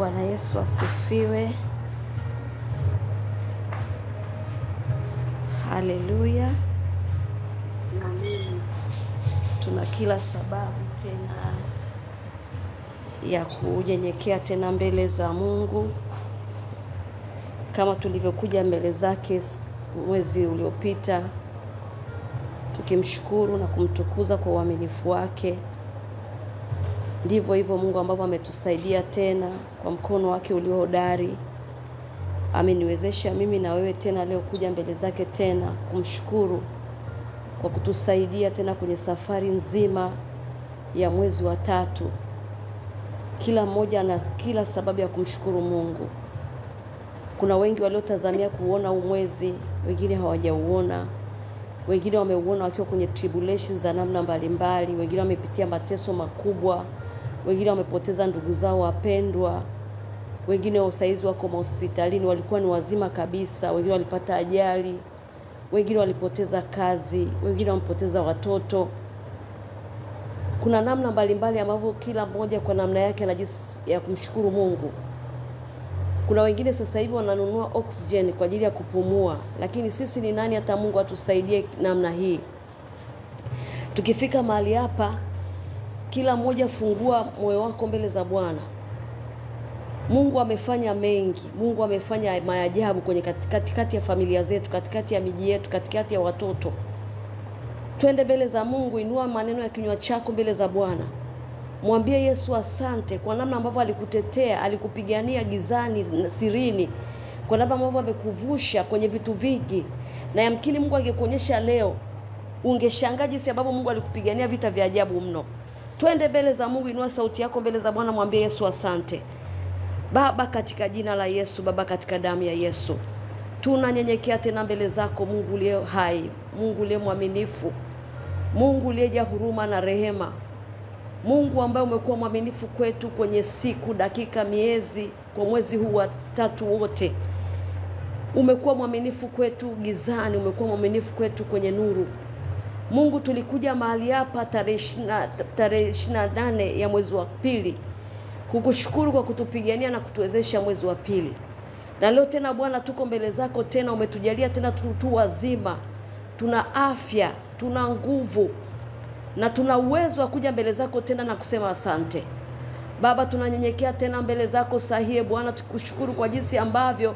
Bwana Yesu asifiwe. Haleluya. Amen. Tuna kila sababu tena ya kunyenyekea tena mbele za Mungu kama tulivyokuja mbele zake mwezi uliopita, tukimshukuru na kumtukuza kwa uaminifu wake. Ndivyo hivyo Mungu ambavyo ametusaidia tena kwa mkono wake ulio hodari. Ameniwezesha mimi na wewe tena leo kuja mbele zake tena kumshukuru kwa kutusaidia tena kwenye safari nzima ya mwezi wa 3. Kila mmoja ana kila sababu ya kumshukuru Mungu. Kuna wengi waliotazamia kuona huu mwezi, wengine hawajauona. Wengine wameuona wakiwa kwenye tribulations za namna mbalimbali, wengine wamepitia mateso makubwa, wengine wamepoteza ndugu zao wapendwa, wengine usaizi wako hospitalini walikuwa ni wazima kabisa, wengine walipata ajali, wengine walipoteza kazi, wengine wamepoteza watoto. Kuna namna mbalimbali ambavyo kila mmoja kwa namna yake anajisi ya kumshukuru Mungu. Kuna wengine sasa hivi wananunua oxygen kwa ajili ya kupumua, lakini sisi ni nani hata Mungu atusaidie namna hii? Tukifika mahali hapa, kila mmoja fungua moyo wako mbele za Bwana. Mungu amefanya mengi, Mungu amefanya maajabu kwenye katikati ya familia zetu, katikati ya miji yetu, katikati ya watoto. Twende mbele za Mungu, inua maneno ya kinywa chako mbele za Bwana. Mwambie Yesu asante kwa namna ambavyo alikutetea, alikupigania gizani, sirini. Kwa namna ambavyo amekuvusha kwenye vitu vingi. Na yamkini Mungu angekuonyesha leo, ungeshangaa jinsi ambavyo Mungu alikupigania vita vya ajabu mno. Twende mbele za Mungu, inua sauti yako mbele za Bwana, mwambie Yesu asante. Baba, katika jina la Yesu, Baba, katika damu ya Yesu, tunanyenyekea tena mbele zako Mungu uliye hai, Mungu uliye mwaminifu, Mungu uliyejaa huruma na rehema. Mungu ambaye umekuwa mwaminifu kwetu kwenye siku, dakika, miezi, kwa mwezi huu wa 3 wote. Umekuwa mwaminifu kwetu gizani, umekuwa mwaminifu kwetu kwenye nuru. Mungu, tulikuja mahali hapa tarehe 28 ya mwezi wa 2 kukushukuru kwa kutupigania na kutuwezesha mwezi wa 2. Na leo tena Bwana tuko mbele zako tena, umetujalia tena tu wazima. Tuna afya, tuna nguvu, na tuna uwezo wa kuja mbele zako tena na kusema asante. Baba, tunanyenyekea tena mbele zako sahihi Bwana, tukushukuru kwa jinsi ambavyo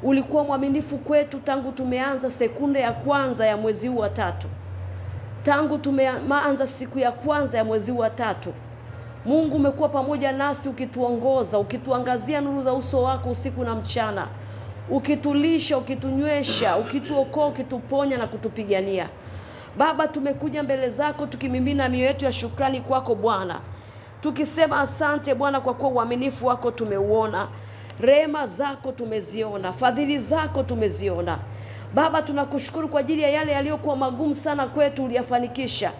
ulikuwa mwaminifu kwetu tangu tumeanza sekunde ya kwanza ya mwezi huu wa 3. Tangu tumeanza siku ya kwanza ya mwezi huu wa 3. Mungu umekuwa pamoja nasi, ukituongoza, ukituangazia nuru za uso wako usiku na mchana. Ukitulisha, ukitunywesha, ukituokoa, ukituponya na kutupigania. Baba, tumekuja mbele zako tukimimina mioyo yetu ya shukrani kwako Bwana. Tukisema asante Bwana kwa kuwa uaminifu wako tumeuona. Rehema zako tumeziona, fadhili zako tumeziona. Baba, tunakushukuru kwa ajili ya yale yaliyokuwa magumu sana kwetu uliyafanikisha.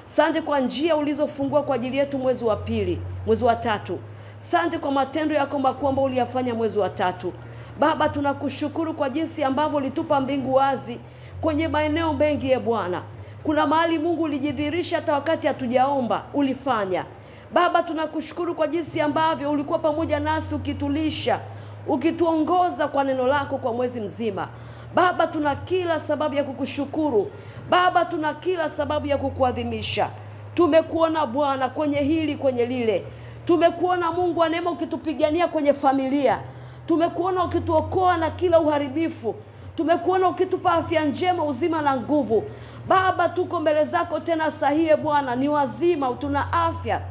Asante kwa njia ulizofungua kwa ajili yetu mwezi wa 2, mwezi wa 3. Asante kwa matendo yako makuu ambayo uliyafanya mwezi wa 3. Baba, tunakushukuru kwa jinsi ambavyo ulitupa mbingu wazi kwenye maeneo mengi ya Bwana. Kuna mahali Mungu ulijidhihirisha hata wakati hatujaomba, ulifanya. Baba, tunakushukuru kwa jinsi ambavyo ulikuwa pamoja nasi, ukitulisha, ukituongoza kwa neno lako kwa mwezi mzima. Baba, tuna kila sababu ya kukushukuru. Baba, tuna kila sababu ya kukuadhimisha. Tumekuona Bwana kwenye hili, kwenye lile. Tumekuona Mungu wa neema ukitupigania kwenye familia. Tumekuona ukituokoa na kila uharibifu. Tumekuona ukitupa afya njema, uzima na nguvu. Baba, tuko mbele zako tena sahihi Bwana, ni wazima, tuna afya.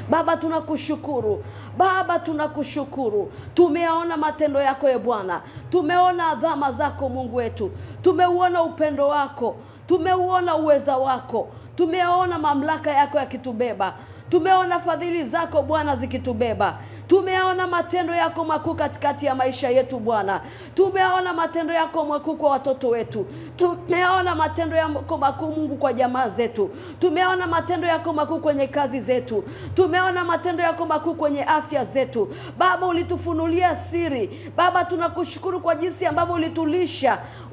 Baba, tunakushukuru. Baba, tunakushukuru. Tumeona matendo yako ya Bwana. Tumeona adhama zako Mungu wetu. Tumeuona upendo wako. Tumeuona uweza wako. Tumeona mamlaka yako yakitubeba. Tumeona fadhili zako Bwana zikitubeba. Tumeona matendo yako makuu katikati ya maisha yetu Bwana. Tumeona matendo yako makuu kwa watoto wetu. Tumeona matendo yako makuu Mungu kwa jamaa zetu. Tumeona matendo yako makuu kwenye kazi zetu. Tumeona matendo yako makuu kwenye afya zetu. Baba, ulitufunulia siri. Baba, tunakushukuru kwa jinsi ambavyo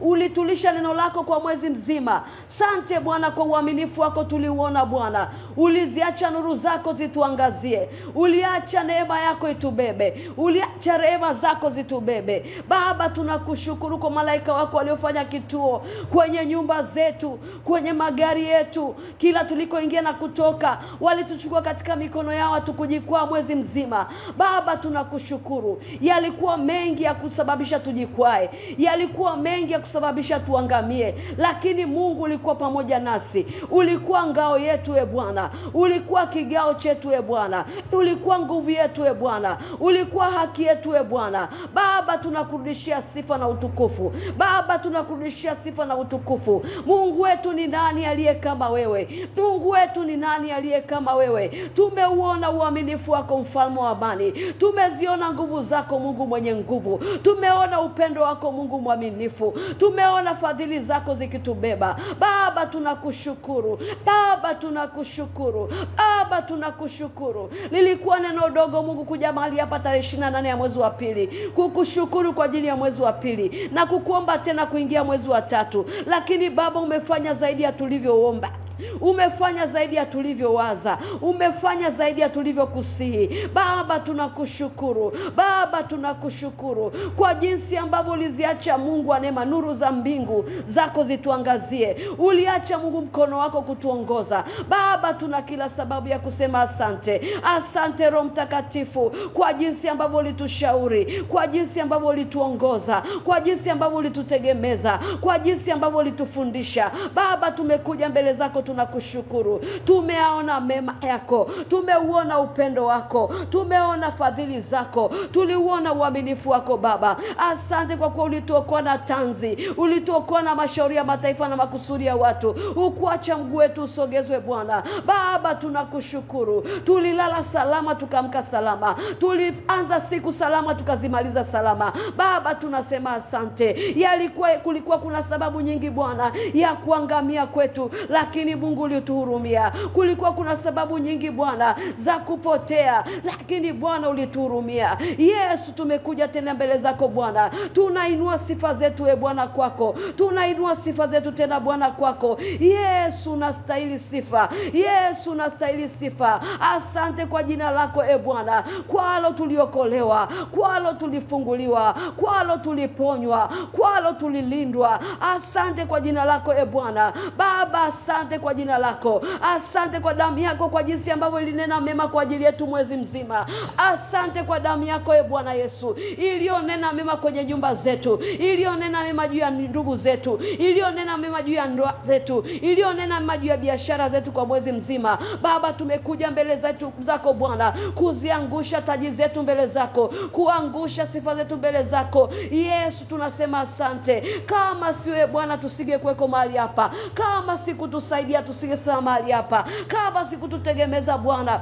ulitulisha neno lako kwa mwezi mzima. Asante Bwana kwa uaminifu wako wako tuliuona Bwana. Uliziacha nuru zako zituangazie. Uliacha neema yako itubebe. Uliacha rehema zako zitubebe. Baba, tunakushukuru kwa malaika wako waliofanya kituo kwenye nyumba zetu, kwenye magari yetu, kila tulikoingia na kutoka. Walituchukua katika mikono yao tukujikwaa mwezi mzima. Baba, tunakushukuru. Yalikuwa mengi ya kusababisha tujikwae. Yalikuwa mengi ya kusababisha tuangamie. Lakini Mungu ulikuwa pamoja nasi. Ulikuwa ngao yetu Bwana. Ulikuwa kigao chetu Bwana. Ulikuwa nguvu yetu Bwana. Ulikuwa haki yetu Bwana. Baba, tunakurudishia sifa na utukufu. Baba, tunakurudishia sifa na utukufu. Mungu wetu ni nani aliye kama wewe? Mungu wetu ni nani aliye kama wewe? Tumeuona uaminifu wako, mfalme wa amani. Tumeziona nguvu zako, Mungu mwenye nguvu. Tumeona upendo wako, Mungu mwaminifu. Tumeona fadhili zako zikitubeba. Baba, tunakushukuru. Baba, tunakushukuru. Baba, tunakushukuru. Lilikuwa neno dogo Mungu kuja mahali hapa tarehe 28 ya mwezi wa pili, kukushukuru kwa ajili ya mwezi wa pili na kukuomba tena kuingia mwezi wa tatu. Lakini Baba, umefanya zaidi ya tulivyoomba. Umefanya zaidi ya tulivyowaza. Umefanya zaidi ya tulivyokusihi. Baba, tunakushukuru. Baba, tunakushukuru kwa jinsi ambavyo uliziacha, Mungu wa neema, nuru za mbingu zako zituangazie. Uliacha, Mungu, mkono wako kutuongoza. Baba, tuna kila sababu ya kusema asante. Asante Roho Mtakatifu kwa jinsi ambavyo ulitushauri, kwa jinsi ambavyo ulituongoza, kwa jinsi ambavyo ulitutegemeza, kwa jinsi ambavyo ulitufundisha. Baba, tumekuja mbele zako, tunakushukuru. Tumeona mema yako, tumeuona upendo wako, tumeona fadhili zako, tuliuona uaminifu wako Baba. Asante kwa kuwa ulituokoa na tanzi, ulituokoa na mashauri ya mataifa na makusudi ya watu. Ukuacha mguu wetu usogezwe Bwana. Baba, tunakushukuru. Tulilala salama tukamka salama. Tulianza siku salama tukazimaliza salama. Baba, tunasema asante. Kulikuwa kuna sababu nyingi Bwana ya kuangamia kwetu, lakini Mungu ulituhurumia. Kulikuwa kuna sababu nyingi Bwana za kupotea, lakini Bwana ulituhurumia. Yesu, tumekuja tena mbele zako Bwana. Tunainua sifa zetu Bwana kwako. Tunainua sifa zetu tena Bwana kwako. Yesu, unastahili sifa. Yesu, unastahili sifa. Asante kwa jina lako Bwana. Kwalo tuliokolewa, kwalo tulifunguliwa, kwalo tuliponywa, kwalo tulilindwa. Asante kwa jina lako Bwana. Baba, asante kwa jina lako. Asante kwa damu yako, kwa jinsi ambavyo ilinena mema kwa ajili yetu mwezi mzima. Asante kwa damu yako Bwana Yesu, ilionena mema kwenye nyumba zetu, ilionena mema juu ya ndugu zetu, ilionena mema juu ya ndoa zetu, ilionena mema juu ya biashara zetu kwa mwezi mzima. Baba, tumekuja mbele zako Bwana kuziangusha taji zetu mbele zako, kuangusha sifa zetu mbele zako. Yesu, tunasema asante. Kama siwe Bwana tusingekuweko mahali hapa. Kama sikutusaidia tusingesimama mahali hapa. Kama sikututegemeza Bwana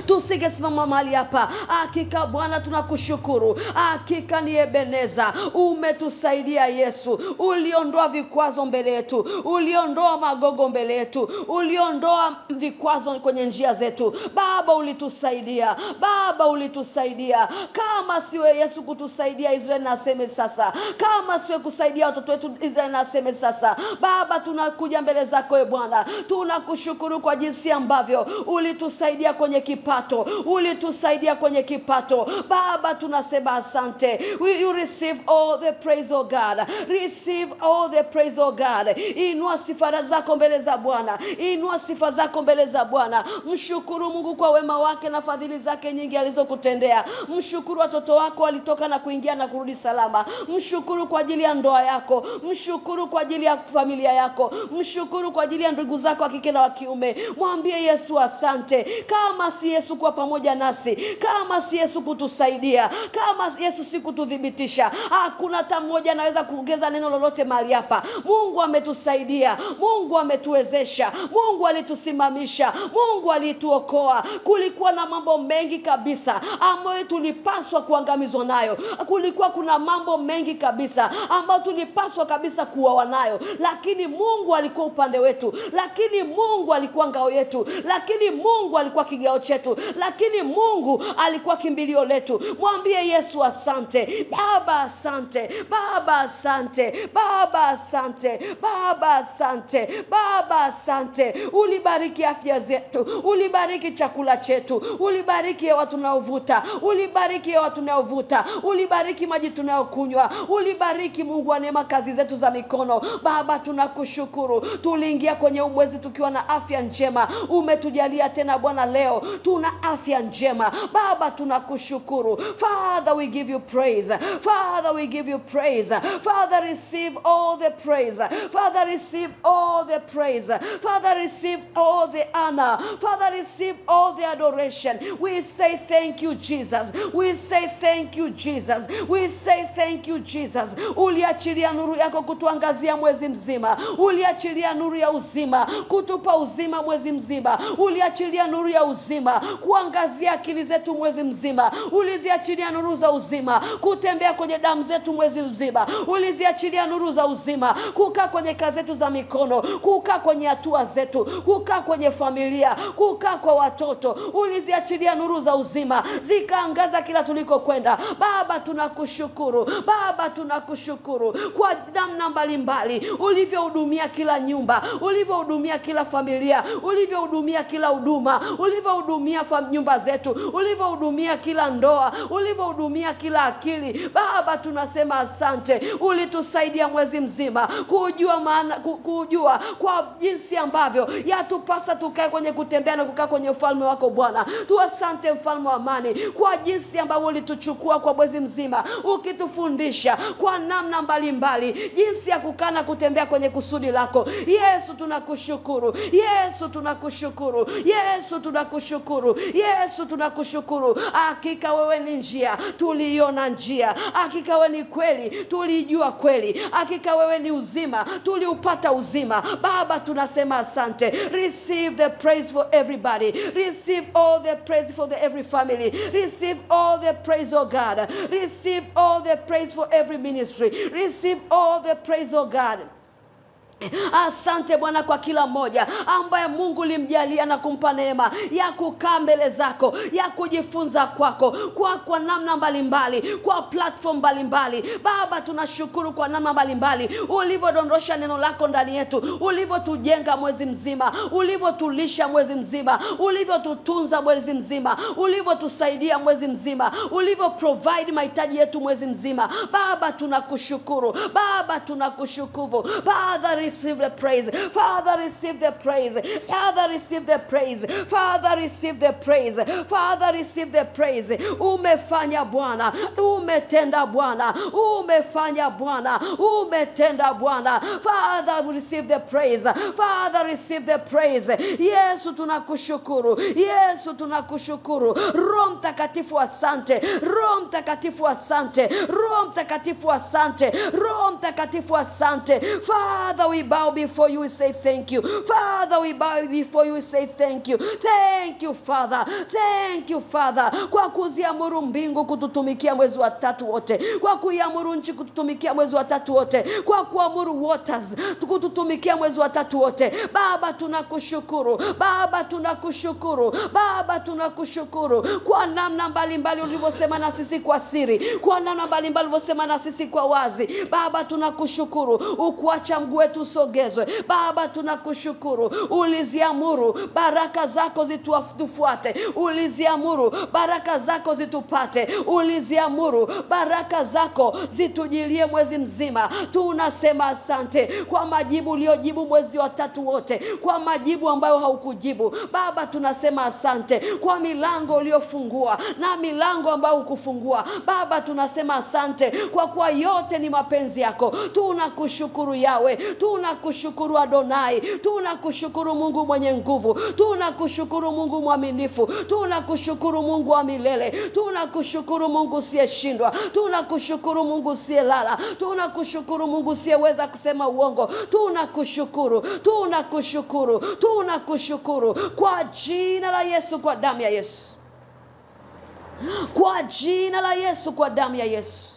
tusingesimama mahali hapa. Hakika Bwana tunakushukuru. Hakika ni Ebeneza. Umetusaidia Yesu. Uliondoa vikwazo mbele yetu. Uliondoa magogo mbele yetu. Uliondoa vikwazo kwenye njia zetu. Baba, ulitusaidia. Baba, ulitusaidia. Kama siwe Yesu kutusaidia, Israeli na aseme sasa. Kama siwe kusaidia watoto wetu, Israeli na aseme sasa. Baba, tunakuja mbele zako Bwana. Tunakushukuru kwa jinsi ambavyo ulitusaidia kwenye kipato. Ulitusaidia kwenye kipato. Baba, tunasema asante. You receive all the praise, oh God. Receive all the praise, oh God. Inua sifa zako mbele za Bwana. Inua sifa zako mbele za Bwana. Mshukuru Mungu kwa wema wake na fadhili zake nyingi alizokutendea. Mshukuru watoto wako walitoka na kuingia na kurudi salama. Mshukuru kwa ajili ya ndoa yako. Mshukuru kwa ajili ya familia yako. Mshukuru kwa ajili ya ndugu zako wa kike na wa kiume. Mwambie Yesu asante. Kama si Yesu kuwa pamoja nasi, kama si Yesu kutusaidia, kama si Yesu si kutudhibitisha, hakuna hata mmoja anaweza kuongeza neno lolote mahali hapa. Mungu ametusaidia. Mungu ametuwezesha. Mungu alitusimamisha. Mungu alituokoa. Kulikuwa na mambo mengi kabisa ambayo tulipaswa kuangamizwa nayo. Kulikuwa kuna mambo mengi kabisa ambayo tulipaswa kabisa kuuawa nayo, lakini Mungu alikuwa upande wetu. Lakini Mungu alikuwa ngao yetu. Lakini Mungu alikuwa kigao kikao chetu, lakini Mungu alikuwa kimbilio letu. Mwambie Yesu asante. Baba asante, Baba asante, Baba asante, Baba asante, Baba asante. Ulibariki afya zetu, ulibariki chakula chetu, ulibariki hewa tunayovuta, ulibariki hewa tunayovuta, ulibariki maji tunayokunywa, ulibariki Mungu wa neema kazi zetu za mikono. Baba tunakushukuru, tuliingia kwenye mwezi tukiwa na afya njema, umetujalia tena Bwana leo tuna afya njema. Baba tunakushukuru. Father, we give you praise. Father, we give you praise. Father, receive all the praise. Father, receive all the praise. Father, receive all the honor. Father, receive all the adoration. We say thank you, Jesus. We say thank you, Jesus. We say thank you, Jesus. Uliachilia nuru yako kutuangazia mwezi mzima. Uliachilia nuru ya uzima kutupa uzima mwezi mzima. Uliachilia nuru ya uzima kuangazia akili zetu mwezi mzima. Uliziachilia nuru za uzima kutembea kwenye damu zetu mwezi mzima. Uliziachilia nuru za uzima kukaa kwenye kazi zetu za mikono, kukaa kwenye hatua zetu, kukaa kwenye familia, kukaa kwa watoto. Uliziachilia nuru za uzima zikaangaza kila tuliko kwenda. Baba tunakushukuru. Baba tunakushukuru kwa namna mbalimbali ulivyohudumia kila nyumba, ulivyohudumia kila familia, ulivyohudumia kila huduma, ulivyohudumia nyumba zetu, ulivyohudumia kila ndoa, ulivyohudumia kila akili. Baba tunasema asante. Ulitusaidia mwezi mzima kujua kwa jinsi ambavyo yatupasa tukae kwenye kutembea na kukaa kwenye ufalme wako Bwana. Tuasante mfalme wa amani kwa jinsi ambavyo ulituchukua kwa mwezi mzima ukitufundisha kwa namna mbalimbali jinsi ya kukaa na kutembea kwenye kusudi lako. Yesu tunakushukuru. Yesu tunakushukuru. Yesu tunakushukuru. Yesu tunakushukuru. Hakika wewe ni njia, tuliona njia. Hakika wewe ni kweli, tulijua kweli. Hakika wewe ni uzima, tuliupata uzima. Baba tunasema asante. Receive the praise for everybody. Receive all the praise for every family. Receive all the praise, oh God. Receive all the praise for every ministry. Receive all the praise, oh God. Asante Bwana kwa kila mmoja ambaye Mungu limjalia na kumpa neema ya kukaa mbele zako, ya kujifunza kwako kwa namna mbalimbali, kwa platform mbalimbali. Baba tunashukuru kwa namna mbalimbali ulivyodondosha neno lako ndani yetu, ulivyotujenga mwezi mzima, ulivyotulisha mwezi mzima, ulivyotutunza mwezi mzima, ulivyotusaidia mwezi mzima, ulivyoprovide mahitaji yetu mwezi mzima. Baba tunakushukuru. Baba tunakushukuru. Father, receive the praise. Father, receive the praise. Father, receive the praise. Father, receive the praise. Father, receive the praise. Umefanya Bwana, umetenda Bwana, umefanya Bwana, umetenda Bwana. Father, receive the praise. Father, receive the praise. Yesu tunakushukuru. Yesu tunakushukuru. Roho Mtakatifu asante. Roho Mtakatifu asante. Roho Mtakatifu asante. Roho Mtakatifu asante. Father, we bow before you, we say thank you. Father, we bow before you, we say thank you. Thank you, Father. Thank you, Father. Kwa kuziamuru mbingu kututumikia mwezi wa tatu wote. Kwa kuiamuru nchi kututumikia mwezi wa tatu wote. Kwa kuamuru waters kututumikia mwezi wa tatu wote. Baba tunakushukuru. Baba tunakushukuru. Baba tunakushukuru. Kwa namna mbalimbali ulivyosema na sisi kwa siri. Kwa namna mbalimbali ulivyosema na sisi kwa wazi. Baba tunakushukuru. Ukuacha mguu wetu usogezwe. Baba tunakushukuru. Uliziamuru baraka zako zitufuate. Uliziamuru baraka zako zitupate. Uliziamuru baraka zako zitujilie mwezi mzima. Tunasema asante kwa majibu uliojibu mwezi wa tatu wote, kwa majibu ambayo haukujibu. Baba tunasema asante kwa milango uliofungua na milango ambayo hukufungua. Baba tunasema asante kwa kuwa yote ni mapenzi yako. Tunakushukuru Yawe, tunakushukuru Adonai, tunakushukuru Mungu mwenye nguvu, tunakushukuru Mungu mwaminifu, tunakushukuru Mungu wa milele, tunakushukuru Mungu usiyeshindwa, tunakushukuru Mungu usiyelala, tunakushukuru Mungu usiyeweza kusema uongo. Tunakushukuru, tunakushukuru, tunakushukuru kwa jina la Yesu, kwa damu ya Yesu. Kwa jina la Yesu, kwa damu ya Yesu.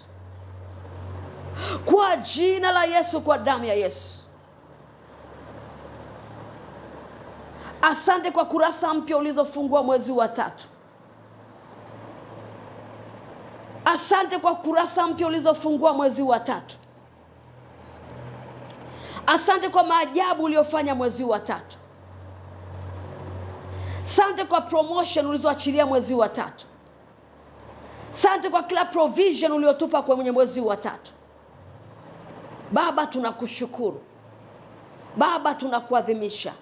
Kwa jina la Yesu, kwa damu ya Yesu. Asante kwa kurasa mpya ulizofungua mwezi wa 3. Asante kwa kurasa mpya ulizofungua mwezi wa 3. Asante kwa maajabu uliyofanya mwezi wa 3. Asante kwa promotion ulizoachilia mwezi wa 3. Asante kwa kila provision uliotupa kwenye mwezi wa 3. Baba tunakushukuru. Baba tunakuadhimisha.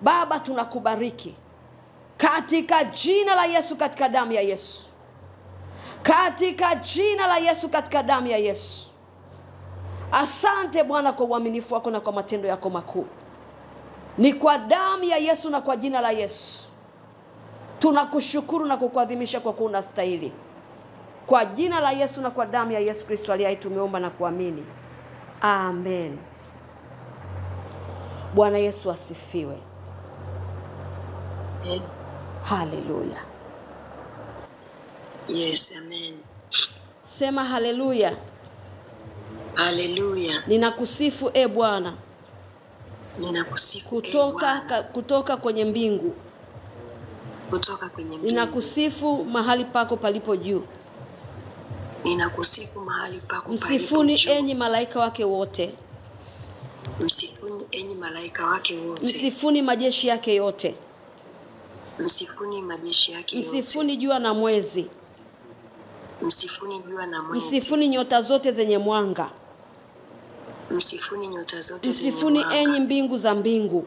Baba tunakubariki. Katika jina la Yesu, katika damu ya Yesu. Katika jina la Yesu, katika damu ya Yesu. Asante Bwana kwa uaminifu wako na kwa matendo yako makuu. Ni kwa damu ya Yesu na kwa jina la Yesu. Tunakushukuru na kukuadhimisha kwa kuwa unastahili. Kwa jina la Yesu na kwa damu ya Yesu Kristo aliye hai tumeomba na kuamini. Amen. Bwana Yesu asifiwe. Haleluya. Yes, amen. Sema haleluya. Haleluya. Ninakusifu Bwana. Ninakusifu kutoka kwenye mbingu. Kutoka kwenye mbingu. Ninakusifu mahali pako palipo juu. Ninakusifu mahali pako palipo juu. Msifuni enyi malaika wake wote. Msifuni enyi malaika wake wote. Msifuni majeshi yake yote. Msifuni majeshi yake yote. Msifuni jua na mwezi. Msifuni jua na mwezi. Msifuni nyota zote zenye mwanga. Msifuni nyota zote zenye mwanga. Msifuni enyi mbingu za mbingu.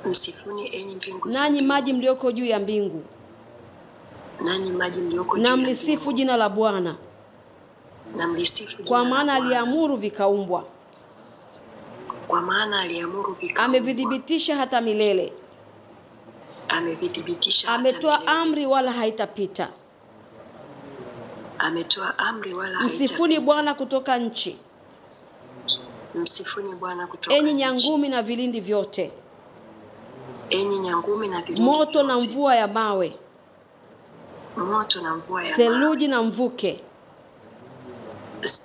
Msifuni enyi mbingu za mbingu. Nanyi maji mlioko juu ya mbingu. Nanyi maji mlioko juu ya na mbingu. mlisifu jina la Bwana. Na mlisifu jina kwa maana aliamuru vikaumbwa. Kwa maana aliamuru vikaumbwa. Amevidhibitisha hata milele. Amevidhibitisha hata milele. Ametoa amri wala haitapita. Ametoa amri wala haitapita. Msifuni Bwana kutoka nchi. Msifuni Bwana kutoka nchi. Enyi nyangumi na vilindi vyote. Enyi nyangumi na vilindi moto vyote. Na mvua ya mawe. Moto na mvua ya theluji na mvuke.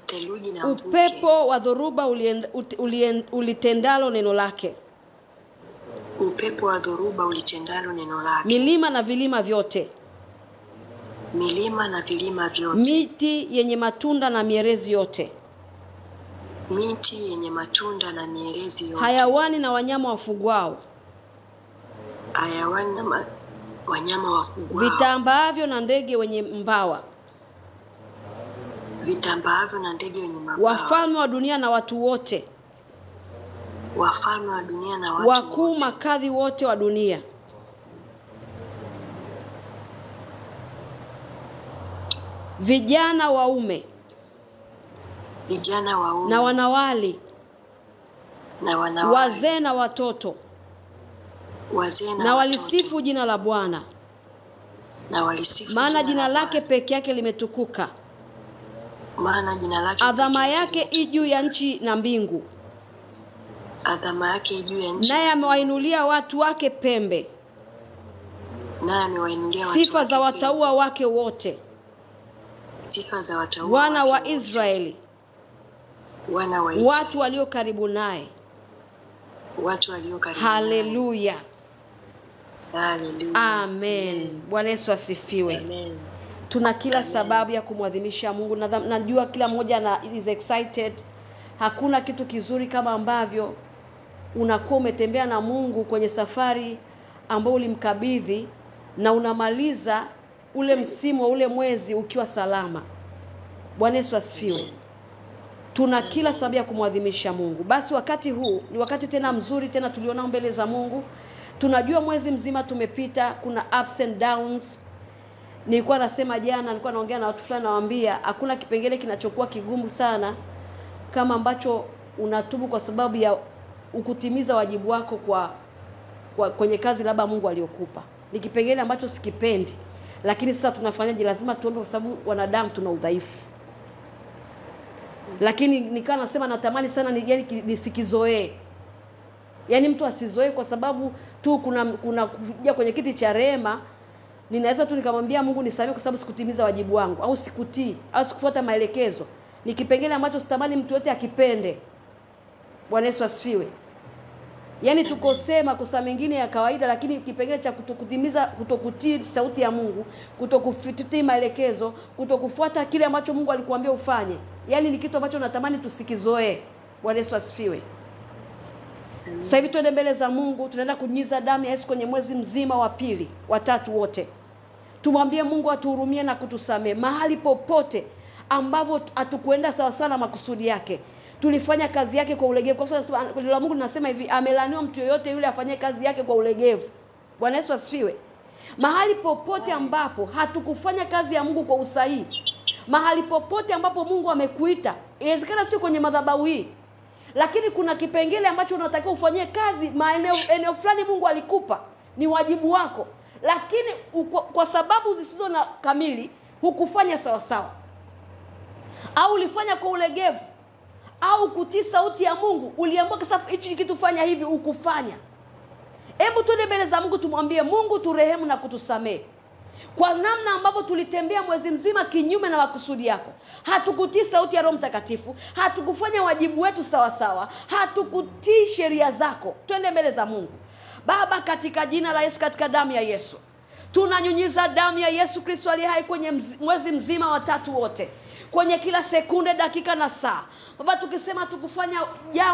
Theluji na mvuke. Upepo wa dhoruba ulitendalo neno lake. Upepo wa dhoruba ulitendalo neno lake. Milima na vilima vyote. Milima na vilima vyote. Miti yenye matunda na mierezi yote. Miti yenye matunda na mierezi yote. Hayawani na wanyama wafugwao. Hayawani na wanyama wafugwao. Vitambaavyo na ndege wenye mbawa. Vitambaavyo na ndege wenye mabawa. Wafalme wa dunia na watu wote. Wafalme wa dunia na watu wote. Wakuu makadhi wote wa dunia. Vijana waume. Vijana waume. Na wanawali. Na wanawali. Wazee na watoto. Wazee na walisifu jina la Bwana. Na walisifu maana jina lake peke yake limetukuka. Maana jina lake adhama yake i juu ya nchi na mbingu. Adhama yake juu ya nchi. Naye amewainulia watu wake pembe. Naye amewainulia watu. Sifa za wataua wake wote. Sifa za wataua wana wa Israeli. Wana wa Israeli. Watu walio karibu naye. Watu walio karibu naye. Haleluya. Haleluya. Amen. Bwana Yesu asifiwe. Amen. Tuna kila sababu ya kumwadhimisha Mungu. Najua kila mmoja is excited. Hakuna kitu kizuri kama ambavyo unakuwa umetembea na Mungu kwenye safari ambayo ulimkabidhi na unamaliza ule msimu wa ule mwezi ukiwa salama. Bwana Yesu asifiwe. Tuna kila sababu ya kumwadhimisha Mungu. Basi wakati huu ni wakati tena mzuri tena tuliona mbele za Mungu. Tunajua mwezi mzima tumepita, kuna ups and downs. Nilikuwa nasema jana, nilikuwa naongea na watu fulani nawaambia hakuna kipengele kinachokuwa kigumu sana kama ambacho unatubu kwa sababu ya ukutimiza wajibu wako kwenye kazi labda Mungu aliyokupa. Ni kipengele ambacho sikipendi. Lakini sasa tunafanyaje? Lazima tuombe kwa sababu wanadamu tuna udhaifu. Lakini nikaa nasema natamani sana nisikizoee. Yaani mtu asizoee kwa sababu tu kuna kuja kwenye kiti cha rehema, ninaweza tu nikamwambia Mungu nisamehe kwa sababu sikutimiza wajibu wangu au sikutii au sikufuata maelekezo. Ni kipengele ambacho sitamani mtu yote akipende. Bwana Yesu asifiwe. Yaani tukosee makosa mengine ya kawaida, lakini kipengele cha kutokutii sauti ya Mungu, kutokufuata maelekezo, kutokufuata kile ambacho Mungu alikuambia ufanye, yaani ni kitu ambacho natamani tusikizoee. Bwana Yesu asifiwe. Sasa hivi tuende mbele za Mungu, tunaenda kunyunyiza damu ya Yesu kwenye mwezi mzima wa pili, wa tatu wote. Tumwambie Mungu atuhurumie na kutusamee mahali popote ambapo hatukuenda sawa sana makusudi yake. Tulifanya kazi yake kwa ulegevu. Kwa sababu la Mungu linasema hivi, amelaniwa mtu yoyote yule afanye kazi yake kwa ulegevu. Bwana Yesu asifiwe. Mahali popote ambapo hatukufanya kazi ya Mungu kwa usahihi, mahali popote ambapo Mungu amekuita, inawezekana sio kwenye madhabahu hii, lakini kuna kipengele ambacho unatakiwa ufanyie kazi, eneo fulani Mungu alikupa, ni wajibu wako, lakini kwa sababu zisizo na kamili hukufanya sawa sawa, au ulifanya kwa ulegevu, au kutii sauti ya Mungu, uliamua sasa hichi kitu fanya hivi, ukufanya. Hebu tuende mbele za Mungu, tumwambie Mungu turehemu na kutusamee kwa namna ambavyo tulitembea mwezi mzima kinyume na makusudi yako. Hatukutii sauti ya Roho Mtakatifu, hatukufanya wajibu wetu sawa sawa, hatukutii sheria zako. Twende mbele za Mungu. Baba, katika jina la Yesu, katika damu ya Yesu, tunanyunyiza damu ya Yesu Kristo aliye hai kwenye mwezi mzima wa tatu wote, kwenye kila sekunde, dakika na saa. Baba, tukisema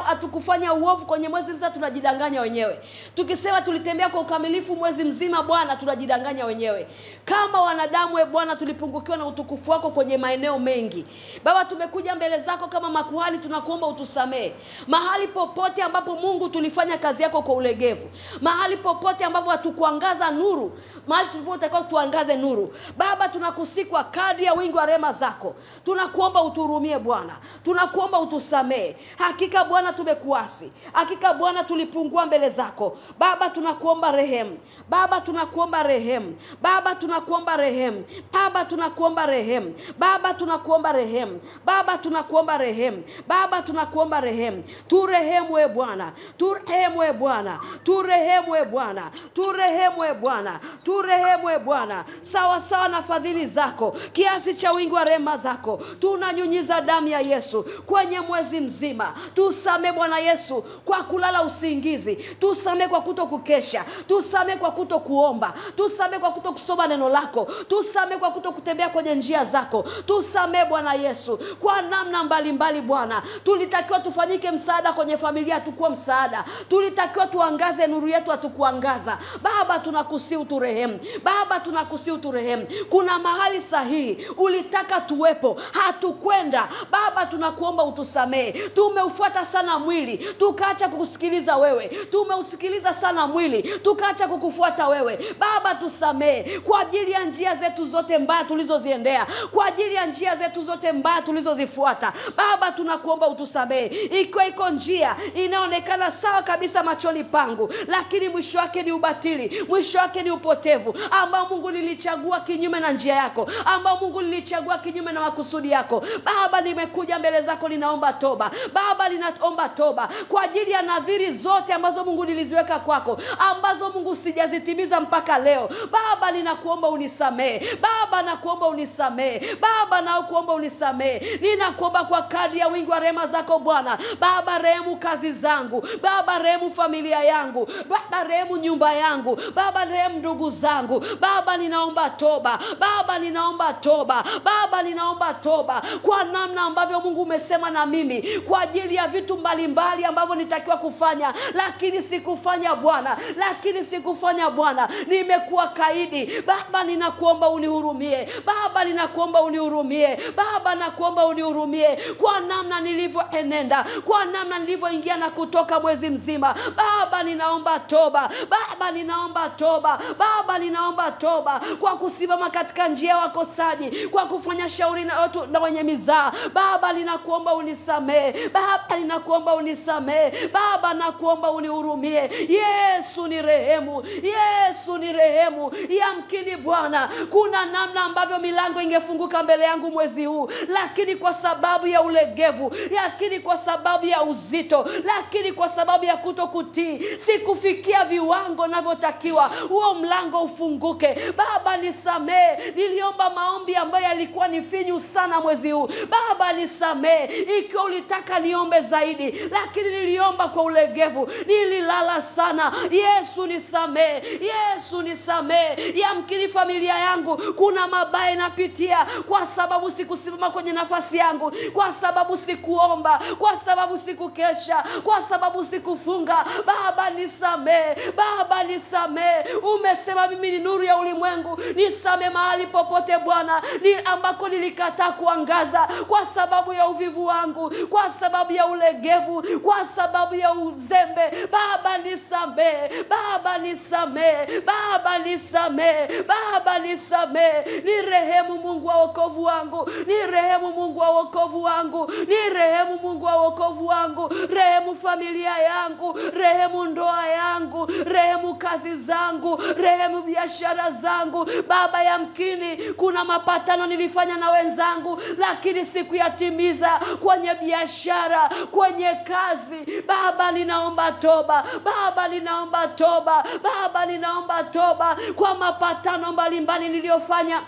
hatukufanya uovu kwenye mwezi mzima, tunajidanganya wenyewe. Tukisema tulitembea kwa ukamilifu mwezi mzima, Bwana, tunajidanganya wenyewe. Kama wanadamu, Bwana, tulipungukiwa na utukufu wako kwenye maeneo mengi. Baba, tumekuja mbele zako kama makuhani, tunakuomba utusamee mahali popote ambapo Mungu tulifanya kazi yako kwa ulegevu, mahali popote ambapo hatukuangaza nuru, mahali tulipotakiwa tuangaze nuru. Baba, tunakusikwa kadri ya wingi wa rehema zako. Tunakuomba utuhurumie Bwana, tunakuomba utusamee. Hakika Bwana tumekuasi, hakika Bwana tulipungua mbele zako. Baba, tunakuomba rehemu. Baba, tunakuomba rehemu. Baba, tunakuomba rehemu. Baba, tunakuomba rehemu. Baba, tunakuomba rehemu. Baba, tunakuomba rehemu. Baba, tunakuomba rehemu. Turehemu e Bwana, turehemu e Bwana, turehemu e Bwana, turehemu e Bwana, turehemu e Bwana, sawa sawa na fadhili zako, kiasi cha wingi wa rehema zako. Tunanyunyiza damu ya Yesu kwenye mwezi mzima. Tusame Bwana Yesu kwa kulala usingizi, tusame kwa kutokukesha, tusame kwa kutokuomba, tusame kwa kutokusoma neno lako, tusame kwa kutokutembea kwenye njia zako. Tusame Bwana Yesu kwa namna mbalimbali. Bwana, tulitakiwa tufanyike msaada kwenye familia, hatukuwa msaada. Tulitakiwa tuangaze nuru yetu, hatukuangaza. Baba, tunakusihi uturehemu. Baba, tunakusihi uturehemu. Kuna mahali sahihi ulitaka tuwepo, hatukwenda. Baba, tunakuomba utusamee. Tumeufuata sana mwili, tukaacha kukusikiliza wewe. Tumeusikiliza sana mwili, tukaacha kukufuata wewe. Baba, tusamee kwa ajili ya njia zetu zote mbaya tulizoziendea, kwa ajili ya njia zetu zote mbaya tulizozifuata. Baba, tunakuomba utusamee. Ikiwa iko njia inaonekana sawa kabisa machoni pangu, lakini mwisho wake ni ubatili, mwisho wake ni upotevu, ambao Mungu nilichagua kinyume na njia yako, ambao Mungu nilichagua kinyume na makusudi yako. Baba, nimekuja mbele zako, ninaomba toba. Baba, ninaomba toba kwa ajili ya nadhiri zote ambazo Mungu niliziweka kwako, ambazo Mungu sijazitimiza mpaka leo. Baba, ninakuomba unisamee. Baba, nakuomba unisamee. Baba, nakuomba unisamee. Ninakuomba kwa kadri ya wingi wa rehema zako Bwana. Baba, rehemu kazi zangu. Baba, rehemu familia yangu. Baba, rehemu nyumba yangu. Baba, rehemu ndugu zangu. Baba, ninaomba toba. Baba, ninaomba toba. Baba, ninaomba toba kwa namna ambavyo Mungu umesema na mimi kwa ajili ya vitu mbalimbali ambavyo nitakiwa kufanya, lakini sikufanya Bwana, lakini sikufanya Bwana. Nimekuwa kaidi. Baba, ninakuomba unihurumie. Baba, ninakuomba unihurumie. Baba, nakuomba unihurumie kwa namna nilivyoenenda, kwa namna nilivyoingia na kutoka mwezi mzima. Baba, ninaomba toba. Baba, ninaomba toba. Baba, ninaomba toba kwa kusimama katika njia ya wakosaji, kwa kufanya shauri na watu na wenye mizaa. Baba, ninakuomba unisamee. Baba, ninakuomba unisamee. Baba, nakuomba unihurumie. Yesu ni rehemu. Yesu ni rehemu. Yamkini Bwana kuna namna ambavyo milango ingefunguka mbele yangu mwezi huu, lakini kwa sababu ya ulegevu, lakini kwa sababu ya uzito, lakini kwa sababu ya kutokutii, sikufikia viwango navyotakiwa huo mlango ufunguke. Baba nisamee, niliomba maombi ambayo yalikuwa ni finyu sana mwezi huu. Baba nisamee, ikiwa ulitaka niombe zaidi, lakini niliomba kwa ulegevu, nililala sana. Yesu nisamee, Yesu nisamee. Yamkini familia yangu kuna mabaya inapitia kwa sababu sikusimama kwenye nafasi yangu, kwa sababu sikuomba, kwa sababu sikukesha, kwa sababu sikufunga. Baba nisamee, Baba nisamee. Umesema mimi ni nuru ya ulimwengu. Nisamee mahali popote Bwana ambako nilikataa kuangaza kwa sababu ya uvivu wangu, kwa sababu ya ulegevu, kwa sababu ya uzembe. Baba nisamee, Baba nisamee, Baba nisamee, Baba nisamee. Nirehemu Mungu wa wokovu wangu, nirehemu Mungu wa wokovu wangu, nirehemu Mungu wa wokovu wangu. Rehemu familia yangu, rehemu ndoa yangu, rehemu kazi zangu, rehemu biashara zangu. Baba yamkini kuna mapatano nilifanya na wenzangu lakini sikuyatimiza kwenye biashara, kwenye kazi. Baba ninaomba toba, Baba ninaomba toba, Baba ninaomba toba kwa mapatano mbalimbali niliyofanya,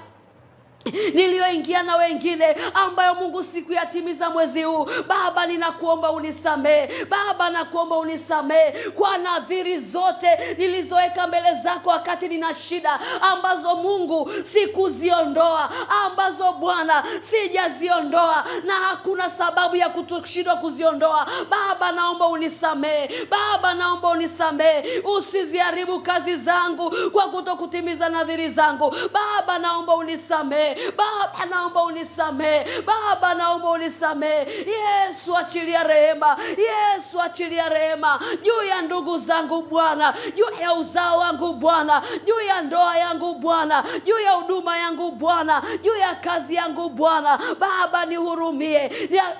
nilioingia na wengine ambayo Mungu sikuyatimiza mwezi huu. Baba ninakuomba unisamee, Baba nakuomba unisamee kwa nadhiri zote nilizoweka mbele zako wakati nina shida, ambazo Mungu sikuziondoa, ambazo Bwana sijaziondoa na hakuna sababu ya kutoshindwa kuziondoa. Baba naomba unisamee, Baba naomba unisamee. Usiziharibu kazi zangu kwa kutokutimiza nadhiri zangu. Baba naomba unisamee, Baba naomba unisamee, Baba naomba unisamee. Yesu achilia rehema, Yesu achilia rehema juu ya ndugu zangu Bwana, juu ya uzao wangu Bwana, juu ya ndoa yangu Bwana, juu ya huduma yangu Bwana, juu ya kazi yangu Bwana. Baba nihurumie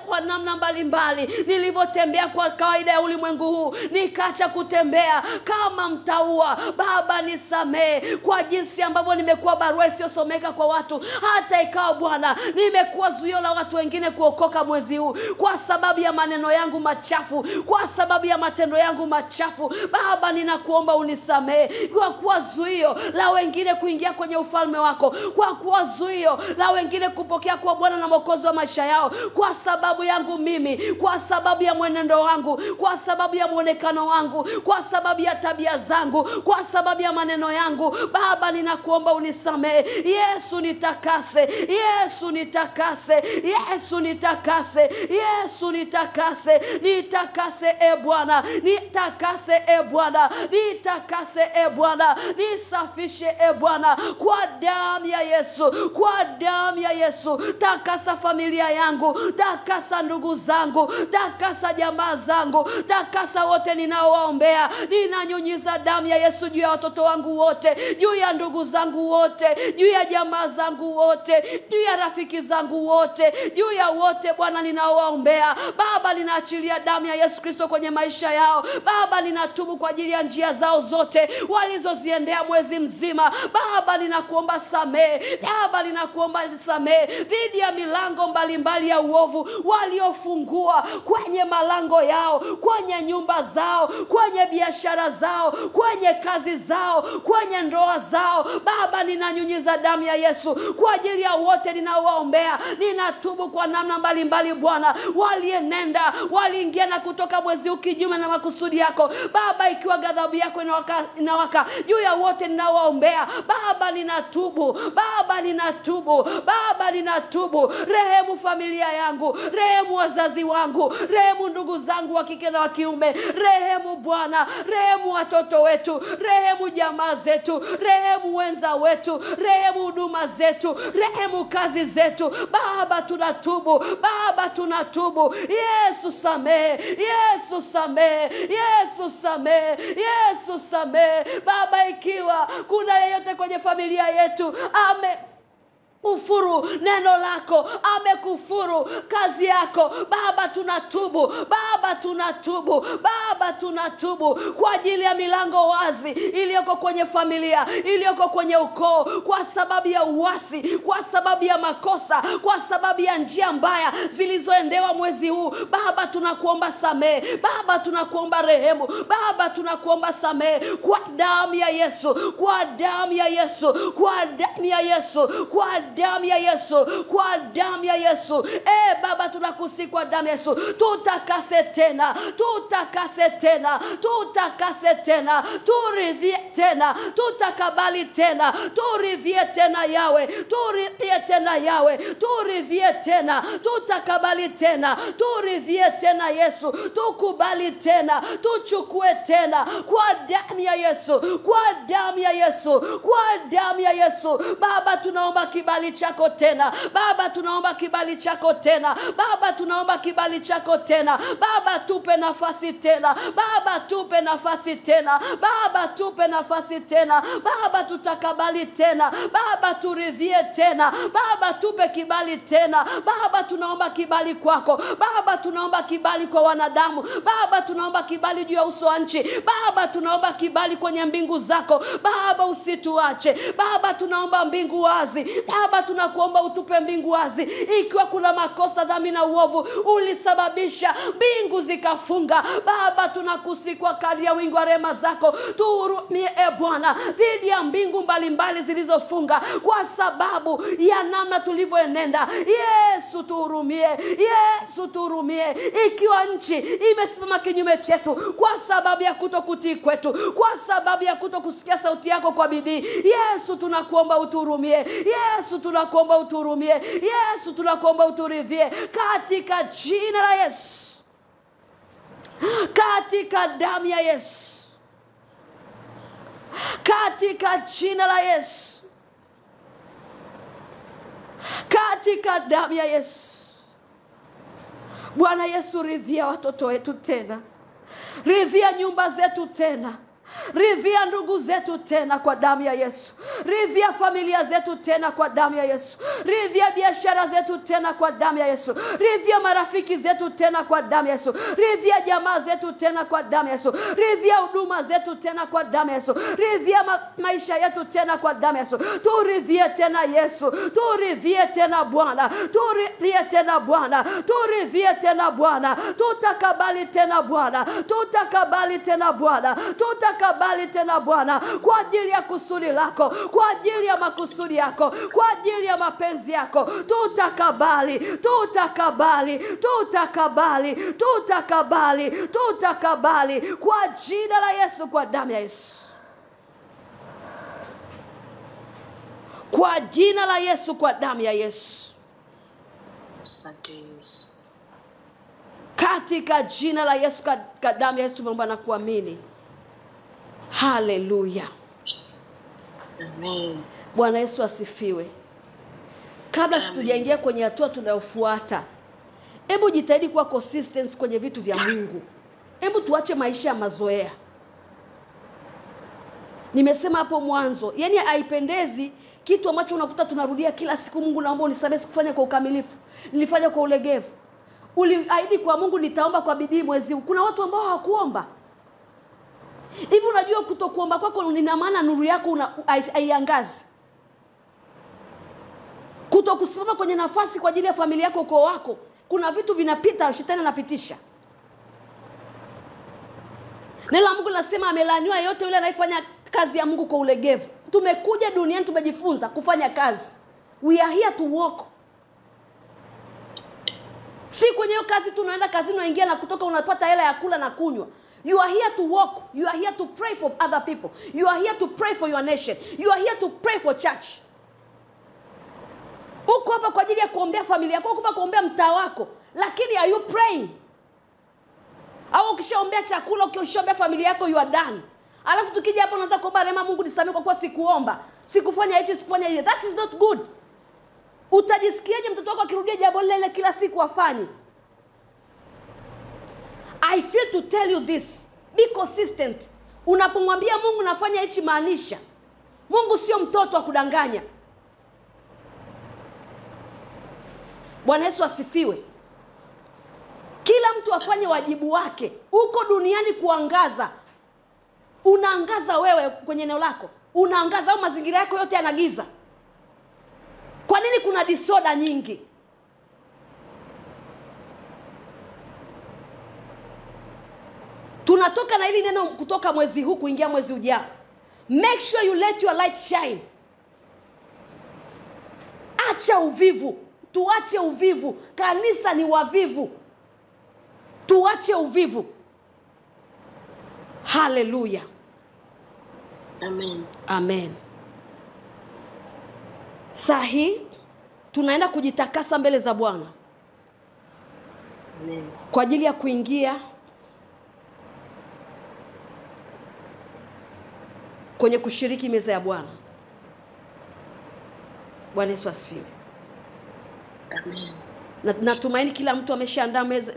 kwa namna mbalimbali nilivyotembea kwa kawaida ya ulimwengu huu, nikaacha kutembea kama mtaua. Baba nisamee kwa jinsi ambavyo nimekuwa barua isiyosomeka kwa watu, hata ikawa Bwana nimekuwa zuio la watu wengine kuokoka mwezi huu kwa sababu ya maneno yangu machafu, kwa sababu ya matendo yangu machafu. Baba ninakuomba unisamee kwa kuwa zuio la wengine kuingia kwenye ufalme wako, kwa kuwa zuio la wengine kupokea kwa Bwana na Mwokozi wa maisha yao, kwa sababu yangu mimi, kwa sababu ya mwenendo wangu, kwa sababu ya muonekano wangu, kwa sababu ya tabia zangu, kwa sababu ya maneno yangu. Baba ninakuomba unisamee. Yesu nitakase, Yesu nitakase, Yesu nitakase, Yesu nitakase. Nitakase e Bwana, nitakase e Bwana, nitakase e Bwana, nisafishe e Bwana kwa damu ya Yesu, kwa damu ya Yesu. Takasa familia yangu, takasa ndugu zangu, takasa jamaa zangu, takasa wote ninaowaombea. Ninanyunyiza damu ya Yesu juu ya watoto wangu wote, juu ya ndugu zangu wote, juu ya jamaa zangu wote, juu ya rafiki zangu wote, juu ya wote Bwana ninaowaombea. Baba ninaachilia damu ya Yesu Kristo kwenye maisha yao. Baba ninatubu kwa ajili ya njia zao zote walizoziendea mwezi mzima. Baba ninakuomba samee, Baba ninakuomba samee dhidi ya milango mbalimbali ya uovu waliofungua kwenye malango yao, kwenye nyumba zao, kwenye biashara zao, kwenye kazi zao, kwenye ndoa zao. Baba ninanyunyiza damu ya Yesu kwa ajili ya wote ninaowaombea. Ninatubu kwa namna mbalimbali Bwana walienenda, waliingia na kutoka mwezi huu kinyume na makusudi yako. Baba ikiwa ghadhabu yako inawaka juu ya wote ninaowaombea, Baba ninatubu, Baba ninatubu, Baba ninatubu. Rehemu familia yangu, rehemu wazazi wangu, rehemu ndugu zangu wa kike na wa kiume. Rehemu Bwana, rehemu watoto wetu, rehemu jamaa zetu, rehemu wenza wetu, rehemu huduma zetu, rehemu kazi zetu. Baba tunatubu, Baba tunatubu. Yesu samee, Yesu samee, Yesu samee, Yesu samee. Baba ikiwa kuna yeyote kwenye familia yetu amekufuru neno lako, amekufuru kazi yako. Baba tunatubu, Baba tunatubu, Baba tunatubu kwa ajili ya milango wazi iliyoko kwenye familia, iliyoko kwenye ukoo, kwa sababu ya uasi, kwa sababu ya makosa, kwa sababu ya njia mbaya zilizoendewa mwezi huu. Baba tunakuomba samehe, Baba tunakuomba rehemu, Baba tunakuomba samehe kwa damu ya Yesu, kwa damu ya Yesu, kwa damu ya Yesu, kwa damu ya Yesu, kwa damu ya Yesu. Baba tunakusihi kwa damu ya Yesu, tutakase tena, tutakase tena, tutakase tena, turidhie tena, tutakabali tena, turidhie tena Yawe, turidhie tena Yawe, turidhie tena, tutakabali tena, turidhie tena Yesu, tukubali tena, tuchukue tena kwa damu ya Yesu, kwa damu ya Yesu, kwa damu ya Yesu. Baba tunaomba kibali chako tena, Baba tunaomba kibali chako tena, Baba tunaomba kibali chako tena. Baba tupe nafasi tena, Baba tupe nafasi tena, Baba tupe nafasi tena, Baba tutakabali tena, Baba turidhie tena, Baba tupe kibali tena. Baba tunaomba kibali kwako, Baba tunaomba kibali kwa wanadamu, Baba tunaomba kibali juu ya uso wa nchi, Baba tunaomba kibali kwenye mbingu zako. Baba usituache, Baba tunaomba mbingu wazi, Baba tunakuomba utupe mbingu wazi. Ikiwa kuna makosa, dhambi na uovu ulisababisha mbingu zikafunga, Baba tunakusihi kwa kadri ya wingi wa rehema zako, tuhurumie Bwana dhidi ya mbingu mbalimbali zilizofunga kwa sababu ya namna tulivyoenenda. Yesu tuhurumie, Yesu tuhurumie. Ikiwa nchi imesimama kinyume chetu kwa sababu ya kutokutii kwetu, kwa sababu ya kutokusikia sauti yako kwa bidii, Yesu tunakuomba utuhurumie, Yesu tunakuomba utuhurumie, Yesu tunakuomba uturidhie katika jina la Yesu, katika damu ya Yesu, katika jina la Yesu, katika damu ya Yesu. Bwana Yesu, ridhia watoto wetu tena, ridhia nyumba zetu tena, ridhia ndugu zetu tena kwa damu ya Yesu, ridhia familia zetu tena kwa damu ya Yesu, ridhia biashara zetu tena kwa damu ya Yesu, ridhia marafiki zetu tena kwa damu ya Yesu, ridhia jamaa zetu tena kwa damu ya Yesu, ridhia huduma zetu tena kwa damu ya Yesu, ridhia maisha yetu tena kwa damu ya Yesu. Turidhie tena Yesu, turidhie tena Bwana, turidhie tena Bwana, turidhie tena Bwana, tutakabali tena Bwana, tutakabali tena Bwana, tutakabali tena Bwana kwa ajili ya kusudi lako, kwa ajili ya makusudi yako, kwa ajili ya mapenzi yako. Tutakabali, tutakabali, tutakabali, tutakabali, tutakabali kwa jina la Yesu, kwa damu ya Yesu, kwa jina la Yesu, kwa damu ya Yesu. Asante Yesu. Katika jina la Yesu, katika damu ya Yesu tumeomba na kuamini. Haleluya. Amen. Bwana Yesu asifiwe. Kabla tujaingia kwenye hatua tunayofuata, hebu jitahidi kuwa consistent kwenye vitu vya Mungu. Hebu tuache maisha ya mazoea. Nimesema hapo mwanzo, yani haipendezi kitu ambacho unakuta tunarudia kila siku. Mungu naomba unisamehe sikufanya kwa ukamilifu, nilifanya kwa ulegevu. Uliahidi kwa Mungu nitaomba kwa bidii mwezi huu. Kuna watu ambao hawakuomba. Hivi unajua kutokuomba kwako ina maana nuru yako haiangazi. Kutokusimama kwenye nafasi kwa ajili ya familia yako, ukoo wako, kuna vitu vinapita, shetani anapitisha. Neno la Mungu linasema amelaaniwa yote yule anayefanya kazi ya Mungu kwa ulegevu. Tumekuja duniani tumejifunza kufanya kazi. We are here to work. Si kwenye hiyo kazi tunaenda kazini unaingia na kutoka unapata hela ya kula na kunywa. You are here to work. You are here to pray for other people. You are here to pray for your nation. You are here to pray for church. Uko hapa kwa ajili ya kuombea familia yako, uko hapa kuombea mtaa wako. Lakini are you praying? Au ukishaombea chakula, ukishaombea familia yako, you are done. Alafu tukija hapo unaanza kuomba rehema, Mungu nisamehe kwa kuwa sikuomba, sikufanya hichi, sikufanya ile. That is not good. Utajisikiaje mtoto wako akirudia jambo lile kila siku afanye? I feel to tell you this. Be consistent. Unapomwambia Mungu nafanya hichi, maanisha. Mungu sio mtoto wa kudanganya. Bwana Yesu asifiwe. Kila mtu afanye wajibu wake. Uko duniani kuangaza. Unaangaza wewe kwenye eneo lako. Unaangaza au mazingira yako yote yanagiza. Kwa nini kuna disorder nyingi? Tunatoka na hili neno kutoka mwezi huu kuingia mwezi ujao. Make sure you let your light shine. Acha uvivu. Tuache uvivu. Kanisa ni wavivu. Tuache uvivu. Hallelujah. Amen. Amen. Sahi tunaenda kujitakasa mbele za Bwana. Amen. Kwa ajili ya kuingia kwenye kushiriki meza ya Bwana. Bwana Yesu asifiwe. Amen. Natumaini kila mtu ameshaandaa meza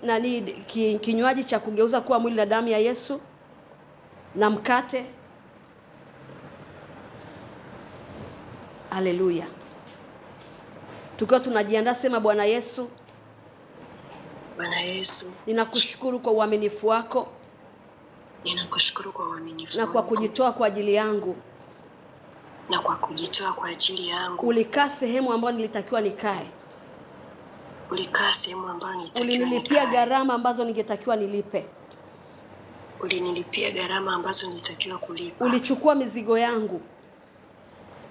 na kinywaji cha kugeuza kuwa mwili na damu ya Yesu na mkate. Haleluya. Tukiwa tunajiandaa, sema Bwana Yesu. Bwana Yesu, ninakushukuru kwa uaminifu wako. Ninakushukuru kwa uaminifu na kwa kujitoa kwa ajili yangu. Na kwa kujitoa kwa ajili yangu. Ulikaa sehemu ambayo nilitakiwa nikae. Ulikaa sehemu ambayo nilitakiwa nikae. Ulinilipia gharama ambazo ningetakiwa nilipe. Ulinilipia gharama ambazo nilitakiwa kulipa. Ulichukua mizigo yangu.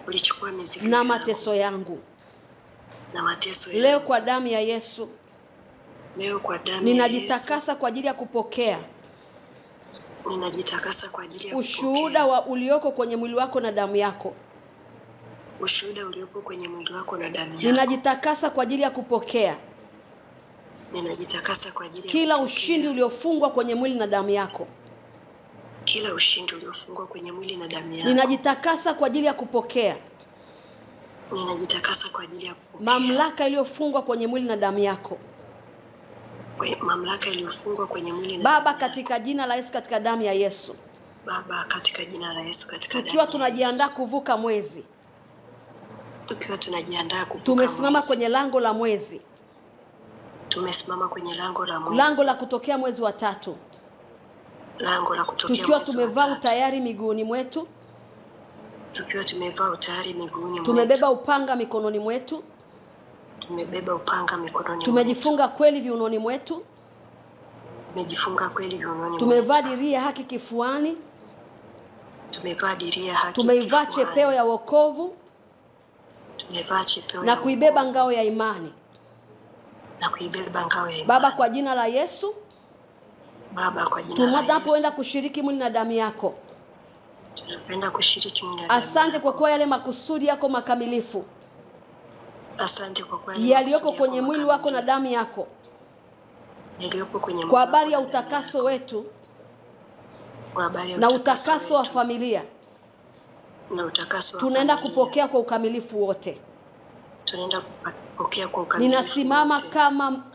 Ulichukua mizigo na mateso yangu. Na mateso yangu. Leo kwa damu ya Yesu. Leo kwa damu ya Yesu. Ninajitakasa kwa ajili ya kupokea. Ninajitakasa kwa ajili ya ushuhuda wa ulioko kwenye mwili wako na damu yako. Ushuhuda uliopo kwenye mwili wako na damu yako. Ninajitakasa kwa ajili ya kupokea. Ninajitakasa kwa ajili ya kila kupokea. Ushindi uliofungwa kwenye mwili na damu yako. Kila ushindi uliofungwa kwenye mwili na damu yako. Ninajitakasa kwa ajili ya kupokea. Ninajitakasa kwa ajili ya kupokea. Mamlaka iliyofungwa kwenye mwili na damu yako. Mamlaka iliyofungwa kwenye mwili na Baba, katika jina la Yesu, katika damu ya Yesu. Baba, katika jina la Yesu, katika damu. Tukiwa tunajiandaa kuvuka mwezi. Tukiwa tunajiandaa kuvuka. Tumesimama kwenye lango la mwezi. Tumesimama kwenye lango la mwezi. Lango la kutokea mwezi wa 3. Lango la kutokea. Tukiwa tumevaa utayari miguuni mwetu. Tukiwa tumevaa utayari miguuni mwetu. Tumebeba upanga mikononi mwetu. Tumebeba upanga mikononi mwetu. Tumejifunga kweli viunoni mwetu. Tumejifunga kweli viunoni mwetu. Tumevaa diria haki kifuani. Tumevaa diria haki. Tumevaa chepeo ya wokovu. Tumevaa chepeo na kuibeba ngao ya imani. Na kuibeba ngao ya imani. Baba, kwa jina la Yesu. Baba, kwa jina la Yesu. Tunapoenda kushiriki mwili na damu yako. Tunapenda kushiriki mwili na damu yako. Asante kwa kuwa yale makusudi yako makamilifu. Asante kwa kuwa yaliyoko kwenye mwili wako na damu yako. Yaliyoko kwenye kwa habari ya utakaso wetu. Kwa habari ya na utakaso wa familia. Na utakaso wa tunaenda kupokea kwa ukamilifu wote. Tunaenda kupokea kwa ukamilifu. Ninasimama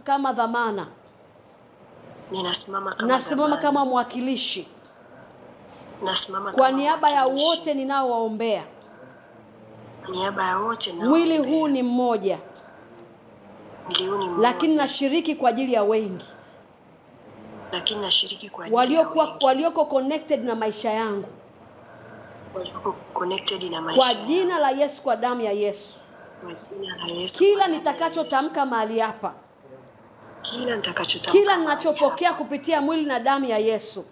kama dhamana. Nasimama kama mwakilishi. Nasimama kwa niaba ya wote ninaowaombea. Niaba ya wote na mwili huu ni mmoja. Lakini nashiriki kwa ajili ya wengi. Lakini nashiriki kwa ajili ya wengi. Walioko connected na maisha yangu. Walioko connected na maisha. Kwa jina la Yesu, kwa damu ya Yesu. Kwa jina la Yesu. Kila nitakachotamka mahali hapa. Kila ninachopokea kupitia mwili na damu ya Yesu.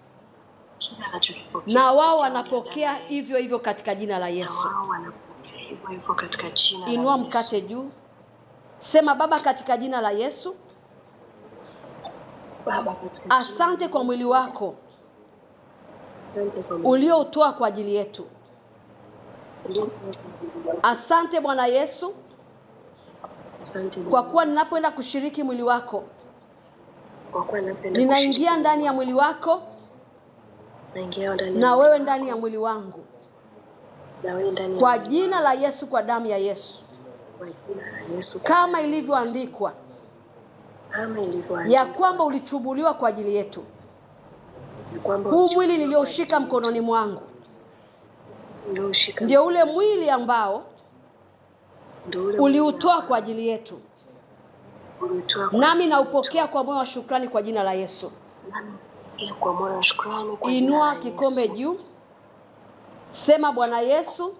Na wao wanapokea hivyo hivyo katika jina la Yesu. Hivyo katika jina la Yesu. Inua mkate juu. Sema Baba, katika jina la Yesu. Baba, katika asante kwa mwili wako. Uliotoa kwa ajili yetu. Asante Bwana Yesu. Kwa kuwa ninapoenda kushiriki mwili wako. Ninaingia ndani ya mwili wako. Na wewe ndani ya mwili wangu. Kwa jina la Yesu, kwa damu ya Yesu. Kama ilivyoandikwa. Ya kwamba ulichubuliwa kwa ajili yetu. Huu mwili nilioshika mkononi mwangu. Ndio ule mwili ambao uliutoa kwa ajili yetu. uliotoa kwa nami ajili naupokea yetu. kwa moyo wa shukrani kwa jina la Yesu. Nami napokea kwa moyo wa shukrani kwa jina Inua la kikombe Yesu. juu. Sema, Bwana Yesu,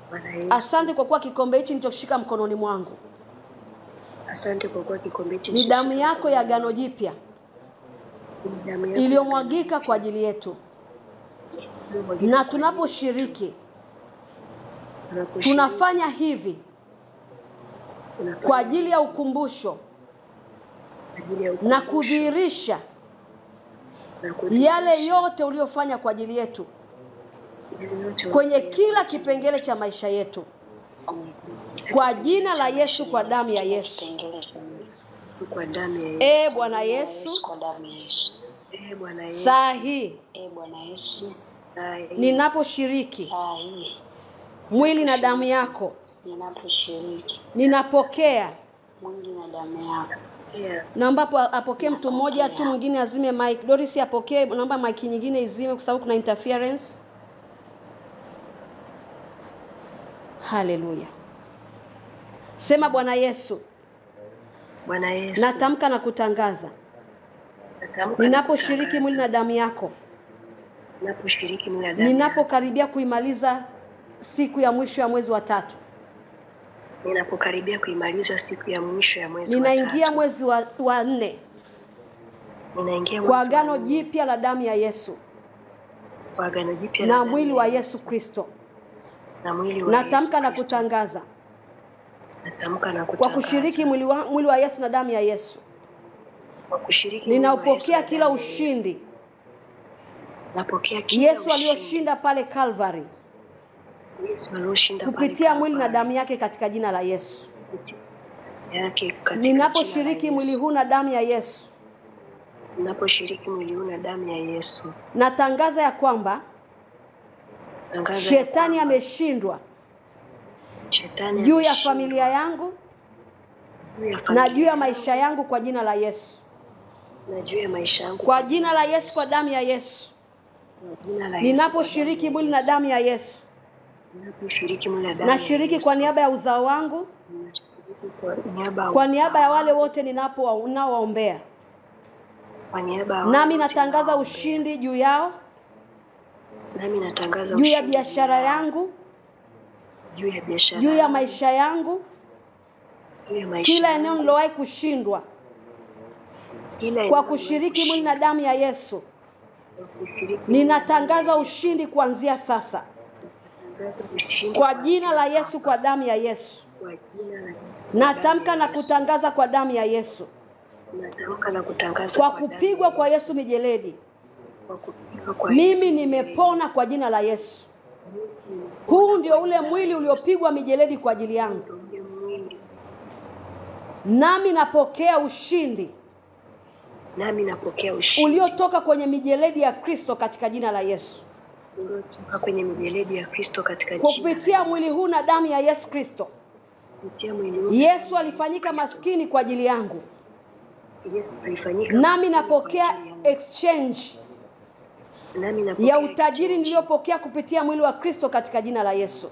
Bwana Yesu, asante kwa kuwa kikombe hichi nilichoshika mkononi mwangu asante kwa kuwa kikombe hichi ni damu nilichoshika yako ya mkononi agano mwangu. jipya Ni damu yako iliyomwagika ya kwa agano ajili yetu, jipya na kwa ajili tunaposhiriki yetu. tunafanya hivi Tunafanya kwa ajili ya ukumbusho kwa ajili ya na ukumbusho kudhihirisha na kudhihirisha yale yote uliyofanya kwa ajili yetu yale yote kwenye uliyofanya kila kwa ajili kipengele cha maisha yetu, yetu. kwa jina la Yesu, kwa damu ya Yesu. Kwa damu ya Yesu. E Bwana Yesu, Kwa damu ya Yesu. E Bwana Yesu. saa hii E Bwana Yesu. Saa hii ninaposhiriki mwili na damu yako, ninaposhiriki ninapokea. mwili na damu yako. Naomba apokee mtu mmoja tu, mwingine azime mic. Doris apokee, naomba mic nyingine izime kwa sababu kuna interference. Haleluya. Sema, Bwana Yesu, Bwana Yesu, natamka na kutangaza, ninaposhiriki mwili na damu yako, ninaposhiriki mwili na damu, ninapokaribia kuimaliza siku ya mwisho ya mwezi wa 3, ninapokaribia kuimaliza siku ya mwisho ya mwezi wa 3, ninaingia mwezi wa 4 ninaingia kwa agano jipya la damu ya Yesu, kwa agano jipya na mwili wa Yesu Kristo. na mwili wa Natamka na kutangaza, natamka na kutangaza, kwa kushiriki mwili wa Yesu na damu ya Yesu, kwa kushiriki ninaupokea kila ushindi napokea kila Yesu aliyoshinda pale Calvary, Yesu aliyoshinda pale kupitia mwili na damu yake, katika jina la Yesu. yake katika Ninaposhiriki mwili huu na damu ya Yesu, ninaposhiriki mwili huu na damu ya Yesu, natangaza ya kwamba shetani ameshindwa juu ya familia yangu na juu ya maisha yangu, kwa jina la Yesu. na juu ya maisha yangu, kwa jina la Yesu, kwa damu ya Yesu. Ninaposhiriki mwili na damu ya Yesu, nashiriki kwa niaba ya uzao wangu, kwa niaba ya wale wote ninaowaombea, nami natangaza ushindi juu yao, juu ya biashara yangu, juu ya maisha yangu, kila eneo nilowahi kushindwa, kwa kushiriki mwili na damu ya Yesu, ninatangaza ushindi kuanzia sasa, kwa jina la Yesu, kwa damu ya Yesu. Natamka na kutangaza kwa damu ya Yesu, kwa kupigwa kwa Yesu mijeledi, mimi nimepona kwa jina la Yesu. Huu ndio ule mwili uliopigwa mijeledi kwa ajili yangu, nami napokea ushindi uliotoka kwenye mijeledi ya Kristo katika jina la Yesu. Kwa kupitia mwili huu na damu ya Yesu Kristo, Yesu alifanyika maskini kwa ajili yangu, nami napokea exchange ya utajiri niliyopokea kupitia mwili wa Kristo katika jina la Yesu.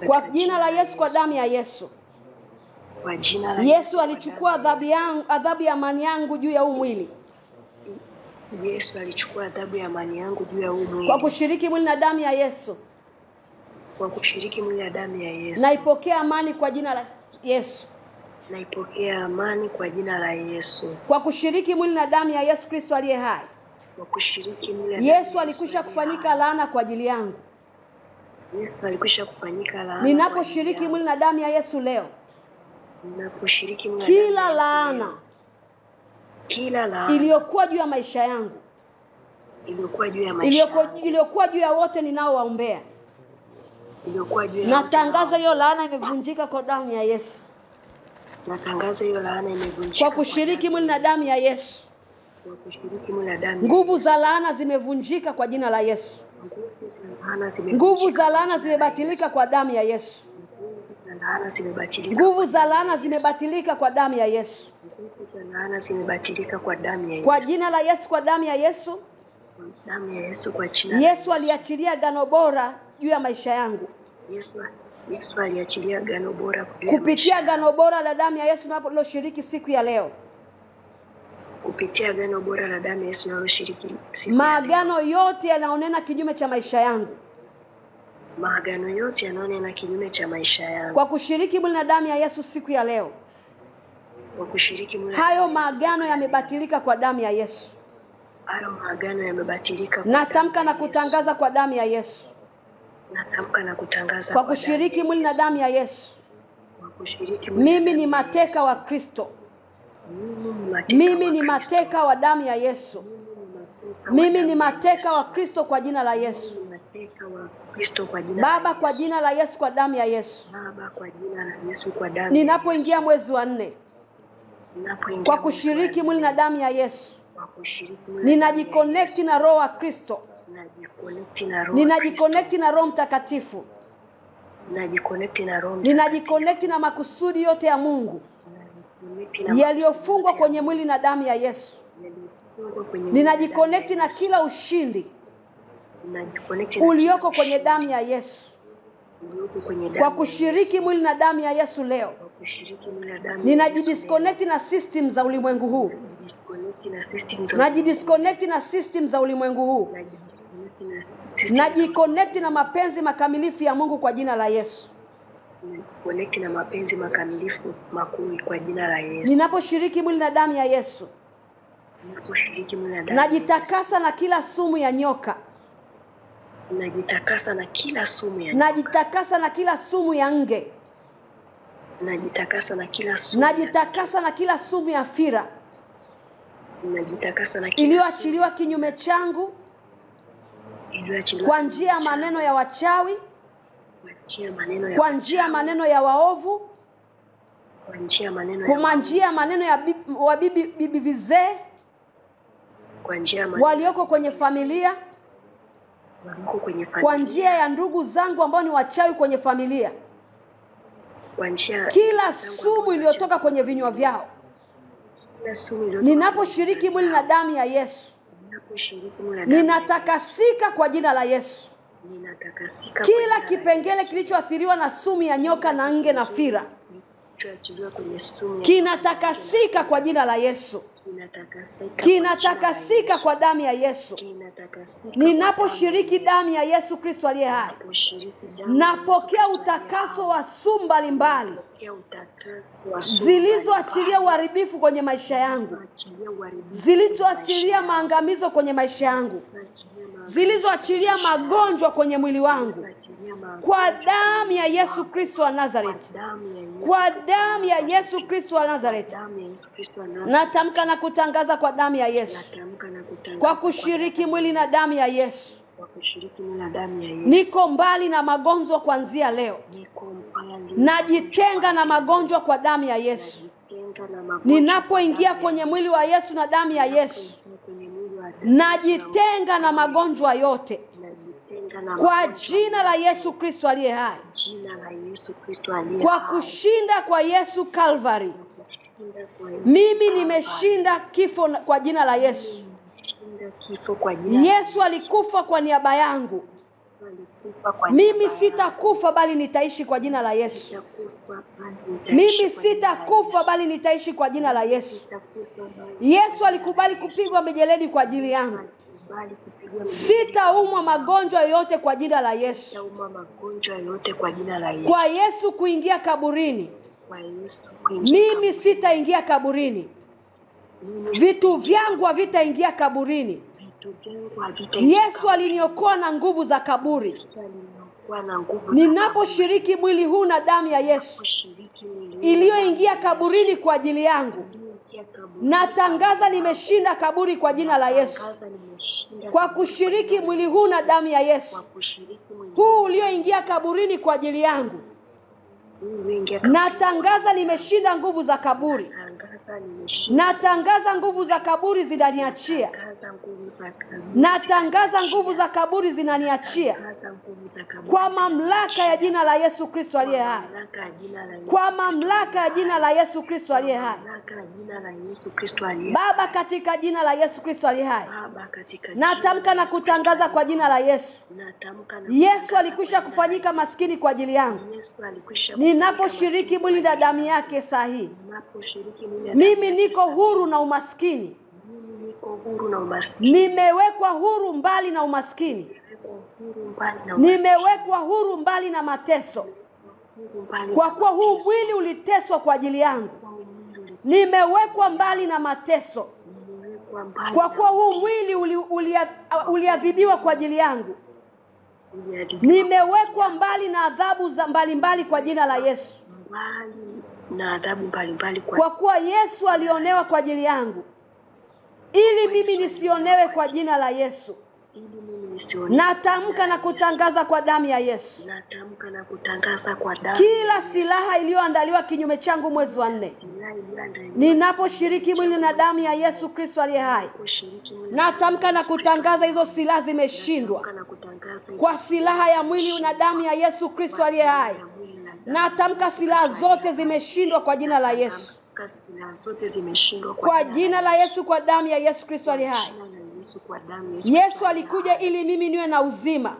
Kwa jina la Yesu, kwa damu ya Yesu. Yesu alichukua adhabu ya amani yangu juu ya huu mwili. Yesu alichukua adhabu ya amani yangu juu ya huu mwili. Kwa kushiriki mwili na damu ya Yesu, kwa kushiriki mwili na damu ya Yesu, naipokea amani kwa jina la Yesu. Naipokea amani kwa jina la Yesu. Kwa kushiriki mwili na damu ya Yesu Kristo aliye hai, kwa kushiriki mwili na damu Yesu alikwisha kufanyika laana kwa ajili yangu. Yesu alikwisha kufanyika laana. Ninaposhiriki mwili na damu ya Yesu leo, ninaposhiriki mwili na kila laana iliyokuwa juu ya maisha yangu, iliyokuwa juu ya wote ninaowaombea, natangaza hiyo laana imevunjika kwa damu ya Yesu. Natangaza hiyo laana imevunjika kwa kushiriki mwili na damu ya Yesu. Kwa kushiriki mwili na damu. Nguvu za laana zimevunjika kwa jina la Yesu. Nguvu za laana zimebatilika kwa damu ya Yesu. Nguvu za laana zimebatilika kwa damu ya Yesu. Nguvu za laana zimebatilika kwa damu ya Yesu. Kwa jina la Yesu, kwa damu ya Yesu. Damu ya Yesu, kwa jina la Yesu aliachilia agano bora juu ya maisha yangu. Yesu aliachilia agano bora kupitia agano bora la damu ya Yesu tunaloshiriki siku ya leo. Kupitia agano bora la damu ya Yesu tunaloshiriki siku ya leo. Maagano yote yanaonena kinyume cha maisha yangu. Maagano yote yanaonena kinyume cha maisha yangu. Kwa kushiriki mwili na damu ya Yesu siku ya leo. Kwa kushiriki mwili. Hayo maagano yamebatilika kwa damu ya Yesu. Hayo maagano yamebatilika kwa natamka na kutangaza kwa damu ya Yesu. Natamka na kutangaza kwa kushiriki mwili na damu ya Yesu. Mimi ni mateka wa Kristo. Mimi ni mateka wa damu ya Yesu. Mimi ni mateka wa Kristo kwa jina la Yesu. Baba, kwa jina la Yesu, kwa damu ya Yesu. Baba, kwa jina la Yesu, kwa damu. Ninapoingia mwezi wa 4, kwa kushiriki mwili na damu ya Yesu, ninajiconnect na roho wa Kristo. Ninajiconnect na Roho Mtakatifu. Ninajiconnect na makusudi yote ya Mungu yaliyofungwa kwenye mwili na damu ya Yesu. Ninajiconnect na kila ushindi ulioko kwenye damu ya Yesu. Kwa kushiriki mwili na damu ya Yesu leo, ninajidisconnect na system za ulimwengu huu. Najidisconnect na system za ulimwengu huu. Najiconnect na mapenzi makamilifu ya Mungu kwa jina la Yesu. Connect na mapenzi makamilifu makuu kwa jina la Yesu. Ninaposhiriki mwili na damu ya Yesu, najitakasa na kila sumu ya nyoka. Najitakasa na kila sumu ya nyoka. Najitakasa na kila sumu ya nge. Najitakasa na kila sumu. Najitakasa na kila sumu ya fira. Najitakasa na kila iliyoachiliwa kinyume changu kwa njia ya maneno ya wachawi, kwa njia ya maneno ya waovu, kwa njia ya maneno ya bibi vizee, walioko kwenye familia, kwa njia ya ndugu zangu ambao ni wachawi kwenye familia, kila sumu iliyotoka kwenye vinywa vyao. Ninaposhiriki mwili na damu ya Yesu, ninatakasika kwa jina la Yesu. Kila kipengele kilichoathiriwa na sumu ya nyoka na nge na fira kinatakasika kwa jina la Yesu. Kinatakasika kwa damu ya Yesu. Ninaposhiriki damu ya Yesu Kristo aliye hai, napokea utakaso wa sumu mbalimbali zilizoachilia uharibifu kwenye maisha yangu, zilizoachilia maangamizo kwenye maisha yangu, zilizoachilia magonjwa kwenye mwili wangu, kwa damu ya Yesu Kristo wa Nazareth. Kwa damu ya Yesu Kristo wa Nazareth, natamka na kutangaza kwa damu ya Yesu. Kwa kushiriki mwili na damu ya Yesu, niko mbali na magonjwa kuanzia leo. Najitenga na magonjwa kwa damu ya Yesu. Ninapoingia kwenye mwili wa Yesu na damu ya Yesu, najitenga na magonjwa yote kwa jina la Yesu Kristo aliye hai. Kwa kushinda kwa Yesu Calvary, mimi nimeshinda kifo kwa jina la Yesu. Yesu alikufa kwa niaba yangu. Mimi sitakufa bali nitaishi kwa jina la Yesu. Mimi sitakufa bali nitaishi kwa jina la Yesu. Yesu alikubali kupigwa mijeledi kwa ajili yangu. Sitaumwa magonjwa yote kwa jina la Yesu. Kwa Yesu kuingia kaburini, mimi sitaingia kaburini. Vitu vyangu havitaingia kaburini. Yesu aliniokoa na nguvu za kaburi. Ninaposhiriki mwili huu na damu ya Yesu iliyoingia kaburini kwa ajili yangu, natangaza nimeshinda kaburi kwa jina la Yesu. Kwa kushiriki mwili huu na damu ya Yesu, huu ulioingia kaburini kwa ajili yangu, natangaza nimeshinda nguvu za kaburi. sasa nimeshinda. Natangaza nguvu za kaburi zinaniachia. Natangaza nguvu za kaburi. Natangaza nguvu za kaburi zinaniachia. Natangaza nguvu za kaburi. Kwa mamlaka ya jina la Yesu Kristo aliye hai. Kwa mamlaka ya jina la Yesu Kristo aliye hai. Baba, katika jina la Yesu Kristo aliye hai. Natamka na kutangaza kwa jina la Yesu. Yesu alikwisha kufanyika maskini kwa ajili yangu. Ninaposhiriki mwili na damu yake sahihi, mimi niko huru na umaskini. Nimewekwa huru mbali na umaskini. Nimewekwa huru mbali na mateso. Kwa kuwa huu mwili uliteswa kwa ajili yangu. Nimewekwa mbali na mateso. Kwa kuwa huu mwili uliadhibiwa kwa ajili yangu. Nimewekwa mbali na adhabu za mbalimbali kwa jina la Yesu. Kwa kuwa Yesu alionewa kwa ajili yangu, ili mimi nisionewe kwa jina la Yesu. Natamka na kutangaza kwa damu ya Yesu. Kila silaha iliyoandaliwa kinyume changu mwezi wa 4, ninaposhiriki mwili na damu ya Yesu Kristo aliye hai, natamka na kutangaza hizo silaha zimeshindwa. Kwa silaha ya mwili na damu ya Yesu Kristo aliye hai, natamka silaha zote zimeshindwa kwa jina la Yesu. Kwa jina la Yesu, kwa damu ya Yesu Kristo aliye hai. Yesu alikuja ili mimi niwe na uzima,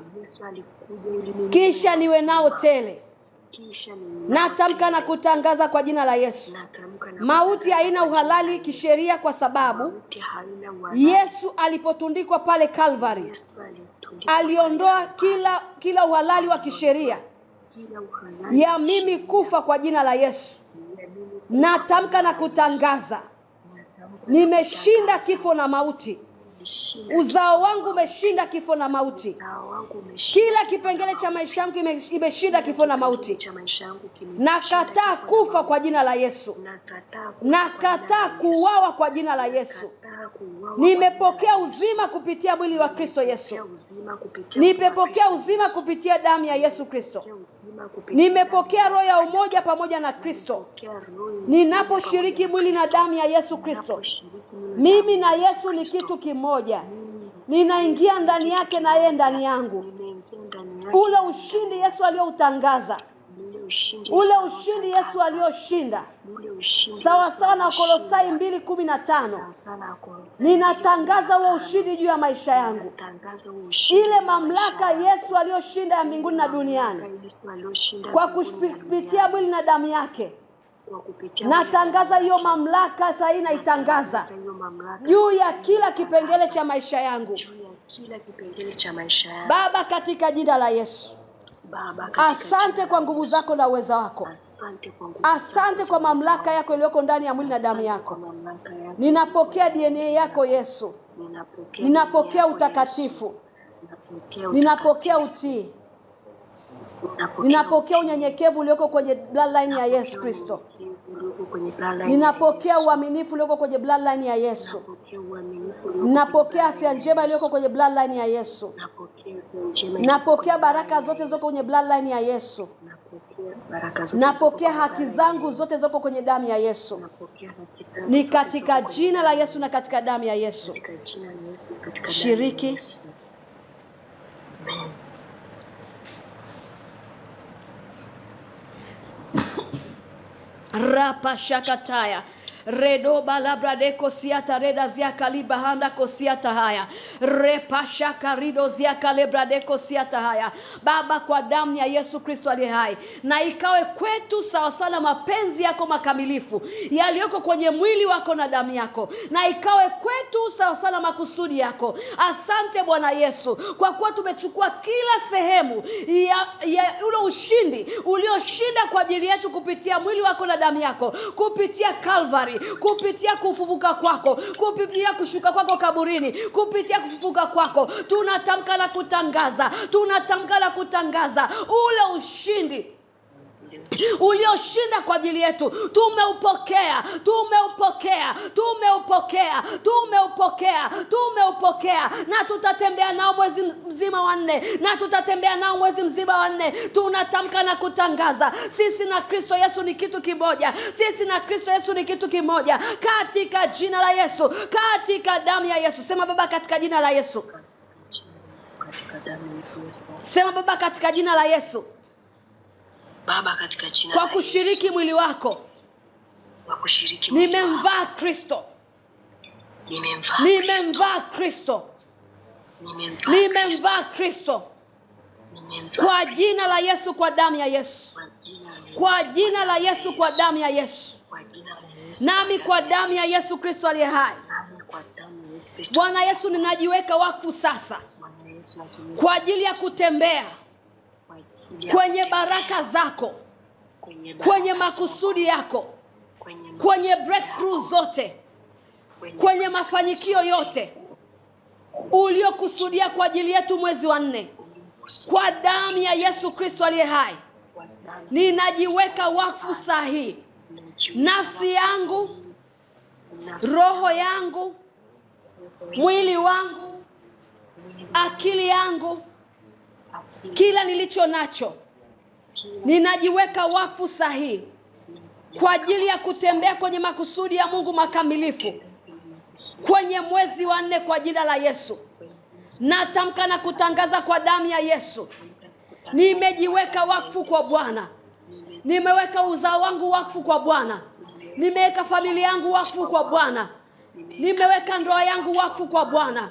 kisha niwe nao tele. Natamka na kutangaza kwa jina la Yesu, mauti haina uhalali kisheria, kwa sababu Yesu alipotundikwa pale Calvary aliondoa kila uhalali wa kisheria ya mimi kufa kwa jina la Yesu. Natamka na kutangaza, nimeshinda kifo na mauti. Uzao wangu umeshinda kifo na mauti. Kila kipengele cha maisha yangu imeshinda kifo na mauti. Nakataa kufa kwa jina la Yesu. Nakataa kuuawa kwa jina la Yesu. Nimepokea uzima kupitia mwili wa Kristo Yesu. Nimepokea uzima kupitia damu ya Yesu Kristo. Nimepokea roho ya umoja pamoja na Kristo. Ninaposhiriki mwili na damu ya Yesu Kristo, mimi na Yesu ni kitu kimoja. Ninaingia ndani yake na yeye ndani yangu. Ule ushindi Yesu aliyoutangaza, ule ushindi Yesu aliyoshinda, sawa sawa na Kolosai 2:15. Ninatangaza huo ushindi juu ya maisha yangu. Ile mamlaka Yesu aliyoshinda ya mbinguni na duniani, kwa kupitia mwili na damu yake, natangaza hiyo mamlaka sasa. Naitangaza juu ya kila kipengele cha maisha yangu. Baba, katika jina la Yesu, asante kwa nguvu zako na uweza wako. Asante kwa mamlaka yako iliyoko ndani ya mwili na damu yako. Ninapokea DNA yako Yesu. Ninapokea utakatifu. Ninapokea utii. Ninapokea unyenyekevu ulioko kwenye bloodline ya Yesu Kristo. Ninapokea uaminifu ulioko kwenye bloodline ya Yesu. Ninapokea afya njema iliyoko kwenye bloodline ya Yesu. Napokea baraka zote zoko kwenye bloodline ya Yesu. Napokea haki zangu zote zoko kwenye damu ya Yesu. Ni katika jina la Yesu na katika damu ya Yesu. Shiriki. Rapa shakataya redo balabrade kosiata reda ziaka libahanda kosiata haya repa shaka rido ziaka lebrade kosiata haya. Baba, kwa damu ya Yesu Kristo aliye hai, na ikawe kwetu sawa sana mapenzi yako makamilifu yaliyoko kwenye mwili wako na damu yako, na ikawe kwetu sawa sana makusudi yako. Asante Bwana Yesu, kwa kuwa tumechukua kila sehemu ya ule ushindi ulioshinda kwa ajili yetu kupitia mwili wako na damu yako, kupitia Calvary, kupitia kufufuka kwako, kupitia kushuka kwako kaburini, kupitia kufufuka kwako. Tunatamka na kutangaza ule ushindi ulioshinda kwa ajili yetu. Tumeupokea, tumeupokea, tumeupokea, tumeupokea, tumeupokea, na tutatembea nao mwezi mzima wa 4, na tutatembea nao mwezi mzima wa 4. Tunatamka na kutangaza, sisi na Kristo Yesu ni kitu kimoja, sisi na Kristo Yesu ni kitu kimoja, katika jina la Yesu, katika damu ya Yesu. Sema Baba, katika jina la Yesu. Sema Baba, katika jina la Yesu. Baba, katika jina kwa kushiriki mwili wako, kwa kushiriki mwili wako, nimemvaa Kristo, nimemvaa Kristo, nimemvaa Kristo, kwa jina la Yesu, kwa damu ya Yesu, kwa jina la Yesu, kwa damu ya Yesu, nami kwa damu ya Yesu Kristo aliye hai. Bwana Yesu, ninajiweka wakfu sasa kwa ajili ya kutembea kwenye baraka zako, kwenye makusudi yako, kwenye breakthrough zote, kwenye mafanikio yote uliokusudia kwa ajili yetu mwezi wa 4. Kwa damu ya Yesu Kristo aliye hai, ninajiweka wakfu sahihi. Nafsi yangu, roho yangu, mwili wangu, akili yangu, kila nilicho nacho, ninajiweka wakfu sahihi kwa ajili ya kutembea kwenye makusudi ya Mungu makamilifu kwenye mwezi wa 4 kwa jina la Yesu. Natamka na kutangaza kwa damu ya Yesu, nimejiweka wakfu kwa Bwana. Nimeweka uzao wangu wakfu kwa Bwana. Nimeweka familia yangu wakfu kwa Bwana. Nimeweka ndoa yangu wakfu kwa Bwana.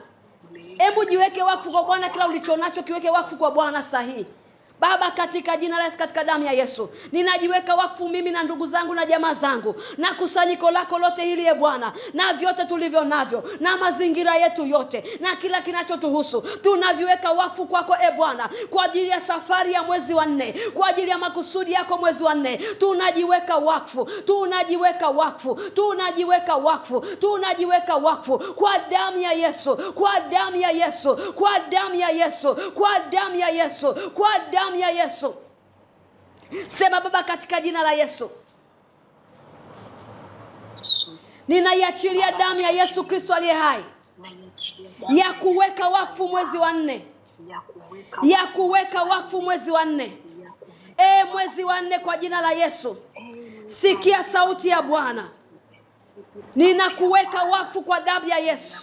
Hebu jiweke wakfu kwa Bwana, kila ulichonacho kiweke wakfu kwa Bwana sahihi. Baba, katika jina la Yesu, katika damu ya Yesu, ninajiweka wakfu mimi na ndugu zangu na jamaa zangu na kusanyiko lako lote hili, e Bwana, na vyote tulivyo navyo na mazingira yetu yote na kila kinachotuhusu, tunaviweka wakfu kwako, e Bwana, kwa ajili ya safari ya mwezi wa 4, kwa ajili ya makusudi yako mwezi wa 4. Tunajiweka wakfu, tunajiweka wakfu, tunajiweka wakfu, tunajiweka wakfu kwa damu ya Yesu, kwa damu ya Yesu, kwa damu ya Yesu, kwa damu ya Yesu, kwa damu ya Yesu. Sema Baba, katika jina la Yesu, ninaiachilia damu ya Yesu Kristo aliye hai ya kuweka wakfu mwezi wa 4, ya kuweka wakfu mwezi wa 4. Mwezi wa 4 kwa jina la Yesu, sikia sauti ya Bwana. Ninakuweka wakfu kwa damu ya Yesu.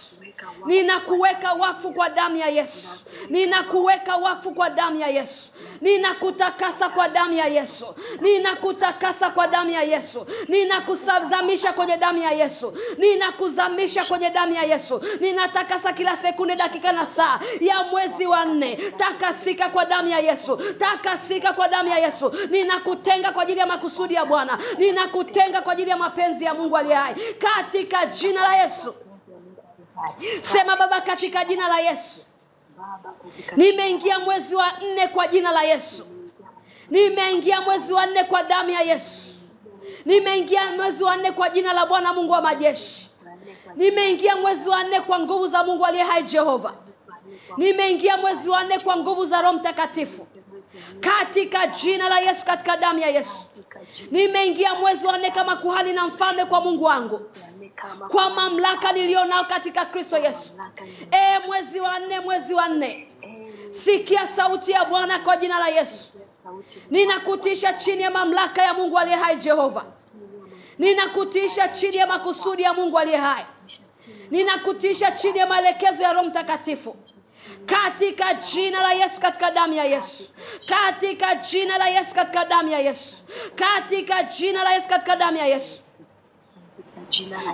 Ninakuweka wakfu kwa damu ya Yesu. Ninakuweka wakfu kwa damu ya Yesu. Ninakutakasa kwa damu ya Yesu. Ninakutakasa kwa damu ya Yesu. Ninakuzamisha kwenye damu ya Yesu. Ninakuzamisha kwenye damu ya Yesu. Ninatakasa kila sekunde, dakika na saa ya mwezi wa 4. Takasika kwa damu ya Yesu. Takasika kwa damu ya Yesu. Ninakutenga kwa ajili ya makusudi ya Bwana. Ninakutenga kwa ajili ya mapenzi ya Mungu aliye hai, katika jina la Yesu. Sema Baba, katika jina la Yesu, nimeingia mwezi wa 4 kwa jina la Yesu. Nimeingia mwezi wa 4 kwa damu ya Yesu. Nimeingia mwezi wa 4 kwa jina la Bwana Mungu wa majeshi. Nimeingia mwezi wa 4 kwa nguvu za Mungu aliye hai Jehova. Nimeingia mwezi wa 4 kwa nguvu za Roho Mtakatifu, katika jina la Yesu, katika damu ya Yesu. Nimeingia mwezi wa 4 kama kuhani na mfalme kwa Mungu wangu, kwa mamlaka nilionao katika Kristo Yesu. Mwezi wa 4, mwezi wa 4, sikia sauti ya Bwana kwa jina la Yesu. Ninakutisha chini ya mamlaka ya Mungu aliye hai Jehova. Ninakutisha chini ya makusudi ya Mungu aliye hai. Ninakutisha chini ya maelekezo ya Roho Mtakatifu, katika jina la Yesu, katika damu ya Yesu, katika jina la Yesu, katika damu ya Yesu, katika jina la Yesu, katika damu ya Yesu.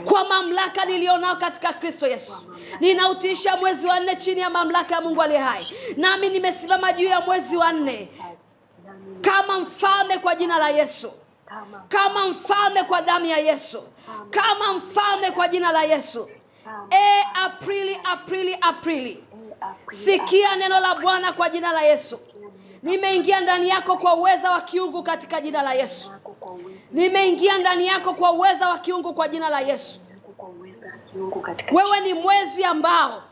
Kwa mamlaka nilionao katika Kristo Yesu, ninautisha mwezi wa 4 chini ya mamlaka ya Mungu aliye hai. Nami nimesimama juu ya mwezi wa 4 kama mfalme kwa jina la Yesu, kama mfalme kwa damu ya Yesu, kama mfalme kwa jina la Yesu. Aprili, sikia neno la Bwana kwa jina la Yesu. Nimeingia ndani yako kwa uweza wa kiungu katika jina la Yesu. Nimeingia ndani yako kwa uweza wa kiungu kwa jina la Yesu. Wewe ni mwezi ambao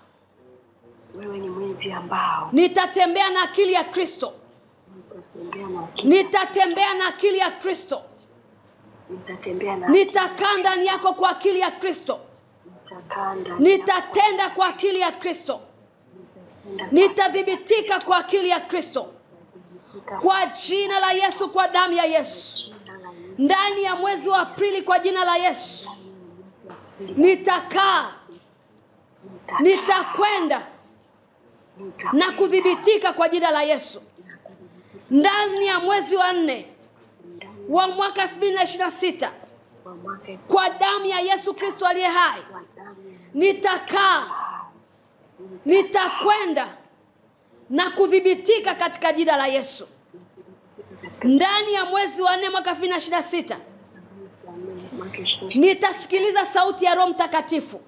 nitatembea na akili ya Kristo. Nitatembea na akili ya Kristo. Nitakaa ndani yako kwa akili ya Kristo. Nitatenda kwa akili ya Kristo. Nitadhibitika kwa akili ya Kristo. Kwa jina la Yesu, kwa damu ya Yesu. Ndani ya mwezi wa Aprili kwa jina la Yesu. Nitakaa, nitakwenda na kudhibitika kwa jina la Yesu. Ndani ya mwezi wa 4 wa mwaka 2026 kwa damu ya Yesu Kristo aliye hai, nitakaa, nitakwenda na kudhibitika katika jina la Yesu. Ndani ya mwezi wa 4 mwaka 2026 nitasikiliza sauti ya Roho Mtakatifu.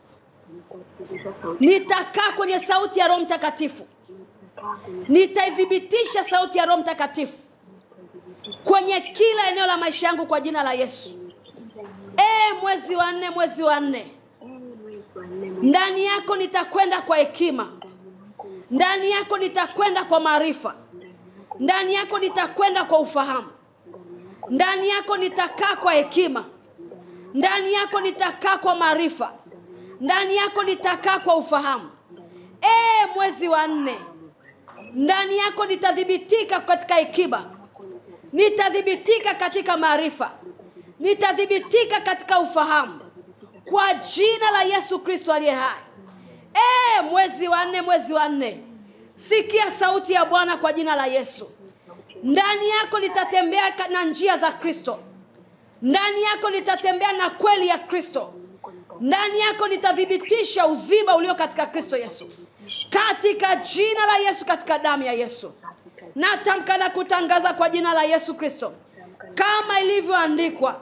Nitakaa kwenye sauti ya Roho Mtakatifu. Nitaidhibitisha sauti ya Roho Mtakatifu kwenye kila eneo la maisha yangu kwa jina la Yesu. Mwezi wa 4, mwezi wa 4. Ndani yako nitakwenda kwa hekima. Ndani yako nitakwenda kwa maarifa. Ndani yako nitakwenda kwa ufahamu. Ndani yako nitakaa kwa hekima. Ndani yako nitakaa kwa maarifa. Ndani yako nitakaa kwa ufahamu. Mwezi wa 4. Ndani yako nitadhibitika katika hekima. Nitadhibitika katika maarifa. Nitadhibitika katika ufahamu. Kwa jina la Yesu Kristo aliye hai. Mwezi wa 4, mwezi wa 4. Sikia sauti ya Bwana kwa jina la Yesu. Ndani yako nitatembea na njia za Kristo. Ndani yako nitatembea na kweli ya Kristo. Ndani yako nitadhibitisha uzima ulio katika Kristo Yesu. Katika jina la Yesu, katika damu ya Yesu. Natamka na kutangaza kwa jina la Yesu Kristo, kama ilivyoandikwa,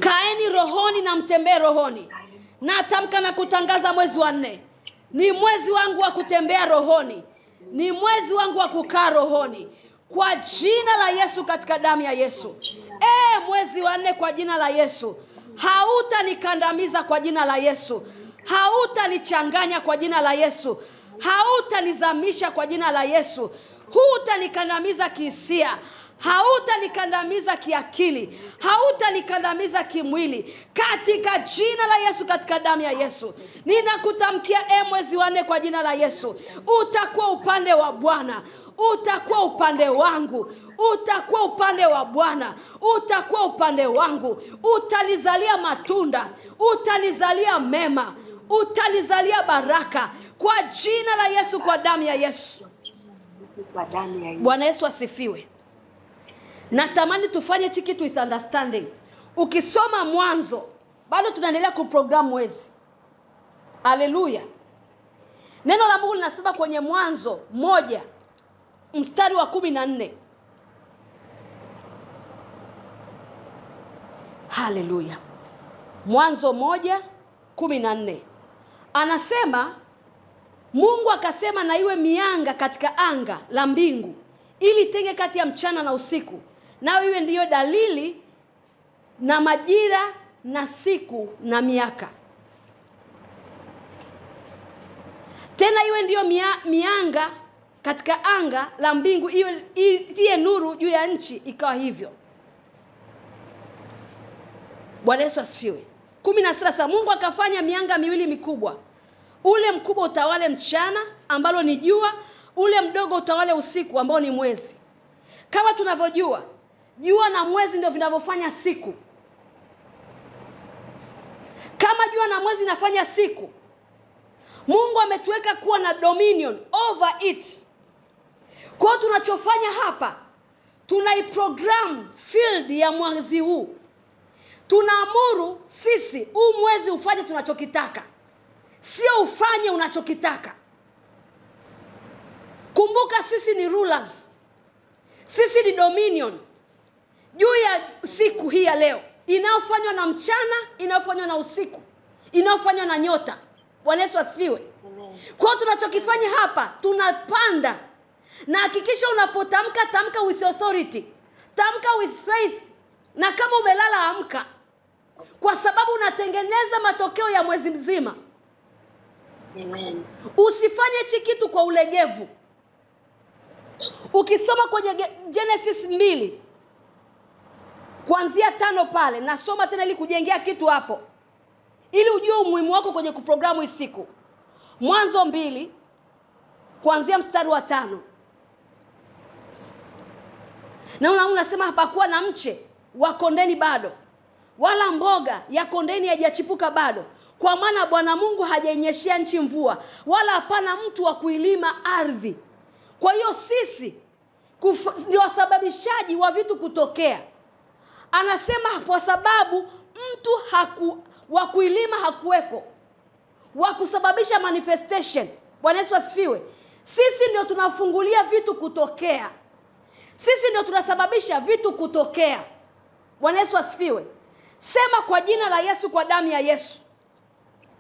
kaeni rohoni na mtembee rohoni. Natamka na kutangaza mwezi wa 4 ni mwezi wangu wa kutembea rohoni. Ni mwezi wangu wa kukaa rohoni. Kwa jina la Yesu, katika damu ya Yesu. Mwezi wa 4 kwa jina la Yesu. Hautanikandamiza kwa jina la Yesu. Hautanichanganya kwa jina la Yesu. Hautanizamisha kwa jina la Yesu. Hutanikandamiza kihisia. Hautanikandamiza kiakili. Hautanikandamiza kimwili. Katika jina la Yesu, katika damu ya Yesu. Ninakutamkia mwezi wa 4 kwa jina la Yesu. Utakuwa upande wa Bwana. Utakuwa upande wangu. Utakuwa upande wa Bwana. Utakuwa upande wangu. Utanizalia matunda. Utanizalia mema. Utanizalia baraka. Kwa jina la Yesu, kwa damu ya Yesu. Bwana Yesu asifiwe. Natamani tufanye hiki kitu with understanding. Ukisoma Mwanzo, bado tunaendelea kuprogram mwezi. Haleluya. Neno la Mungu linasema kwenye Mwanzo 1 mstari wa 14. Haleluya. Mwanzo 1:14. Anasema Mungu akasema na iwe mianga katika anga la mbingu, ili tenge kati ya mchana na usiku, na iwe ndiyo dalili na majira na siku na miaka. Tena iwe ndiyo mianga katika anga la mbingu, itie nuru juu ya nchi. Ikawa hivyo. Bwana Yesu asifiwe. 16. Mungu akafanya mianga miwili mikubwa. Ule mkubwa utawale mchana, ambalo ni jua. Ule mdogo utawale usiku, ambao ni mwezi. Kama tunavyojua, jua na mwezi ndio vinavyofanya siku. Kama jua na mwezi nafanya siku, Mungu ametuweka kuwa na dominion over it. Kwa tunachofanya hapa, tunaiprogram field ya mwezi huu. Tunaamuru sisi huu mwezi ufanye tunachokitaka, sio ufanye unachokitaka. Kumbuka sisi ni rulers. Sisi ni dominion juu ya siku hii ya leo, inayofanywa na mchana, inayofanywa na usiku, inayofanywa na nyota. Bwana Yesu asifiwe. Kwa tunachokifanya hapa, tunapanda. Na hakikisha unapotamka, tamka with authority. Tamka with faith. Na kama umelala, amka, kwa sababu unatengeneza matokeo ya mwezi mzima. Amen. Usifanye hichi kitu kwa ulegevu. Ukisoma kwenye Genesis 2 kuanzia 5 pale, nasoma tena ili kujengea kitu hapo, ili ujue umuhimu wako kwenye kuprogramu hii siku. Mwanzo 2 kuanzia mstari wa 5. Na unasema hapakuwa na mche wa kondeni bado, wala mboga ya kondeni haijachipuka bado, kwa maana Bwana Mungu hajainyeshea nchi mvua, wala hapana mtu wa kuilima ardhi. Kwa hiyo sisi ndio wasababishaji wa vitu kutokea. Anasema kwa sababu mtu wa kuilima hakuweko, wa kusababisha manifestation. Bwana Yesu asifiwe. Sisi ndio tunafungulia vitu kutokea. Sisi ndio tunasababisha vitu kutokea. Bwana Yesu asifiwe. Sema kwa jina la Yesu, kwa damu ya Yesu.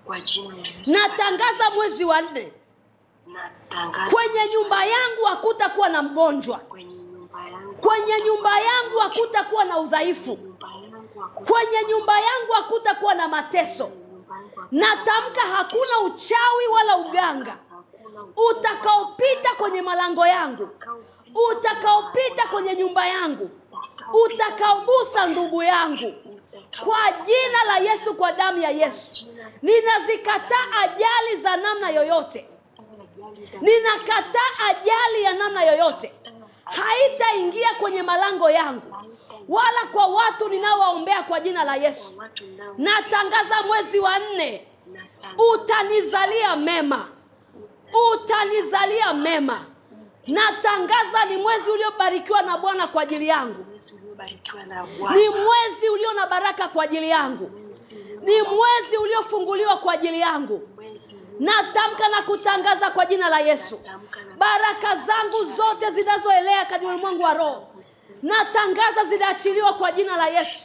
Kwa jina la Yesu. Natangaza mwezi wa 4. Kwenye nyumba yangu hakutakuwa na mgonjwa. Kwenye nyumba yangu hakutakuwa na udhaifu. Kwenye nyumba yangu hakutakuwa na mateso. Natamka hakuna uchawi wala uganga utakaopita kwenye malango yangu, utakaopita kwenye nyumba yangu, utakaogusa ndugu yangu. Kwa jina la Yesu, kwa damu ya Yesu, ninazikataa ajali za namna yoyote. Ninakataa ajali ya namna yoyote. Haitaingia kwenye malango yangu wala kwa watu ninaowaombea kwa jina la Yesu. Natangaza mwezi wa 4 utanizalia mema. Utanizalia mema. Natangaza ni mwezi uliobarikiwa na Bwana kwa ajili yangu. Ni mwezi ulio na baraka kwa ajili yangu. Ni mwezi uliofunguliwa kwa ajili yangu. Natamka na kutangaza kwa jina la Yesu, baraka zangu zote zinazoelea katika ulimwengu wa roho, natangaza zinaachiliwa kwa jina la Yesu.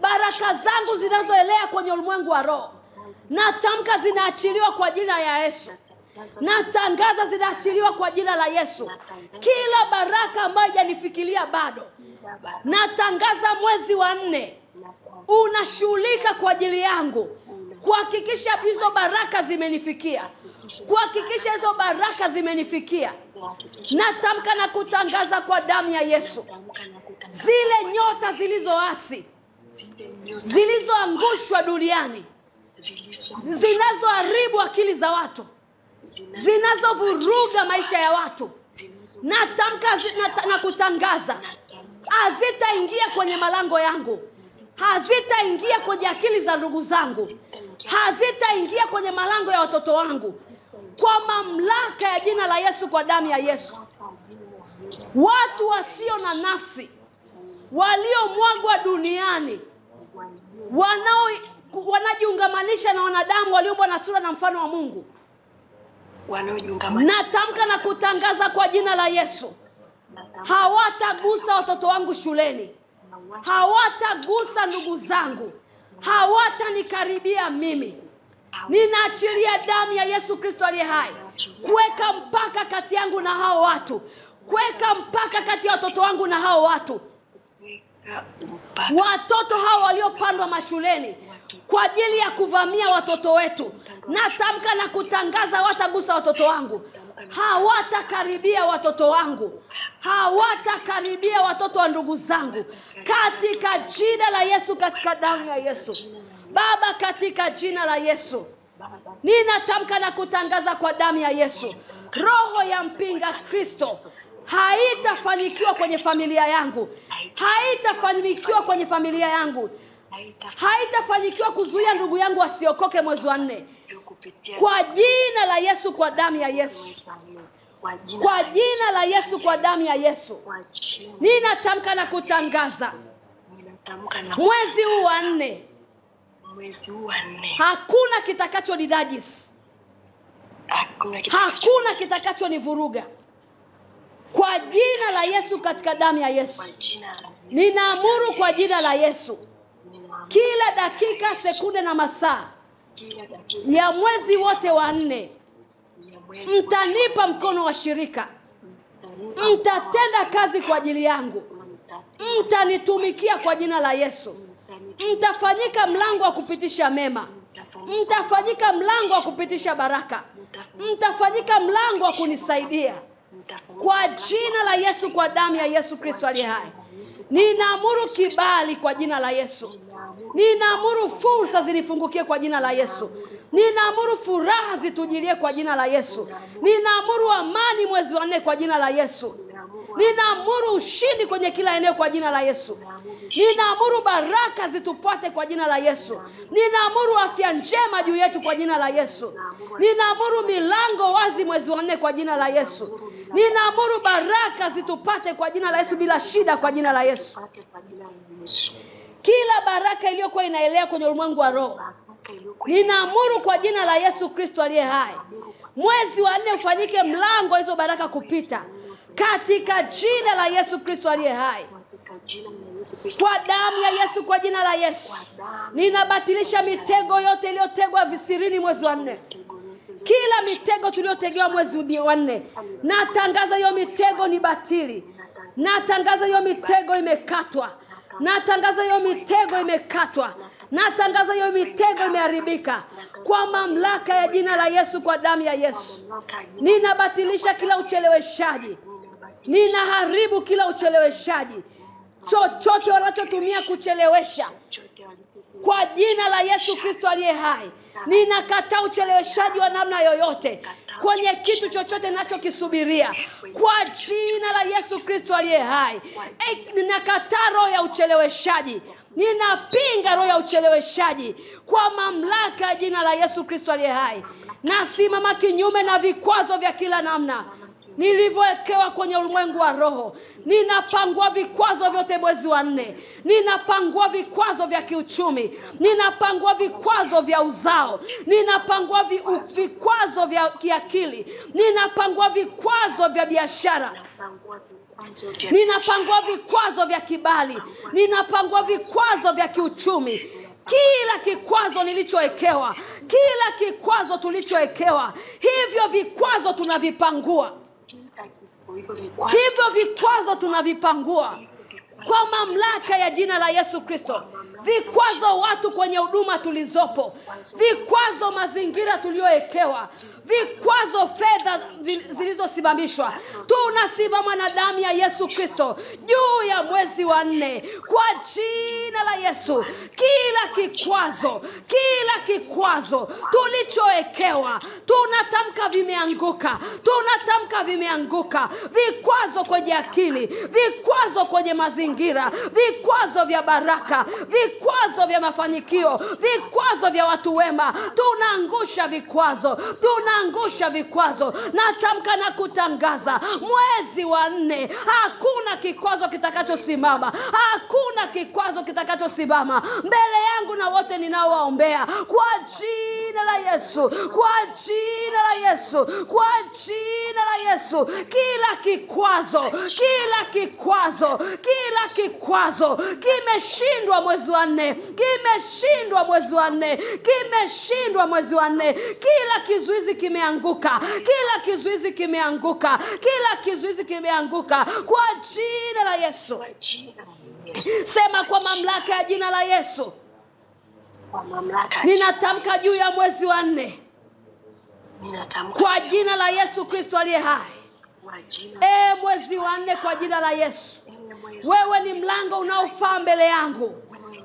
Baraka zangu zinazoelea kwenye ulimwengu wa roho, natamka zinaachiliwa kwa jina la Yesu. Natangaza zinaachiliwa kwa jina la Yesu. Kila baraka ambayo hajanifikiria bado, natangaza mwezi wa 4 unashughulika kwa ajili yangu, kuhakikisha hizo baraka zimenifikia. Kuhakikisha hizo baraka zimenifikia. Natamka na kutangaza kwa damu ya Yesu, zile nyota zilizoasi, zilizoangushwa duniani, zinazoharibu akili za watu, zinazovuruga maisha ya watu, natamka na kutangaza hazitaingia kwenye malango yangu. Hazitaingia kwenye akili za ndugu zangu. Hazitaingia kwenye malango ya watoto wangu. Kwa mamlaka ya jina la Yesu, kwa damu ya Yesu. Watu wasio na nafsi, waliomwagwa duniani, wanajiungamanisha na wanadamu walioumbwa na sura na mfano wa Mungu, natamka na kutangaza kwa jina la Yesu, hawatagusa watoto wangu shuleni. Hawatagusa ndugu zangu. Hawatanikaribia mimi. Ninaachilia damu ya Yesu Kristo aliye hai kuweka mpaka kati yangu na hao watu. Kuweka mpaka kati ya watoto wangu na hao watu. Watoto hao waliopandwa mashuleni kwa ajili ya kuvamia watoto wetu, natamka na kutangaza hawatagusa watoto wangu. Hawatakaribia watoto wangu. Hawatakaribia watoto wa ndugu zangu, katika jina la Yesu, katika damu ya Yesu. Baba, katika jina la Yesu, ninatamka na kutangaza kwa damu ya Yesu, roho ya mpinga Kristo haitafanikiwa kwenye familia yangu. Haitafanikiwa kwenye familia yangu. Haitafanikiwa kuzuia ndugu yangu asiokoke mwezi wa 4. Kwa jina la Yesu, kwa damu ya Yesu. Kwa jina la Yesu, kwa damu ya Yesu, ninatamka na kutangaza mwezi huu wa 4 hakuna kitakacho nidajisi. Hakuna kitakacho nivuruga. Kwa jina la Yesu, katika damu ya Yesu, ninaamuru kwa jina la Yesu, kila dakika, sekunde na masaa ya mwezi wote wa 4 mtanipa mkono wa shirika. Mtatenda kazi kwa ajili yangu. Mtanitumikia kwa jina la Yesu. Mtafanyika mlango wa kupitisha mema. Mtafanyika mlango wa kupitisha baraka. Mtafanyika mlango wa kunisaidia. Kwa jina la Yesu, kwa damu ya Yesu Kristo aliye hai. Ninaamuru kibali kwa jina la Yesu. Ninaamuru fursa zinifungukie kwa jina la Yesu. Ninaamuru furaha zitujilie kwa jina la Yesu. Ninaamuru amani mwezi wa 4 kwa jina la Yesu. Ninaamuru ushindi kwenye kila eneo kwa jina la Yesu. Ninaamuru baraka zitupate kwa jina la Yesu. Ninaamuru afya njema juu yetu kwa jina la Yesu. Ninaamuru milango wazi mwezi wa 4 kwa jina la Yesu. Ninaamuru baraka zitupate kwa jina la Yesu bila shida kwa jina la Yesu. Kila baraka iliyokuwa inaelea kwenye ulimwengu wa roho, ninaamuru kwa jina la Yesu Kristo aliye hai, mwezi wa 4 ufanyike mlango hizo baraka kupita katika jina la Yesu Kristo aliye hai. Kwa damu ya Yesu, kwa jina la Yesu, ninabatilisha mitego yote iliyotegwa visirini mwezi wa 4. Kila mitego tuliyotegewa mwezi wa 4, natangaza hiyo mitego ni batili. Natangaza hiyo mitego imekatwa. Natangaza hiyo mitego imekatwa. Natangaza hiyo mitego imeharibika kwa mamlaka ya jina la Yesu, kwa damu ya Yesu. Ninabatilisha kila ucheleweshaji. Ninaharibu kila ucheleweshaji. Chochote wanachotumia kuchelewesha, kwa jina la Yesu Kristo aliye hai, ninakataa ucheleweshaji wa namna yoyote kwenye kitu chochote ninachokisubiria kwa jina la Yesu Kristo aliye hai. Ninakataa roho ya ucheleweshaji. Ninapinga roho ya ucheleweshaji kwa mamlaka ya jina la Yesu Kristo aliye hai. Nasimama kinyume na vikwazo vya kila namna nilivyowekewa kwenye ulimwengu wa roho. Ninapangua vikwazo vyote mwezi wa 4. Ninapangua vikwazo vya kiuchumi. Ninapangua vikwazo vya uzao. Ninapangua vikwazo vya kiakili. Ninapangua vikwazo vya biashara. Ninapangua vikwazo vya kibali. Ninapangua vikwazo vya kiuchumi. Kila kikwazo nilichowekewa, kila kikwazo tulichowekewa, hivyo vikwazo tunavipangua. Hivyo vikwazo tunavipangua kwa mamlaka ya jina la Yesu Kristo. Vikwazo watu kwenye huduma tulizopo, vikwazo mazingira tuliowekewa, vikwazo fedha zilizosimamishwa, tunasimama na damu ya Yesu Kristo juu ya mwezi wa 4 kwa jina la Yesu. Kila kikwazo tulichowekewa, tunatamka vimeanguka. Tunatamka vimeanguka. Vikwazo kwenye akili, vikwazo kwenye mazingira, vikwazo vya baraka, vikwazo vya mafanikio, vikwazo vya watu wema, tunaangusha vikwazo. Tunaangusha vikwazo. Natamka na kutangaza mwezi wa 4 hakuna kikwazo kitakachosimama. Hakuna kikwazo kitakachosimama mbele yangu na wote ninaowaombea kwa jina la Yesu. Kwa jina la Yesu. Kwa jina la Yesu. Kila kikwazo kimeshindwa mwezi wa 4. Kimeshindwa mwezi wa 4. Kimeshindwa mwezi wa 4. Kila kizuizi kimeanguka. Kila kizuizi kimeanguka. Kila kizuizi kimeanguka kwa jina la Yesu. Sema kwa mamlaka ya jina la Yesu. Ninatamka juu ya mwezi wa 4 kwa jina la Yesu Kristo aliye hai. Mwezi wa 4 kwa jina la Yesu. Wewe ni mlango unaofaa mbele yangu.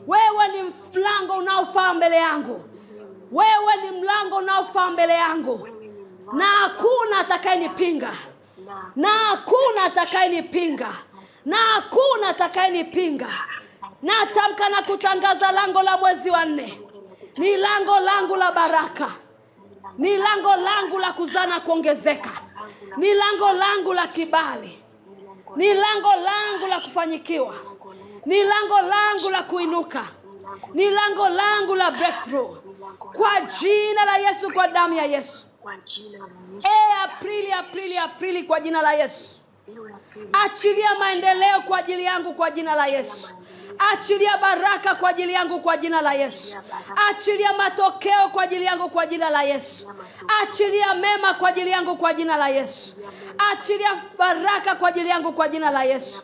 Wewe ni mlango unaofaa mbele yangu. Wewe ni mlango unaofaa mbele yangu. Na hakuna atakayenipinga. Na hakuna atakayenipinga. Na hakuna atakayenipinga. Natamka na kutangaza lango la mwezi wa 4. Ni lango langu la baraka. Ni lango langu la kuzana kuongezeka. Ni lango langu la kibali. Ni lango langu la kufanyikiwa. Ni lango langu la kuinuka. Ni lango langu la breakthrough. Kwa jina la Yesu, kwa damu ya Yesu. Aprili kwa jina la Yesu. Achilia maendeleo kwa ajili yangu kwa jina la Yesu. Achilia baraka kwa ajili yangu kwa jina la Yesu. Achilia matokeo kwa ajili yangu kwa jina la Yesu. Achilia mema kwa ajili yangu kwa jina la Yesu. Achilia baraka kwa ajili yangu kwa jina la Yesu.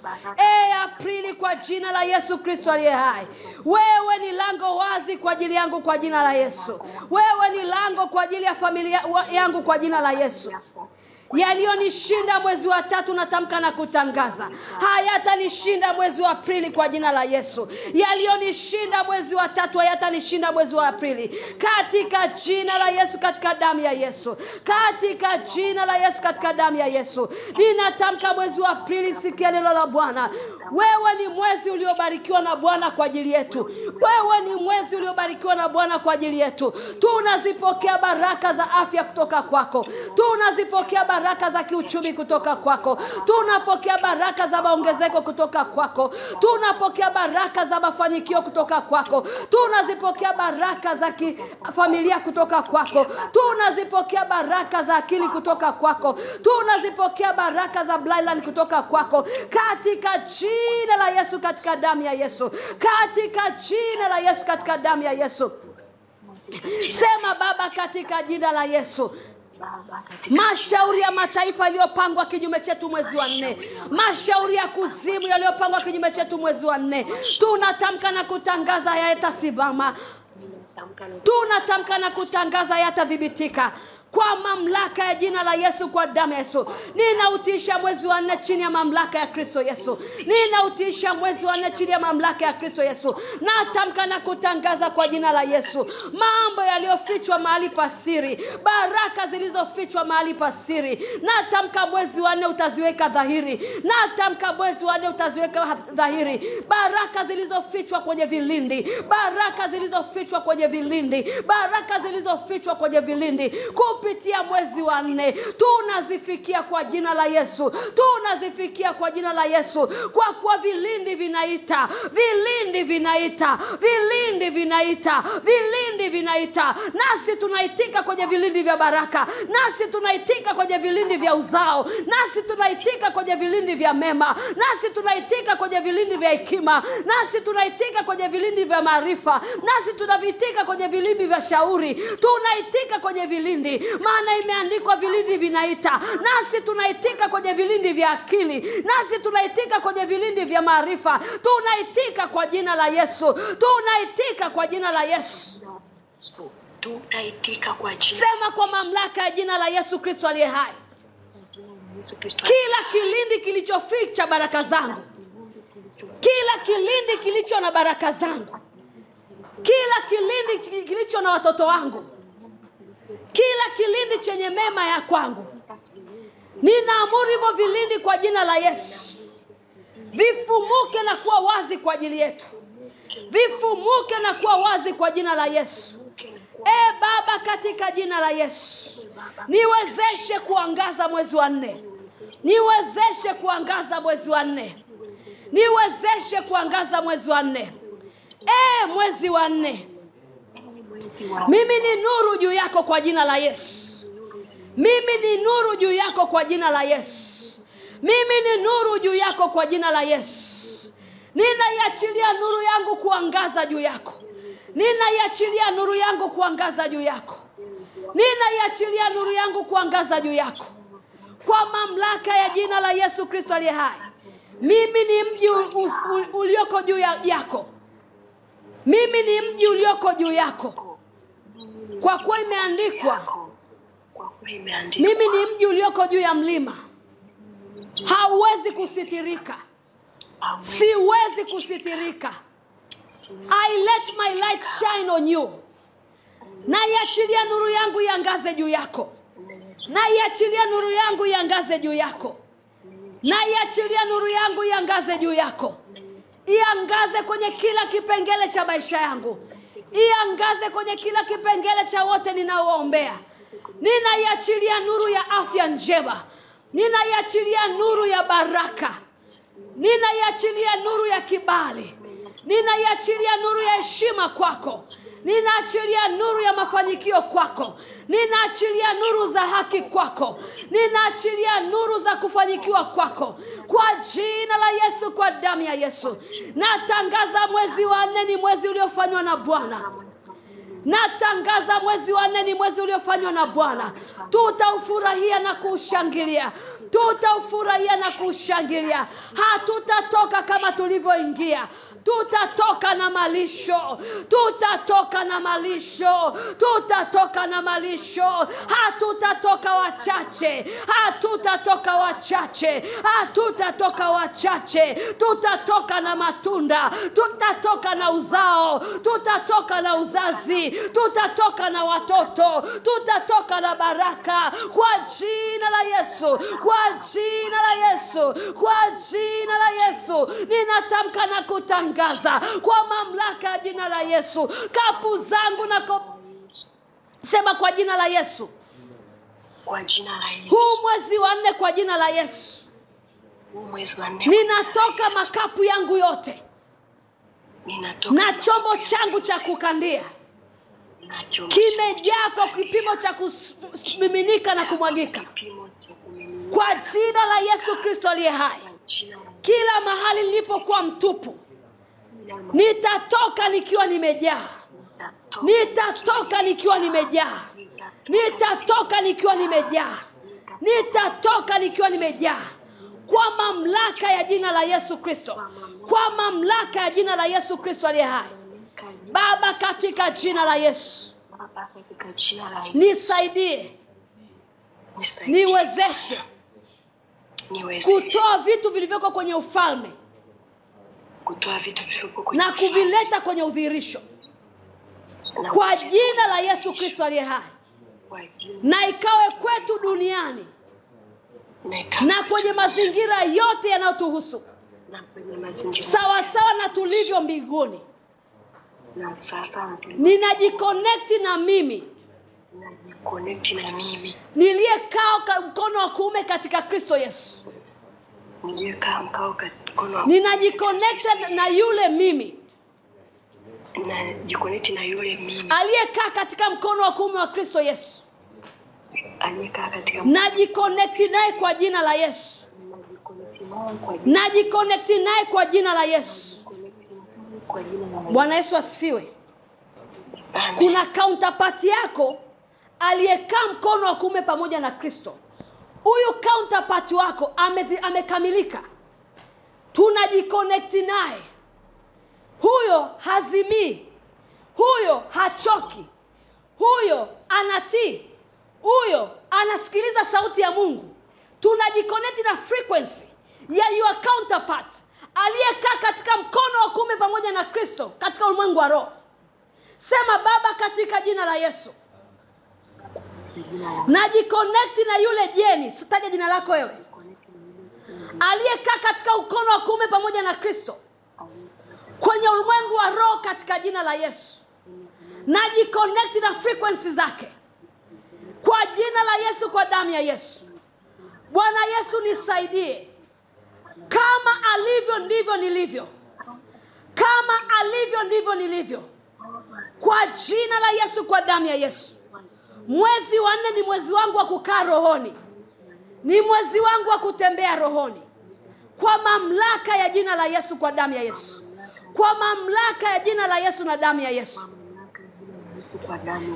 Aprili kwa jina la Yesu Kristo aliye hai. Wewe ni lango wazi kwa ajili yangu kwa jina la Yesu. Wewe ni lango kwa ajili ya familia yangu kwa jina la Yesu. Yaliyonishinda mwezi wa 3 natamka na kutangaza hayatanishinda mwezi wa Aprili kwa jina la Yesu. Yaliyonishinda mwezi wa 3 hayatanishinda mwezi wa Aprili katika jina la Yesu, katika damu ya Yesu, katika jina la Yesu, katika damu ya Yesu. Ninatamka mwezi wa Aprili, sikia neno la Bwana. Wewe ni mwezi uliobarikiwa na Bwana kwa ajili yetu. Wewe ni mwezi uliobarikiwa na Bwana kwa ajili yetu. Tunazipokea baraka za afya kutoka kwako. Tunazipokea baraka za kiuchumi kutoka kwako. Tunapokea baraka za maongezeko kutoka kwako. Tunapokea baraka za mafanikio kutoka kwako. Tunazipokea baraka za familia kutoka kwako. Tunazipokea baraka za akili kutoka kwako. Tunazipokea baraka za bloodline kutoka kwako katika jina la Yesu, katika damu ya Yesu, katika jina la Yesu, katika damu ya Yesu. Sema Baba, katika jina la Yesu, mashauri ya mataifa yaliyopangwa kinyume chetu mwezi wa 4, mashauri ya kuzimu yaliyopangwa kinyume chetu mwezi wa 4, tunatamka na kutangaza hayatasimama. Tunatamka na kutangaza hayatadhibitika kwa mamlaka ya jina la Yesu, kwa damu ya Yesu. Ninautisha mwezi wa 4 chini ya mamlaka ya Kristo Yesu. Ninautisha mwezi wa 4 chini ya mamlaka ya Kristo Yesu. Natamka na kutangaza kwa jina la Yesu, mambo yaliyofichwa mahali pa siri, baraka zilizofichwa mahali pa siri, natamka mwezi wa 4 utaziweka dhahiri. Natamka mwezi wa 4 utaziweka dhahiri baraka zilizofichwa kwenye vilindi, baraka zilizofichwa kwenye vilindi, baraka zilizofichwa kwenye vilindi. Kupitia mwezi wa 4 tunazifikia kwa jina la Yesu. Tunazifikia kwa jina la Yesu, kwa kuwa vilindi vinaita, vilindi vinaita, vilindi vinaita, vilindi vinaita. Nasi tunaitika kwenye vilindi vya baraka, nasi tunaitika kwenye vilindi vya uzao, nasi tunaitika kwenye vilindi vya mema, nasi tunaitika kwenye vilindi vya hekima, nasi tunaitika kwenye vilindi vya maarifa, nasi tunavitika kwenye vilindi vya shauri. Tunaitika kwenye vilindi, maana imeandikwa vilindi vinaita. Nasi tunaitika kwenye vilindi vya akili, nasi tunaitika kwenye vilindi vya maarifa. Tunaitika kwa jina la Yesu, tunaitika kwa jina la Yesu. Tunaitika kwa jina. Sema kwa mamlaka ya jina la Yesu Kristo aliye hai. Kila kilindi kilichoficha baraka zangu, kila kilindi kilicho na baraka zangu, kila kilindi kilicho na watoto wangu, kila kilindi chenye mema ya kwangu, ninaamuru hivyo vilindi kwa jina la Yesu vifumuke na kuwa wazi kwa ajili yetu. Vifumuke na kuwa wazi kwa jina la Yesu. Baba, katika jina la Yesu, niwezeshe kuangaza mwezi wa 4. Niwezeshe kuangaza mwezi wa 4. Niwezeshe kuangaza mwezi wa 4. Mwezi wa 4, mimi ni nuru juu yako kwa jina la Yesu. Mimi ni nuru juu yako kwa jina la Yesu. Mimi ni nuru juu yako kwa jina la Yesu. Ninaiachilia nuru yangu kuangaza juu yako. Ninaiachilia nuru yangu kuangaza juu yako. Ninaiachilia nuru yangu kuangaza juu yako. Kwa mamlaka ya jina la Yesu Kristo aliye hai. Mimi ni mji ulioko juu yako. Mimi ni mji ulioko juu yako. Kwa kuwa imeandikwa, mimi ni mji ulioko juu ya mlima. Hauwezi kusitirika. Siwezi kusitirika. I let my light shine on you. Naiachilia nuru yangu iangaze juu yako. Naiachilia nuru yangu iangaze juu yako. Naiachilia nuru yangu iangaze juu yako. Iangaze kwenye kila kipengele cha maisha yangu. Iangaze kwenye kila kipengele cha wote ninaoombea. Ninaiachilia nuru ya afya njema. Ninaiachilia nuru ya baraka. Ninaiachilia nuru ya kibali. Ninaiachilia nuru ya heshima kwako. Ninaachilia nuru ya mafanikio kwako. Ninaachilia nuru za haki kwako. Ninaachilia nuru za kufanikiwa kwako. Kwa jina la Yesu, kwa damu ya Yesu. Natangaza mwezi wa 4 ni mwezi uliofanywa na Bwana. Natangaza mwezi wa 4 ni mwezi uliofanywa na Bwana. Tutaufurahia na kuushangilia. Tutaufurahia na kuushangilia. Hatutatoka kama tulivyoingia. Tutatoka na malisho. Tutatoka na malisho. Tutatoka na malisho. Hatutatoka wachache. Hatutatoka wachache. Hatutatoka wachache. Tutatoka na matunda. Tutatoka na uzao. Tutatoka na uzazi. Tutatoka na watoto. Tutatoka na baraka. Kwa jina la Yesu. Kwa jina la Yesu. Kwa jina la Yesu. Ninatamka na kutangaza kwa mamlaka ya jina la Yesu. Kapu zangu na sema kwa jina la Yesu. Kwa jina la Yesu. Huu mwezi wa 4 kwa jina la Yesu. Huu mwezi wa 4. Ninatoka makapu yangu yote. Ninatoka na chombo changu cha kukandia kimejaa kwa kipimo cha kumiminika na kumwagika. Kwa jina la Yesu Kristo aliye hai. Kila mahali nilipokuwa mtupu, nitatoka nikiwa nimejaa. Nitatoka nikiwa nimejaa. Nitatoka nikiwa nimejaa. Nitatoka nikiwa nimejaa. Kwa mamlaka ya jina la Yesu Kristo. Kwa mamlaka ya jina la Yesu Kristo aliye hai. Baba, katika jina la Yesu, nisaidie. Niwezeshe kutoa vitu vilivyoko kwenye ufalme na kuvileta kwenye udhihirisho. Kwa jina la Yesu Kristo aliye hai. Na ikawe kwetu duniani na kwenye mazingira yote yanayotuhusu, sawa sawa na tulivyo mbinguni. Ninajiconnect na mimi niliyekaa mkono wa kuume katika Kristo Yesu. Ninajiconnect na yule mimi aliyekaa katika mkono wa kuume wa Kristo Yesu. Najiconnect naye kwa jina la Yesu. Najiconnect naye kwa jina la Yesu. Bwana Yesu asifiwe. Kuna counterpart yako aliyekaa mkono wa kuume pamoja na Kristo. Huyu counterpart wako amekamilika. Tunajiconnect naye. Huyo hazimii. Huyo hachoki. Huyo anatii. Huyo anasikiliza sauti ya Mungu. Tunajiconnect na frequency ya your counterpart aliyekaa katika mkono wa kuume pamoja na Kristo katika ulimwengu wa roho. Sema, Baba, katika jina la Yesu, najiconnect na yule Jeni, sitaje jina lako wewe, aliyekaa katika mkono wa kuume pamoja na Kristo kwenye ulimwengu wa roho katika jina la Yesu. Najiconnect na frequency zake kwa jina la Yesu, kwa damu ya Yesu. Bwana Yesu, nisaidie. Kama alivyo ndivyo nilivyo. Kama alivyo ndivyo nilivyo. Kwa jina la Yesu, kwa damu ya Yesu. Mwezi wa 4 ni mwezi wangu wa kukaa rohoni. Ni mwezi wangu wa kutembea rohoni. Kwa mamlaka ya jina la Yesu, kwa damu ya Yesu. Kwa mamlaka ya jina la Yesu na damu ya Yesu.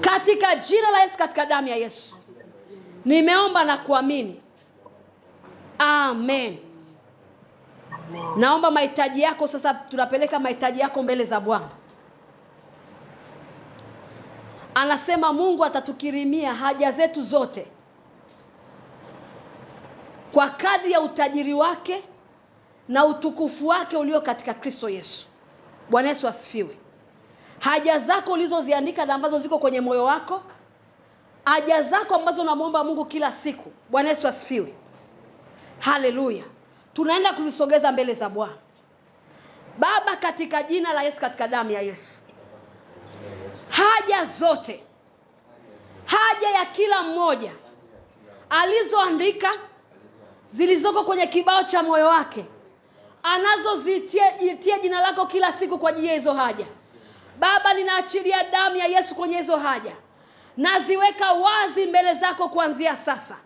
Katika jina la Yesu, katika damu ya Yesu. Nimeomba na kuamini. Amen. Naomba mahitaji yako sasa, tunapeleka mahitaji yako mbele za Bwana. Anasema Mungu atatukirimia haja zetu zote kwa kadri ya utajiri wake na utukufu wake ulio katika Kristo Yesu. Bwana Yesu asifiwe. Haja zako ulizoziandika na ambazo ziko kwenye moyo wako, haja zako ambazo unamuomba Mungu kila siku. Bwana Yesu asifiwe. Haleluya. Tunaenda kuzisogeza mbele za Bwana. Baba, katika jina la Yesu, katika damu ya Yesu, haja zote, haja ya kila mmoja alizoandika, zilizoko kwenye kibao cha moyo wake, anazozitia jina lako kila siku kwa ajili ya hizo haja, Baba, ninaachilia damu ya Yesu kwenye hizo haja. Naziweka wazi mbele zako kuanzia sasa.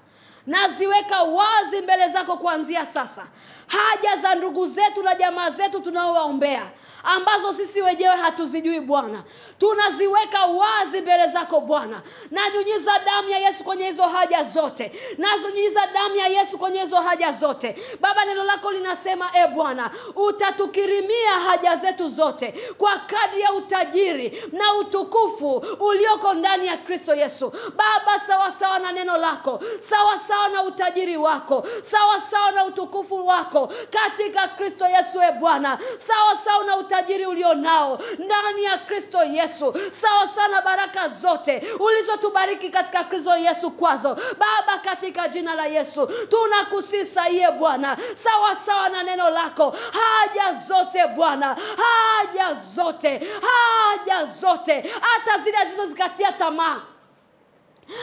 naziweka wazi mbele zako kuanzia sasa. Haja za ndugu zetu na jamaa zetu tunaowaombea, ambazo sisi wenyewe hatuzijui Bwana, tunaziweka wazi mbele zako Bwana. Nanyunyiza damu ya Yesu kwenye hizo haja zote. Nazonyunyiza damu ya Yesu kwenye hizo haja zote. Baba, neno lako linasema Bwana, utatukirimia haja zetu zote kwa kadri ya utajiri na utukufu ulioko ndani ya Kristo Yesu. Baba, sawa sawa na neno lako, sawa sawa na utajiri wako, sawa sawa na utukufu wako katika Kristo Yesu Bwana, sawa sawa na utajiri ulionao ndani ya Kristo Yesu, sawa sana baraka zote ulizotubariki katika Kristo Yesu kwazo. Baba, katika jina la Yesu tunakusisa Bwana, sawa sawa na neno lako, haja zote Bwana, haja zote, hata zile zilizozikatia tamaa,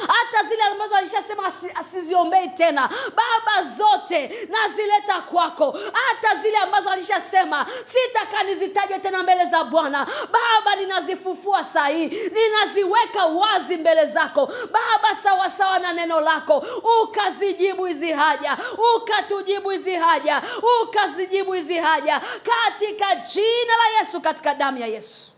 hata zile ambazo alishasema asiziombei tena, Baba, zote nazileta kwako. Hata zile ambazo alishasema sitakanizitaje tena mbele za Bwana, Baba, ninazifufua saa hii, ninaziweka wazi mbele zako Baba, sawa sawa na neno lako. Ukazijibu hizi haja, ukatujibu hizi haja, ukazijibu hizi haja katika jina la Yesu, katika damu ya Yesu,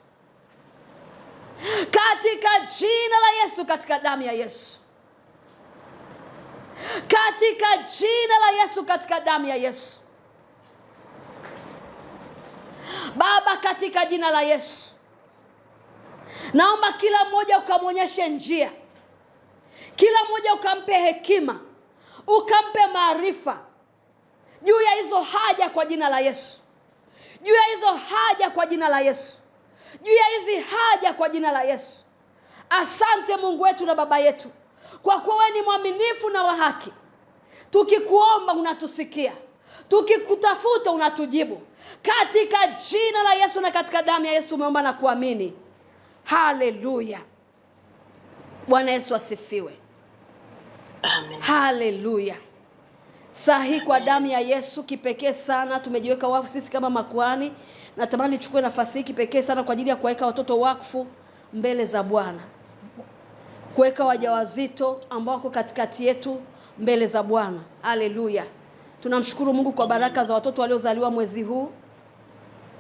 katika jina la Yesu, katika damu ya Yesu, katika jina la Yesu, katika damu ya Yesu. Baba, katika jina la Yesu, naomba kila mmoja ukamonyeshe njia, kila mmoja ukampe hekima, ukampe maarifa juu ya hizo haja kwa jina la Yesu, juu ya hizo haja kwa jina la Yesu, juu ya hizi haja kwa jina la Yesu. Asante Mungu wetu na Baba yetu, kwa kuwa wewe ni mwaminifu na wa haki. Tukikuomba unatusikia, tukikutafuta unatujibu. Katika jina la Yesu na katika damu ya Yesu tumeomba na kuamini. Haleluya. Bwana Yesu asifiwe. Amen. Haleluya. Sahi kwa damu ya Yesu kipekee sana tumejiweka wakfu sisi kama makuhani. Natamani nichukue nafasi hii kipekee sana kwa ajili ya kuweka watoto wakfu mbele za Bwana. Kuweka wajawazito ambao wako katikati yetu mbele za Bwana. Haleluya. Tunamshukuru Mungu kwa baraka za watoto waliozaliwa mwezi huu.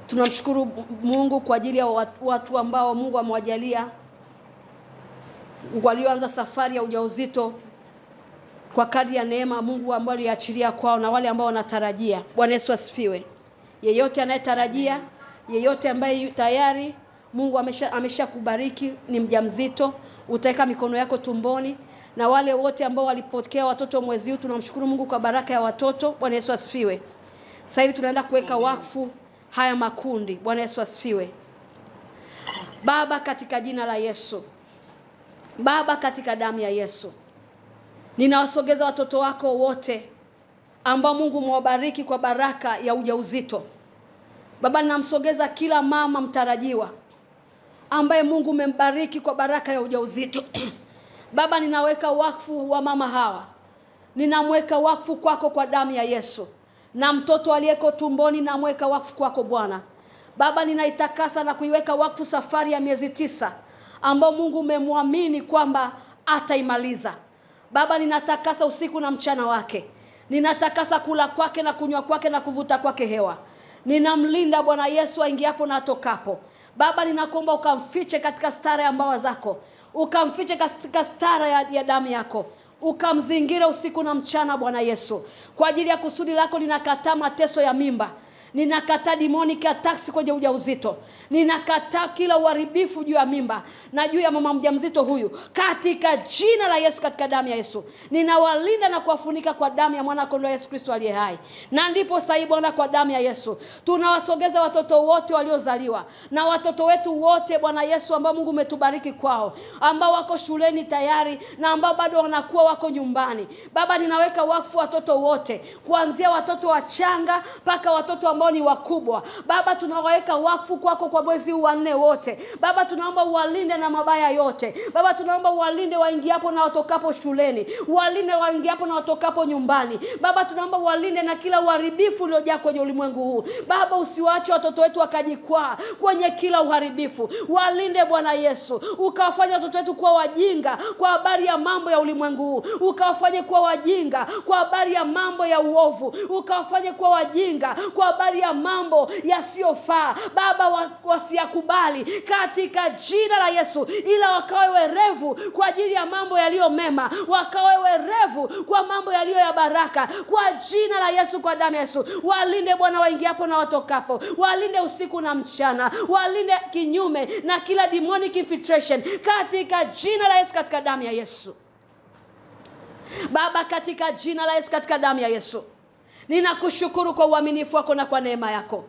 Tunamshukuru Mungu kwa ajili ya watu ambao Mungu amewajalia walioanza safari ya ujauzito kwa kadri ya neema Mungu ambayo aliachilia kwao, na wale ambao wanatarajia. Bwana Yesu asifiwe. Yeyote anayetarajia, yeyote ambaye tayari Mungu ameshakubariki ni mjamzito, utaweka mikono yako tumboni. Na wale wote ambao walipokea watoto mwezi huu, tunamshukuru Mungu kwa baraka ya watoto. Bwana Yesu asifiwe. Sasa hivi tunaenda kuweka wakfu haya makundi. Bwana Yesu asifiwe. Baba, katika jina la Yesu, Baba, katika damu ya Yesu, ninawasogeza watoto wako wote ambao Mungu mwabariki kwa baraka ya ujauzito. Baba, ninamsogeza kila mama mtarajiwa ambaye Mungu umembariki kwa baraka ya ujauzito. Baba, ninaweka wakfu wa mama hawa, ninamweka wakfu kwako kwa damu ya Yesu, na mtoto aliyeko tumboni namweka wakfu kwako Bwana. Baba, ninaitakasa na kuiweka wakfu safari ya miezi 9 ambao Mungu umemwamini kwamba ataimaliza. Baba, ninatakasa usiku na mchana wake, ninatakasa kula kwake na kunywa kwake na kuvuta kwake hewa. Ninamlinda Bwana Yesu aingiapo na atokapo. Baba, ninakuomba ukamfiche katika stara ya mbawa zako, ukamfiche katika stara ya damu yako, ukamzingira usiku na mchana Bwana Yesu. Kwa ajili ya kusudi lako ninakataa mateso ya mimba, ninakataa demonic attacks kwenye ujauzito, ninakataa kila uharibifu juu ya mimba na juu ya mama mjamzito huyu katika jina la Yesu, katika damu ya Yesu. Ninawalinda na kuwafunika kwa damu ya mwana kondoo Yesu Kristo aliye hai. Na ndipo sasa Bwana, kwa damu ya Yesu tunawasogeza watoto wote waliozaliwa na watoto wetu wote Bwana Yesu ambao Mungu umetubariki kwao, ambao wako shuleni tayari na ambao bado wanakuwa wako nyumbani. Baba, ninaweka wakfu watoto wote, kuanzia watoto wachanga mpaka watoto ambao ambao ni wakubwa. Baba, tunawaweka wakfu kwako kwa mwezi huu wa 4 wote. Baba, tunaomba uwalinde na mabaya yote. Baba, tunaomba uwalinde waingiapo na watokapo shuleni, uwalinde waingiapo na watokapo nyumbani. Baba, tunaomba uwalinde na kila uharibifu uliojaa kwenye ulimwengu huu. Baba, usiwaache watoto wetu wakajikwaa kwenye kila uharibifu. Walinde Bwana Yesu, ukawafanye watoto wetu kuwa wajinga kwa habari ya mambo ya ulimwengu huu, ukawafanye kuwa wajinga kwa habari ya mambo ya uovu, ukawafanye kuwa wajinga kwa habari ya mambo yasiyofaa. Baba, wasiyakubali katika jina la Yesu, ila wakawe werevu kwa ajili ya mambo yaliyo mema, wakawe werevu kwa mambo yaliyo ya baraka, kwa jina la Yesu, kwa damu ya Yesu. Walinde Bwana waingiapo na watokapo, walinde usiku na mchana, walinde kinyume na kila demonic infiltration katika jina la Yesu, katika damu ya Yesu. Baba, katika jina la Yesu, katika damu ya Yesu, ninakushukuru kwa uaminifu wako na kwa neema yako.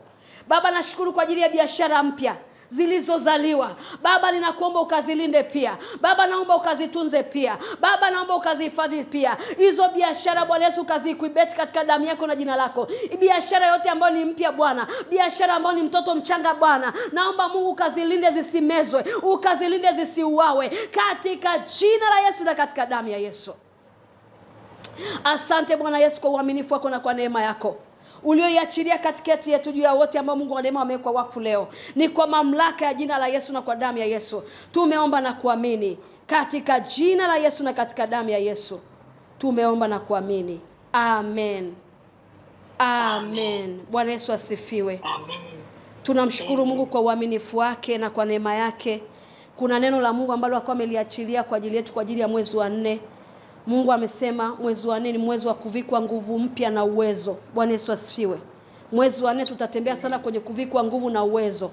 Baba, nashukuru kwa ajili ya biashara mpya zilizozaliwa. Baba, ninakuomba ukazilinde pia. Baba, naomba ukazitunze pia. Baba, naomba ukazihifadhi pia. Hizo biashara Bwana Yesu ukazikuibeti katika damu yako na jina lako. Biashara yote ambayo ni mpya Bwana, biashara ambayo ni mtoto mchanga Bwana, naomba Mungu ukazilinde zisimezwe, ukazilinde zisiuawe katika jina la Yesu na katika damu ya Yesu. Asante Bwana Yesu kwa uaminifu wako na kwa neema yako ulioiachilia katikati yetu juu ya wote ambao Mungu wa neema ameweka wakfu leo. Ni kwa mamlaka ya jina la Yesu na kwa damu ya Yesu tumeomba na kuamini, katika jina la Yesu na katika damu ya Yesu tumeomba na kuamini. Amen. Amen. Bwana Yesu asifiwe. Tunamshukuru Mungu kwa uaminifu wake na kwa neema yake. Kuna neno la Mungu ambalo alikuwa ameliachilia kwa ajili yetu kwa ajili ya mwezi wa 4. Mungu amesema mwezi wa 4 ni mwezi wa kuvikwa nguvu mpya na uwezo. Bwana Yesu asifiwe. Mwezi wa 4 tutatembea sana kwenye kuvikwa nguvu na uwezo.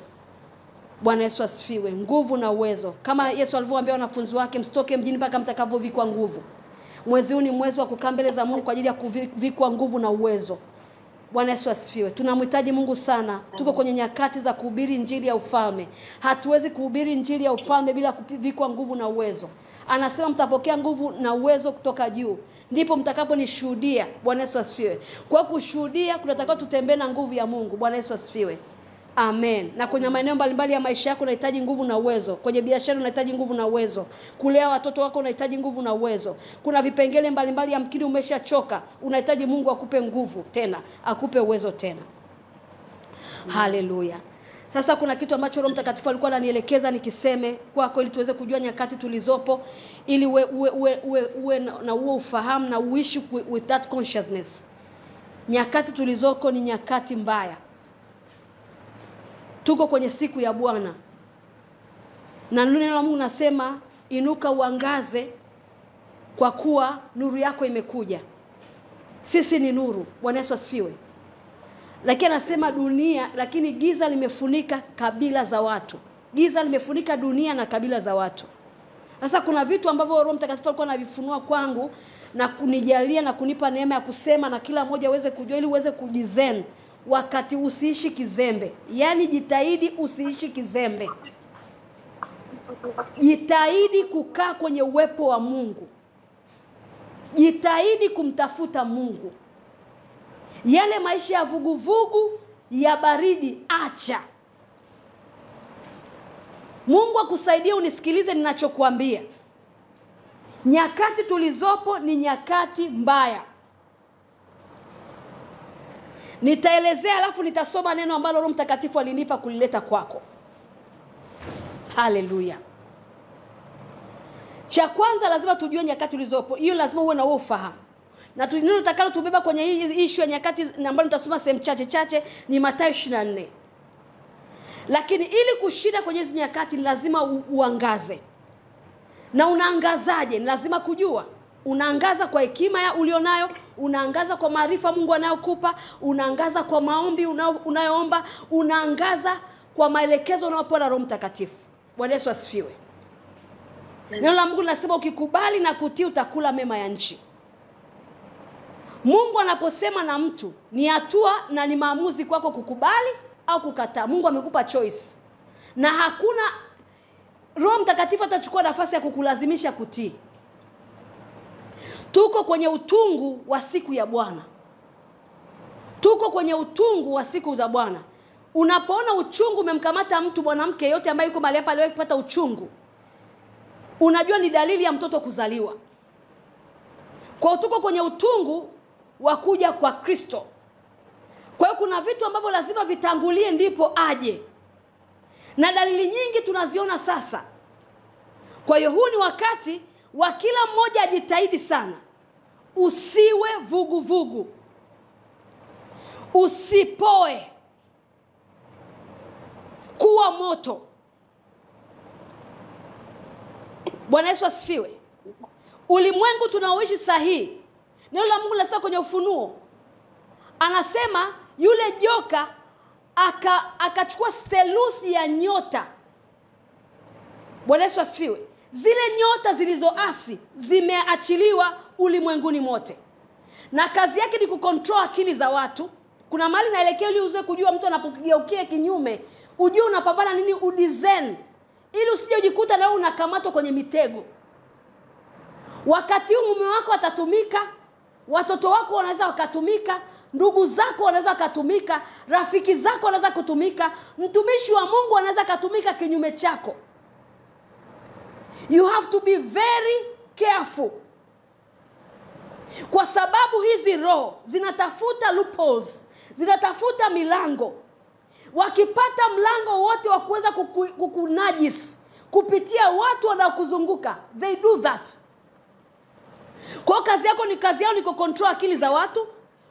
Bwana Yesu asifiwe. Nguvu na uwezo. Kama Yesu alivyowaambia wanafunzi wake, msitoke mjini mpaka mtakavyovikwa nguvu. Mwezi huu ni mwezi wa kukaa mbele za Mungu kwa ajili ya kuvikwa nguvu na uwezo. Bwana Yesu asifiwe. Tunamhitaji Mungu sana. Tuko kwenye nyakati za kuhubiri injili ya ufalme. Hatuwezi kuhubiri injili ya ufalme bila kuvikwa nguvu na uwezo. Anasema mtapokea nguvu na uwezo kutoka juu, ndipo mtakaponishuhudia. Bwana Yesu asifiwe. Kwa kushuhudia kunatakiwa tutembee na nguvu ya Mungu. Bwana Yesu asifiwe. Amen. Na kwenye maeneo mbalimbali ya maisha yako unahitaji nguvu na uwezo. Kwenye biashara unahitaji nguvu na uwezo. Kulea watoto wako unahitaji nguvu na uwezo. Kuna vipengele mbalimbali ya mkini umeshachoka, unahitaji Mungu akupe nguvu tena, akupe uwezo tena. Haleluya. Sasa kuna kitu ambacho Roho Mtakatifu alikuwa ananielekeza nikiseme kwako ili tuweze kujua nyakati tulizopo, ili uwe na uwe ufahamu na uishi with that consciousness. Nyakati tulizoko ni nyakati mbaya. Tuko kwenye siku ya Bwana. Na neno la Mungu nasema inuka uangaze kwa kuwa nuru yako imekuja. Sisi ni nuru. Bwana Yesu asifiwe. Lakini anasema dunia, lakini giza limefunika kabila za watu. Giza limefunika dunia na kabila za watu. Sasa kuna vitu ambavyo Roho Mtakatifu alikuwa anavifunua kwangu na kunijalia na kunipa neema ya kusema na kila mmoja aweze kujua ili uweze kujizen wakati usiishi kizembe. Yaani jitahidi usiishi kizembe. Jitahidi kukaa kwenye uwepo wa Mungu. Jitahidi kumtafuta Mungu. Yale maisha ya vuguvugu ya baridi acha. Mungu akusaidie unisikilize ninachokuambia. Nyakati tulizopo ni nyakati mbaya. Nitaelezea alafu nitasoma neno ambalo Roho Mtakatifu alinipa kulileta kwako. Haleluya. Cha kwanza lazima tujue nyakati tulizopo. Hiyo lazima uwe na ufahamu. Na neno tutakalo tubeba kwenye hii issue ya nyakati ambayo nitasoma sehemu chache ni Mathayo 24. Lakini ili kushinda kwenye hizo nyakati lazima uangaze. Na unaangazaje? Ni lazima kujua. Unaangaza kwa hekima ya ulionayo, unaangaza kwa maarifa Mungu anayokupa, unaangaza kwa maombi unayoomba, unaangaza kwa maelekezo unayopewa na Roho Mtakatifu. Bwana Yesu asifiwe. Neno la Mungu linasema ukikubali na kutii utakula mema ya nchi. Mungu anaposema na mtu ni hatua na ni maamuzi kwako kukubali au kukataa. Mungu amekupa choice. Na hakuna Roho Mtakatifu atachukua nafasi ya kukulazimisha kutii. Tuko kwenye utungu wa siku ya Bwana. Tuko kwenye utungu wa siku za Bwana. Unapoona uchungu umemkamata mtu, mwanamke yote ambaye yuko mahali hapa aliwahi kupata uchungu, unajua ni dalili ya mtoto kuzaliwa. Kwa tuko kwenye utungu wa kuja kwa Kristo. Kwa hiyo kuna vitu ambavyo lazima vitangulie ndipo aje. Na dalili nyingi tunaziona sasa. Kwa hiyo huu ni wakati wa kila mmoja ajitahidi sana. Usiwe vugu vugu. Usipoe. Kuwa moto. Bwana Yesu asifiwe. Ulimwengu tunaoishi sahihi, neno la Mungu linasema kwenye Ufunuo, anasema yule joka akachukua theluthi ya nyota. Bwana Yesu asifiwe. Zile nyota zilizoasi zimeachiliwa ulimwenguni mote, na kazi yake ni kucontrol akili za watu. Kuna mahali naelekea ili uweze kujua mtu anapokigeukia kinyume, ujue unapambana nini, udizen, ili usije ujikuta na wewe unakamatwa kwenye mitego. Wakati huu mume wako atatumika, watoto wako wanaweza wakatumika, ndugu zako wanaweza wakatumika, rafiki zako wanaweza kutumika, mtumishi wa Mungu anaweza kutumika kinyume chako. You have to be very careful. Kwa sababu hizi roho zinatafuta loopholes, zinatafuta milango. Wakipata mlango wote wa kuweza kukunajis kupitia watu wanaokuzunguka, they do that. Kwa kazi yako ni kazi yao ni kucontrol akili za watu,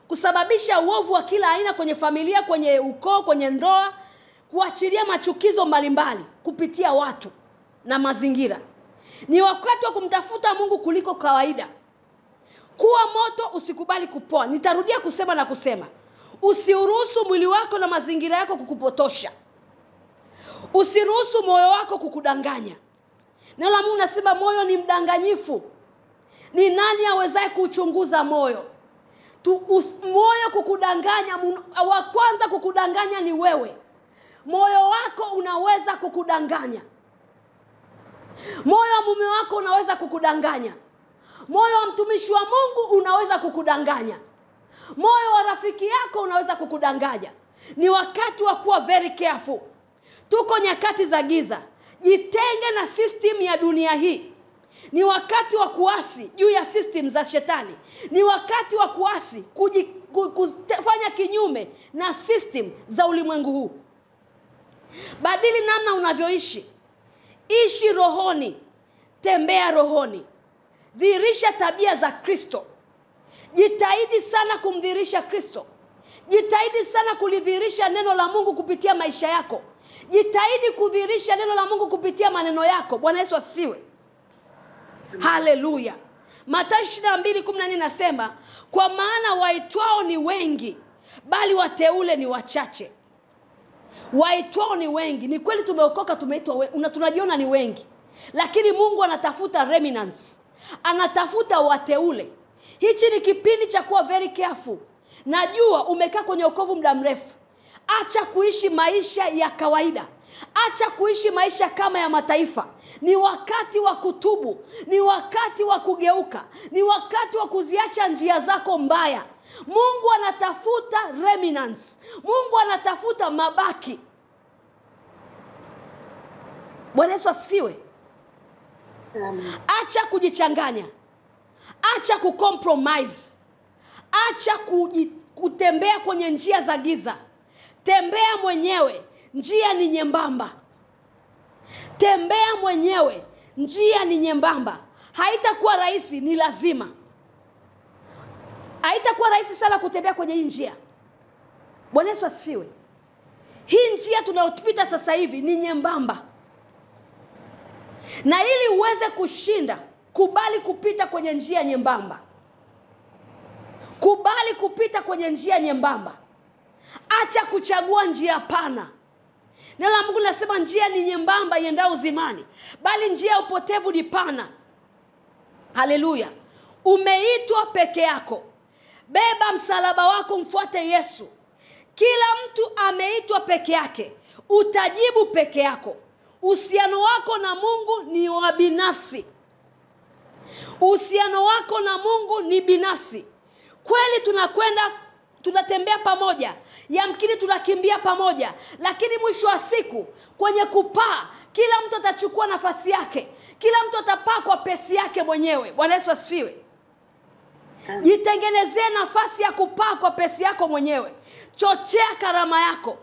kusababisha uovu wa kila aina kwenye familia, kwenye ukoo, kwenye ndoa, kuachilia machukizo mbalimbali kupitia watu na mazingira. Ni wakati wa kumtafuta Mungu kuliko kawaida. Kuwa moto, usikubali kupoa. Nitarudia kusema na kusema. Usiruhusu mwili wako na mazingira yako kukupotosha. Usiruhusu moyo wako kukudanganya. Neno la Mungu nasema moyo ni mdanganyifu. Ni nani awezaye kuchunguza moyo? Moyo kukudanganya, wa kwanza kukudanganya ni wewe. Moyo wako unaweza kukudanganya. Moyo wa mume wako unaweza kukudanganya. Moyo wa mtumishi wa Mungu unaweza kukudanganya. Moyo wa rafiki yako unaweza kukudanganya. Ni wakati wa kuwa very careful. Tuko nyakati za giza. Jitenge na system ya dunia hii. Ni wakati wa kuasi juu ya system za shetani. Ni wakati wa kuasi kufanya kinyume na system za ulimwengu huu. Badili namna unavyoishi. Ishi rohoni. Tembea rohoni. Dhihirisha tabia za Kristo. Jitahidi sana kumdhihirisha Kristo. Jitahidi sana kulidhihirisha neno la Mungu kupitia maisha yako. Jitahidi kudhihirisha neno la Mungu kupitia maneno yako. Bwana Yesu asifiwe. Haleluya. Mathayo 22:14 nasema, kwa maana waitwao ni wengi, bali wateule ni wachache. Waitwao ni wengi. Ni kweli tumeokoka, tumeitwa, tunajiona ni wengi. Lakini Mungu anatafuta remnants. Anatafuta wateule. Hichi ni kipindi cha kuwa very careful. Najua umekaa kwenye wokovu muda mrefu. Acha kuishi maisha ya kawaida. Acha kuishi maisha kama ya mataifa. Ni wakati wa kutubu. Ni wakati wa kugeuka. Ni wakati wa kuziacha njia zako mbaya. Mungu anatafuta remnants. Mungu anatafuta mabaki. Bwana Yesu asifiwe. Acha kujichanganya. Acha kucompromise. Acha kutembea kwenye njia za giza. Tembea mwenyewe, njia ni nyembamba. Tembea mwenyewe, njia ni nyembamba. Haitakuwa rahisi, ni lazima. Haitakuwa rahisi sana kutembea kwenye hii njia. Bwana Yesu asifiwe. Hii njia tunayopita sasa hivi ni nyembamba. Na ili uweze kushinda, kubali kupita kwenye njia nyembamba. Kubali kupita kwenye njia nyembamba. Acha kuchagua njia pana. Neno la Mungu linasema njia ni nyembamba iendao uzimani, bali njia ya upotevu ni pana. Haleluya. Umeitwa peke yako. Beba msalaba wako, mfuate Yesu. Kila mtu ameitwa peke yake. Utajibu peke yako. Uhusiano wako na Mungu ni wa binafsi. Uhusiano wako na Mungu ni binafsi. Kweli tunakwenda tunatembea pamoja, yamkini tunakimbia pamoja, lakini mwisho wa siku kwenye kupaa kila mtu atachukua nafasi yake, kila mtu atapaa kwa pesi yake mwenyewe. Bwana Yesu asifiwe. Jitengenezee nafasi ya kupaa kwa pesi yako mwenyewe. Chochea karama yako,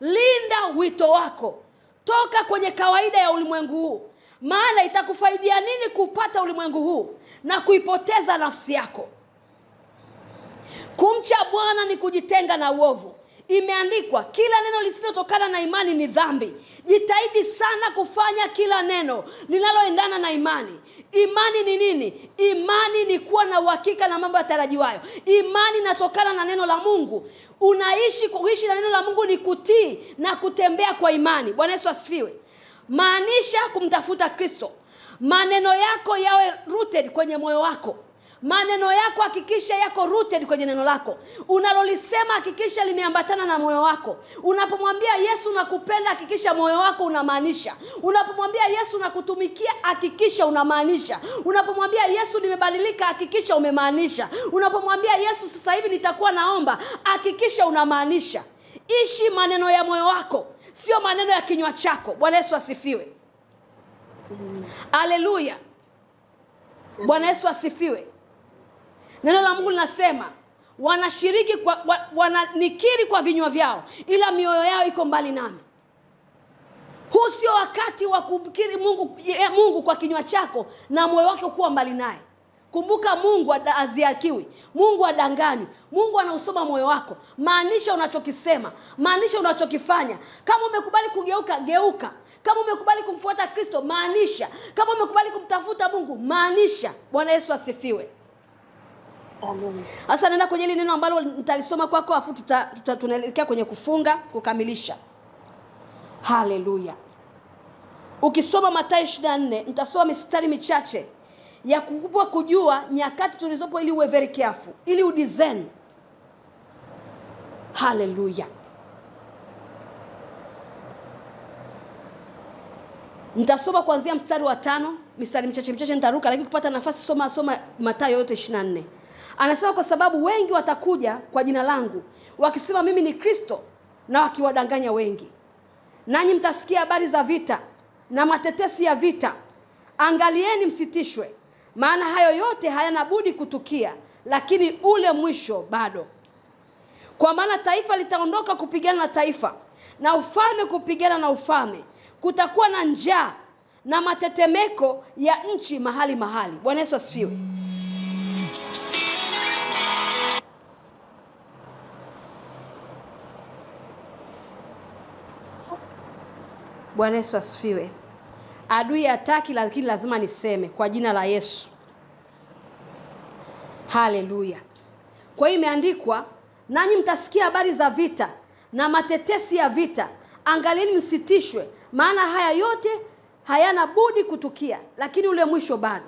linda wito wako, toka kwenye kawaida ya ulimwengu huu. Maana itakufaidia nini kupata ulimwengu huu na kuipoteza nafsi yako? Kumcha Bwana ni kujitenga na uovu. Imeandikwa, kila neno lisilotokana na imani ni dhambi. Jitahidi sana kufanya kila neno linaloendana na imani. Imani ni nini? Imani ni kuwa na uhakika na mambo yatarajiwayo. Imani inatokana na neno la Mungu. Kuishi na neno la Mungu ni kutii na kutembea kwa imani. Bwana Yesu asifiwe. Maanisha kumtafuta Kristo. Maneno yako yawe rooted kwenye moyo wako. Maneno yako hakikisha yako rooted kwenye neno lako. Unalolisema hakikisha limeambatana na moyo wako. Unapomwambia Yesu nakupenda, hakikisha moyo wako unamaanisha. Unapomwambia Yesu nakutumikia, hakikisha unamaanisha. Unapomwambia Yesu nimebadilika, hakikisha umemaanisha. Unapomwambia Yesu sasa hivi nitakuwa naomba, hakikisha unamaanisha. Ishi maneno ya moyo wako, sio maneno ya kinywa chako. Bwana Yesu asifiwe. Haleluya. Bwana Yesu asifiwe. Neno la Mungu linasema wanashiriki wananikiri kwa vinywa vyao, ila mioyo yao iko mbali nami. Huu sio wakati wa kumkiri Mungu kwa kinywa chako na moyo wako kuwa mbali naye. Kumbuka Mungu haziakiwi. Mungu hadanganyi. Mungu anausoma moyo wako. Maanisha unachokisema, maanisha unachokifanya. Kama umekubali kugeuka, geuka. Kama umekubali kumfuata Kristo, maanisha. Kama umekubali kumtafuta Mungu, maanisha. Bwana Yesu asifiwe. Amen. Sasa nenda kwenye ile neno ambalo nitalisoma kwako, afu tunaelekea kwenye kufunga kukamilisha. Haleluya. Ukisoma Mathayo 24, nitasoma mistari michache ya kukupa kujua nyakati tulizopo ili uwe very careful, ili udiscern. Haleluya. Nitasoma kuanzia mstari wa 5, mistari michache nitaruka, lakini kupata nafasi soma Mathayo yote 24. Anasema kwa sababu wengi watakuja kwa jina langu wakisema mimi ni Kristo, na wakiwadanganya wengi. Nanyi mtasikia habari za vita na matetesi ya vita. Angalieni msitishwe, maana hayo yote hayana budi kutukia, lakini ule mwisho bado. Kwa maana taifa litaondoka kupigana na taifa, na ufalme kupigana na ufalme. Kutakuwa na njaa na matetemeko ya nchi mahali mahali. Bwana Yesu asifiwe. Bwana Yesu asifiwe. Adui hataki, lakini lazima niseme kwa jina la Yesu. Haleluya. Kwa hiyo imeandikwa, nanyi mtasikia habari za vita na matetesi ya vita. Angalieni msitishwe, maana haya yote hayana budi kutukia, lakini ule mwisho bado.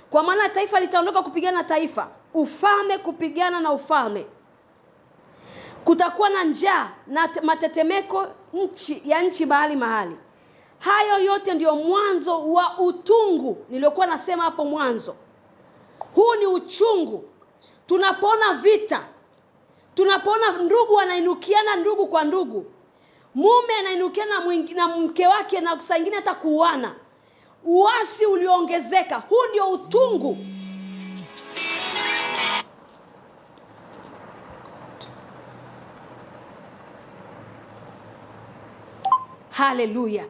Kwa maana taifa litaondoka kupigana na taifa, ufalme kupigana na ufalme. Kutakuwa na njaa na matetemeko ya nchi mahali mahali. Hayo yote ndio mwanzo wa utungu niliokuwa nasema hapo mwanzo. Huu ni uchungu. Tunapoona vita, tunapoona ndugu wanainukiana ndugu kwa ndugu, mume anainukiana na mke wake na saa nyingine hata kuuana, uasi ulioongezeka, huu ndio utungu. Haleluya.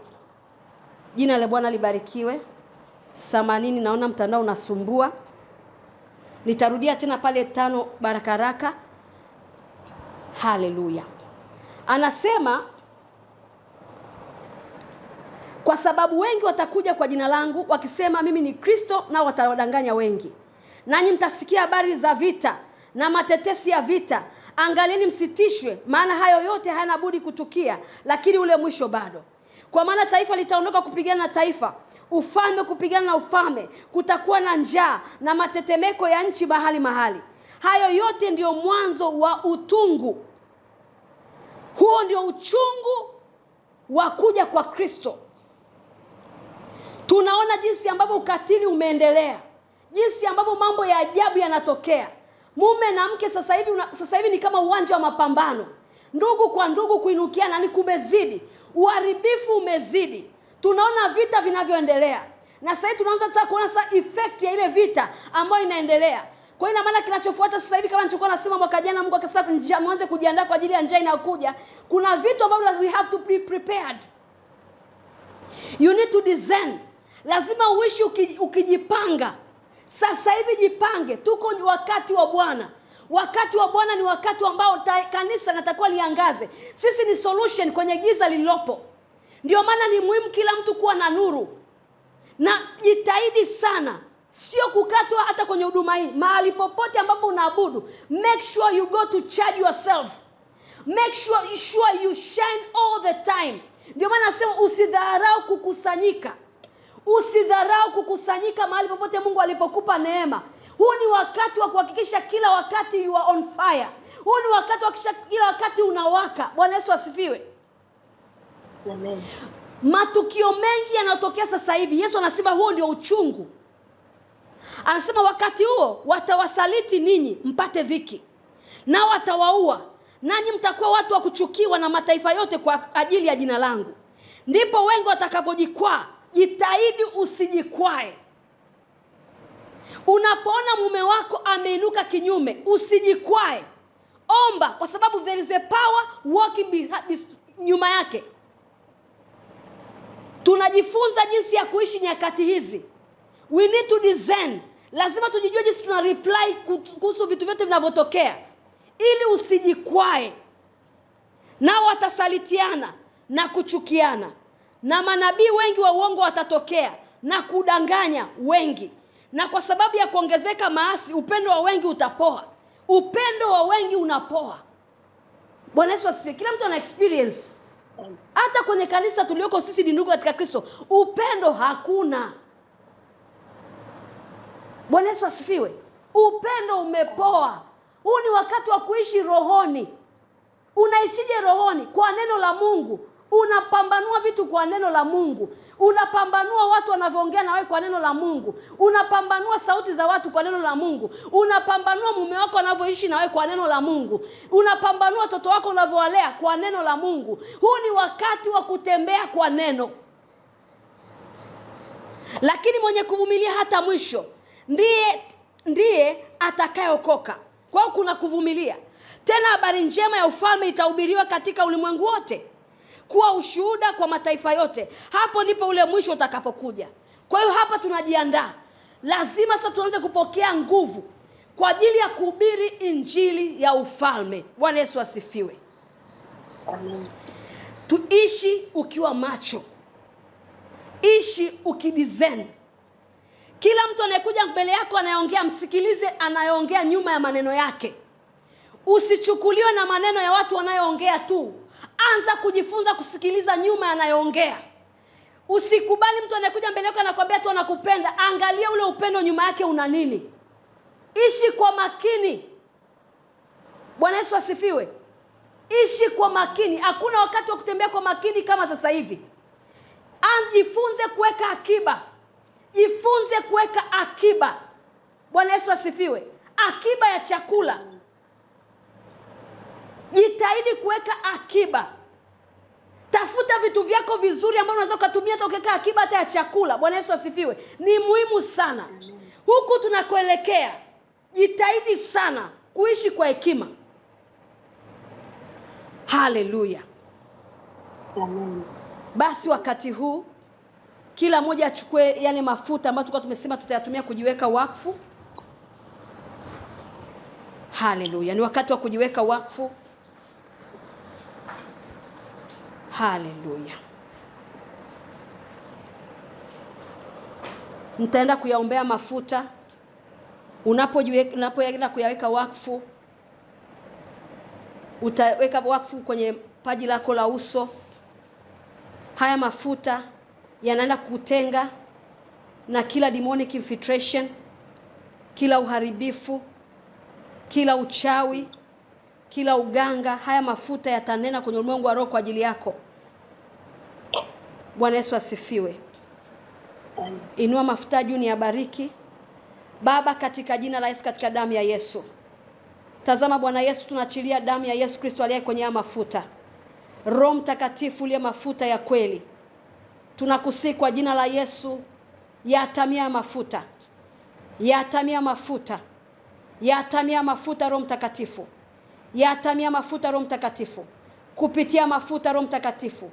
Jina la Bwana libarikiwe. Samanini, naona mtandao unasumbua. Nitarudia tena pale 5 barakaraka. Haleluya. Anasema kwa sababu wengi watakuja kwa jina langu wakisema mimi ni Kristo, na watawadanganya wengi. Nanyi mtasikia habari za vita na matetesi ya vita. Angalieni msitishwe, maana hayo yote hayana budi kutukia, lakini ule mwisho bado. Kwa maana taifa litaondoka kupigana na taifa, ufalme kupigana na ufalme. Kutakuwa na njaa na matetemeko ya nchi mahali mahali. Hayo yote ndio mwanzo wa utungu. Huo ndio uchungu wa kuja kwa Kristo. Tunaona jinsi ambavyo ukatili umeendelea, jinsi ambavyo mambo ya ajabu yanatokea, Mume na mke sasa hivi ni kama uwanja wa mapambano. Ndugu kwa ndugu kuinukiana, ni kumezidi. Uharibifu umezidi. Tunaona vita vinavyoendelea. Na sasa hivi tunaanza sasa kuona sasa effect ya ile vita ambayo inaendelea. Kwa hiyo ina maana kinachofuata sasa hivi, kama nilichokuwa nasema mwaka jana, Mungu akasema mwanze kujiandaa kwa ajili ya njaa inayokuja. Kuna vitu ambavyo we have to be prepared. You need to discern. Lazima uishi ukijipanga. Sasa hivi jipange, tuko wakati wa Bwana. Wakati wa Bwana ni wakati ambao kanisa natakuwa liangaze. Sisi ni solution kwenye giza lililopo. Ndio maana ni muhimu kila mtu kuwa na nuru. Na jitahidi sana, sio kukatwa hata kwenye huduma hii. Mahali popote ambapo unaabudu, make sure you go to charge yourself. Make sure you shine all the time. Ndio maana nasema usidharau kukusanyika. Usidharau kukusanyika mahali popote Mungu alipokupa neema. Huu ni wakati wa kuhakikisha kila wakati you are on fire. Huu ni wakati wa kuhakikisha kila wakati unawaka. Bwana Yesu asifiwe. Amen. Matukio mengi yanayotokea sasa hivi, Yesu anasema huo ndio uchungu. Anasema wakati huo watawasaliti ninyi mpate dhiki, na watawaua, nanyi mtakuwa watu wa kuchukiwa na mataifa yote kwa ajili ya jina langu. Ndipo wengi watakapojikwaa. Jitahidi usijikwae. Unapoona mume wako ameinuka kinyume, usijikwae. Omba, kwa sababu there is a power working nyuma yake. Tunajifunza jinsi ya kuishi nyakati hizi. We need to discern. Lazima tujijue jinsi tuna reply kuhusu vitu vyote vinavyotokea, ili usijikwae. Nao watasalitiana na kuchukiana, na manabii wengi wa uongo watatokea na kudanganya wengi. Na kwa sababu ya kuongezeka maasi, upendo wa wengi utapoa. Upendo wa wengi unapoa. Bwana Yesu asifiwe. Kila mtu ana experience. Hata kwenye kanisa tulioko sisi ni ndugu katika Kristo, upendo hakuna. Bwana Yesu asifiwe. Upendo umepoa. Huu ni wakati wa kuishi rohoni. Unaishije rohoni? Kwa neno la Mungu. Unapambanua vitu kwa neno la Mungu. Unapambanua watu wanavyoongea na wewe kwa neno la Mungu. Unapambanua sauti za watu kwa neno la Mungu. Unapambanua mume wako anavyoishi na wewe kwa neno la Mungu. Unapambanua watoto wako unavyowalea kwa neno la Mungu. Huu ni wakati wa kutembea kwa neno. Lakini mwenye kuvumilia hata mwisho ndiye atakayeokoka. Kwa hiyo kuna kuvumilia. Tena habari njema ya ufalme itahubiriwa katika ulimwengu wote, kuwa ushuhuda kwa mataifa yote. Hapo ndipo ule mwisho utakapokuja. Kwa hiyo hapa tunajiandaa. Lazima sasa tuanze kupokea nguvu kwa ajili ya kuhubiri injili ya ufalme. Bwana Yesu asifiwe. Amen. Tuishi ukiwa macho. Ishi ukidizeni. Kila mtu anayekuja mbele yako anayeongea, msikilize anayeongea nyuma ya maneno yake. Usichukuliwe na maneno ya watu wanayoongea tu. Anza kujifunza kusikiliza nyuma anayoongea. Usikubali mtu anayekuja mbele yako anakuambia tu anakupenda. Angalia ule upendo nyuma yake una nini. Ishi kwa makini. Bwana Yesu asifiwe. Ishi kwa makini. Hakuna wakati wa kutembea kwa makini kama sasa hivi. Jifunze kuweka akiba. Jifunze kuweka akiba. Bwana Yesu asifiwe. Akiba ya chakula. Jitahidi kuweka akiba. Tafuta vitu vyako vizuri ambavyo unaweza kutumia hata ukaweka akiba hata ya chakula. Bwana Yesu asifiwe. Ni muhimu sana. Huku tunakoelekea, jitahidi sana kuishi kwa hekima. Haleluya. Amen. Basi wakati huu kila mmoja achukue yale mafuta ambayo tulikuwa tumesema tutayatumia kujiweka wakfu. Haleluya. Ni wakati wa kujiweka wakfu. Haleluya. Nitaenda kuyaombea mafuta. Unapoenda kuyaweka wakfu, utaweka wakfu kwenye paji lako la uso. Haya mafuta yanaenda kutenga na kila demonic infiltration, kila uharibifu, kila uchawi, kila uganga. Haya mafuta yatanena kwenye ulimwengu wa roho kwa ajili yako. Bwana Yesu asifiwe. Inua mafuta juu, ni yabariki. Baba, katika jina la Yesu, katika damu ya Yesu, Tazama Bwana Yesu, tunaachilia damu ya Yesu Kristo aliye kwenye haya mafuta. Roho Mtakatifu ile mafuta ya kweli, tunakusihi kwa jina la Yesu, yatamia mafuta, yatamia mafuta, yatamia mafuta Roho Mtakatifu, yatamia mafuta Roho Mtakatifu, kupitia mafuta Roho Mtakatifu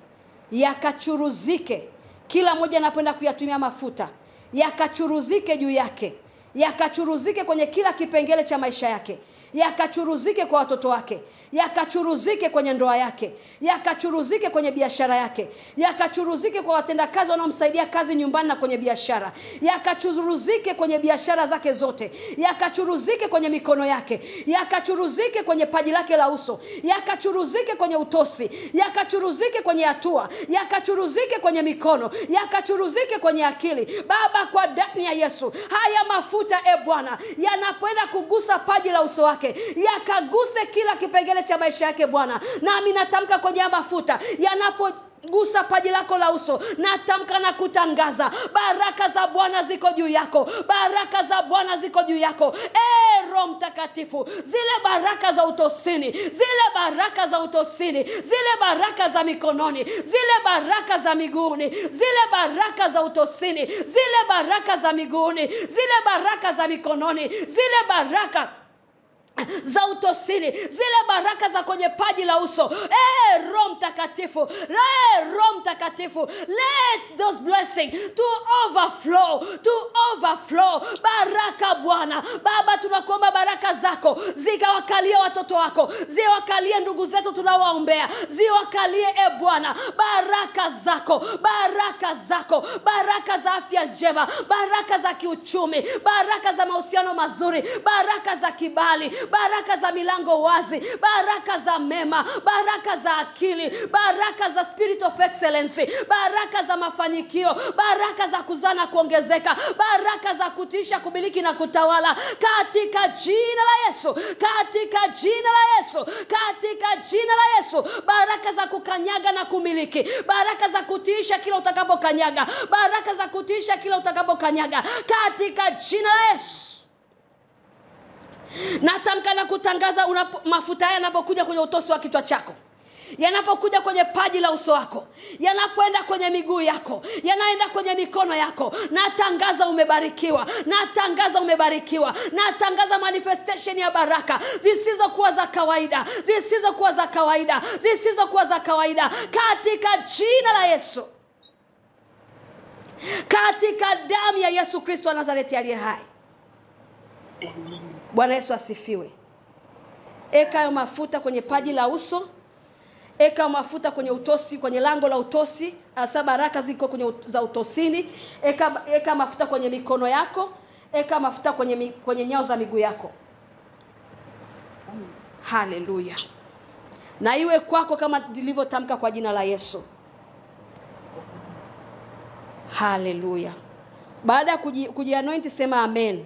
yakachuruzike. Kila mmoja anapoenda kuyatumia mafuta yakachuruzike juu yake, yakachuruzike kwenye kila kipengele cha maisha yake, yakachuruzike kwa watoto wake, yakachuruzike kwenye ndoa yake, yakachuruzike kwenye biashara yake, yakachuruzike kwa watendakazi wanaomsaidia kazi nyumbani na kwenye biashara, yakachuruzike kwenye biashara zake zote, yakachuruzike kwenye mikono yake, yakachuruzike kwenye paji lake la uso, yakachuruzike kwenye utosi, yakachuruzike kwenye hatua, yakachuruzike kwenye mikono, yakachuruzike kwenye akili. Baba, kwa damu ya Yesu, haya mafuta Bwana yanapoenda kugusa paji la uso wake, yakaguse kila kipengele cha maisha yake Bwana. Nami natamka kwenye mafuta yanapogusa paji lako la uso, natamka na kutangaza baraka za Bwana ziko juu yako, baraka za Bwana ziko juu yako. Roho Mtakatifu, zile baraka za utosini, zile baraka za utosini, zile baraka za mikononi, zile baraka za miguuni, zile baraka za utosini, zile baraka za miguuni, zile baraka za mikononi, zile baraka za utosini, zile baraka za kwenye paji la uso. Roho Mtakatifu, Roho Mtakatifu, let those blessings to overflow. Baraka Bwana, Baba, tunakuomba baraka zako zikawakalie watoto wako, ziwakalie ndugu zetu tunaowaombea, ziwakalie Bwana, baraka zako, baraka zako, baraka za afya njema, baraka za kiuchumi, baraka za mahusiano mazuri, baraka za kibali, baraka za milango wazi, baraka za mema, baraka za akili, baraka za spirit of excellence, baraka za mafanikio, baraka za kuzana kuongezeka, baraka za kutisha, kumiliki na kutawala, katika jina la Yesu, katika jina la Yesu, katika jina la Yesu. Baraka za kukanyaga na kumiliki, baraka za kutisha kila utakapokanyaga, baraka za kutisha kila utakapokanyaga, katika jina la Yesu. Natamka na kutangaza mafuta haya yanapokuja kwenye utosi wa kichwa chako, yanapokuja kwenye paji la uso wako, yanapoenda kwenye miguu yako, yanaenda kwenye mikono yako, natangaza umebarikiwa, natangaza umebarikiwa, natangaza manifestation ya baraka zisizokuwa za kawaida, zisizokuwa za kawaida, zisizokuwa za kawaida, katika jina la Yesu, katika damu ya Yesu Kristo wa Nazareti aliye hai. Bwana Yesu asifiwe. Eka mafuta kwenye paji la uso, eka mafuta kwenye utosi, kwenye lango la utosi, asa baraka ziko kwenye za utosini. Eka mafuta kwenye mikono yako, eka mafuta kwenye nyao za miguu yako. Haleluya. Na iwe kwako kama nilivyotamka kwa jina la Yesu. Haleluya. Baada ya kujianointi sema amen.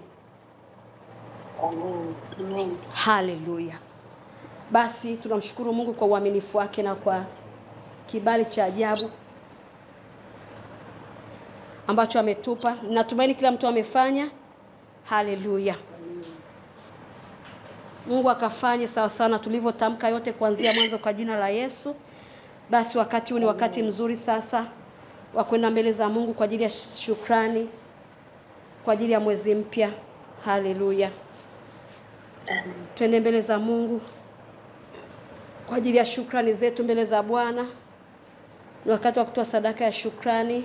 Amen. Haleluya. Basi tunamshukuru Mungu kwa uaminifu wake na kwa kibali cha ajabu ambacho ametupa. Natumaini kila mtu amefanya. Haleluya. Mungu akafanye sawa sana tulivyotamka yote kuanzia mwanzo kwa jina la Yesu. Basi wakati huu ni wakati mzuri sasa wa kwenda mbele za Mungu kwa ajili ya shukrani, kwa ajili ya mwezi mpya. Haleluya. Twende mbele za Mungu kwa ajili ya shukrani zetu mbele za Bwana. Ni wakati wa kutoa sadaka ya shukrani.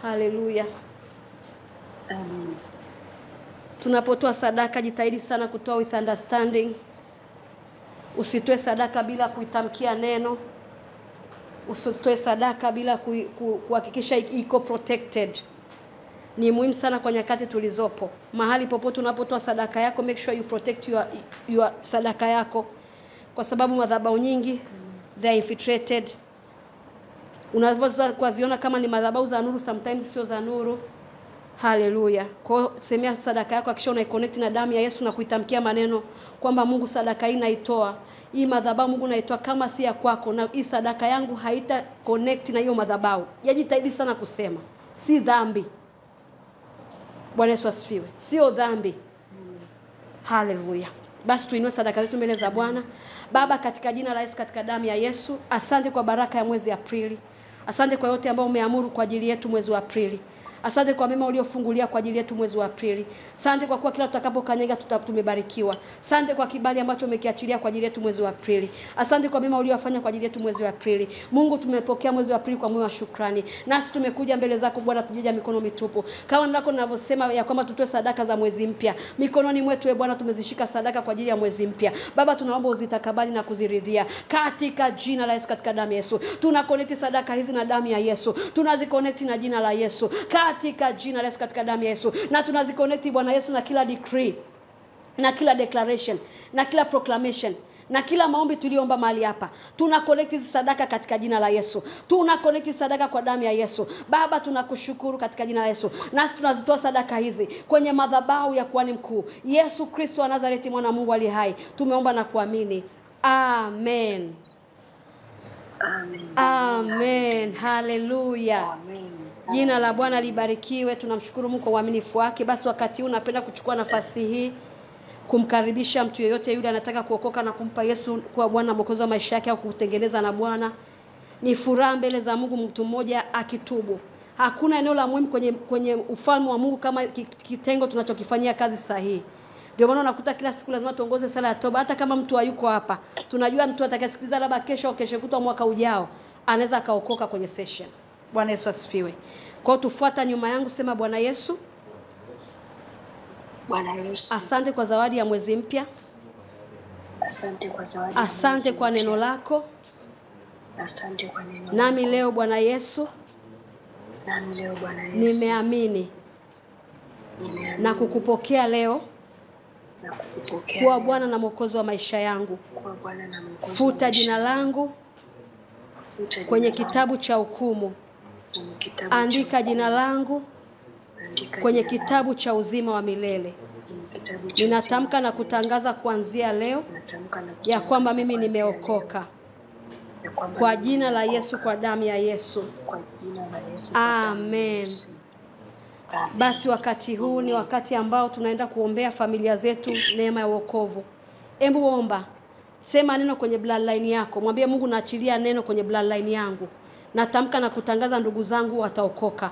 Haleluya. Tunapotoa sadaka jitahidi sana kutoa with understanding. Usitoe sadaka bila kuitamkia neno. Usitoe sadaka bila kuhakikisha iko protected. Ni muhimu sana kwa nyakati tulizopo. Mahali popote unapotoa sadaka yako, make sure you protect your sadaka yako, kwa sababu madhabahu nyingi they are infiltrated. Unaweza kuziona kama ni madhabahu za nuru, sometimes sio za nuru. Haleluya. Kwa hiyo semea sadaka yako, hakikisha unaiconnect na damu ya Yesu na kuitamkia maneno kwamba Mungu, sadaka hii naitoa. Hii madhabahu Mungu naitoa kama si ya kwako, na hii sadaka yangu haita connect na hiyo madhabahu. Jitahidi sana kusema. Si dhambi. Bwana Yesu asifiwe. Sio dhambi. Haleluya. Basi tuinue sadaka zetu mbele za Bwana. Baba, katika jina la Yesu, katika damu ya Yesu, asante kwa baraka ya mwezi Aprili. Asante kwa yote ambayo umeamuru kwa ajili yetu mwezi wa Aprili. Asante kwa mema uliofungulia kwa ajili yetu mwezi wa Aprili. Asante kwa kuwa kila tutakapokanyaga tumebarikiwa. Asante kwa kibali ambacho umekiachilia kwa ajili yetu mwezi wa Aprili. Asante kwa mema uliofanya kwa ajili yetu mwezi wa Aprili. Mungu, tumepokea mwezi wa Aprili kwa moyo wa shukrani. Nasi tumekuja mbele zako Bwana, tujeja mikono mitupu. Kama ndako ninavyosema ya kwamba tutoe sadaka za mwezi mpya. Mikononi mwetu Bwana tumezishika sadaka kwa ajili ya mwezi mpya. Baba, tunaomba uzitakabali na kuziridhia. Katika jina la Yesu, katika damu ya Yesu. Tunaconnect sadaka hizi na damu ya Yesu. Tunaziconnect na jina la Yesu. Katika jina la Yesu, katika damu ya Yesu. Na tunaziconnect Bwana Yesu na kila decree, na kila declaration, na kila proclamation, na kila maombi tuliomba mahali hapa. Tuna connect hizi sadaka katika jina la Yesu. Tuna connect sadaka kwa damu ya Yesu. Baba, tunakushukuru katika jina la Yesu. Nasi tunazitoa sadaka hizi kwenye madhabahu ya kuhani mkuu Yesu Kristo wa Nazareti, mwana wa Mungu aliye hai. Tumeomba na kuamini. Amen. Amen. Amen. Hallelujah. Amen. Jina la Bwana libarikiwe. Tunamshukuru Mungu kwa uaminifu wake. Basi wakati huu napenda kuchukua nafasi hii kumkaribisha mtu yeyote yule anataka kuokoka na kumpa Yesu kwa Bwana Mwokozi wa maisha yake au kutengeneza na Bwana. Ni furaha mbele za Mungu mtu mmoja akitubu. Hakuna eneo la muhimu kwenye ufalme wa Mungu kama kitengo tunachokifanyia kazi sahihi. Ndio maana unakuta kila siku lazima tuongoze sala ya toba. Hata kama mtu hayuko hapa, tunajua mtu atakayesikiliza labda kesho au kesho kutwa mwaka ujao anaweza kaokoka kwenye session. Bwana Yesu asifiwe. Kwa hiyo tufuata nyuma yangu, sema Bwana Yesu. Bwana Yesu. Asante kwa zawadi ya mwezi mpya. Asante kwa zawadi. Asante kwa neno lako. Asante kwa neno lako. Nami leo Bwana Yesu. Nami leo Bwana Yesu. Nimeamini. Na kukupokea leo. Na kukupokea kuwa Bwana na Mwokozi wa maisha yangu. Kuwa Bwana na Mwokozi. Futa jina langu kwenye kitabu cha hukumu. Andika jina langu kwenye kitabu cha uzima wa milele. Ninatamka na kutangaza kuanzia leo ya kwamba mimi nimeokoka kwa jina la Yesu, kwa damu ya Yesu. Amen. Basi wakati huu ni wakati ambao tunaenda kuombea familia zetu neema ya wokovu. Hebu omba. Sema neno kwenye bloodline yako. Mwambie Mungu, naachilia neno kwenye bloodline yangu. Natamka na kutangaza ndugu zangu wataokoka.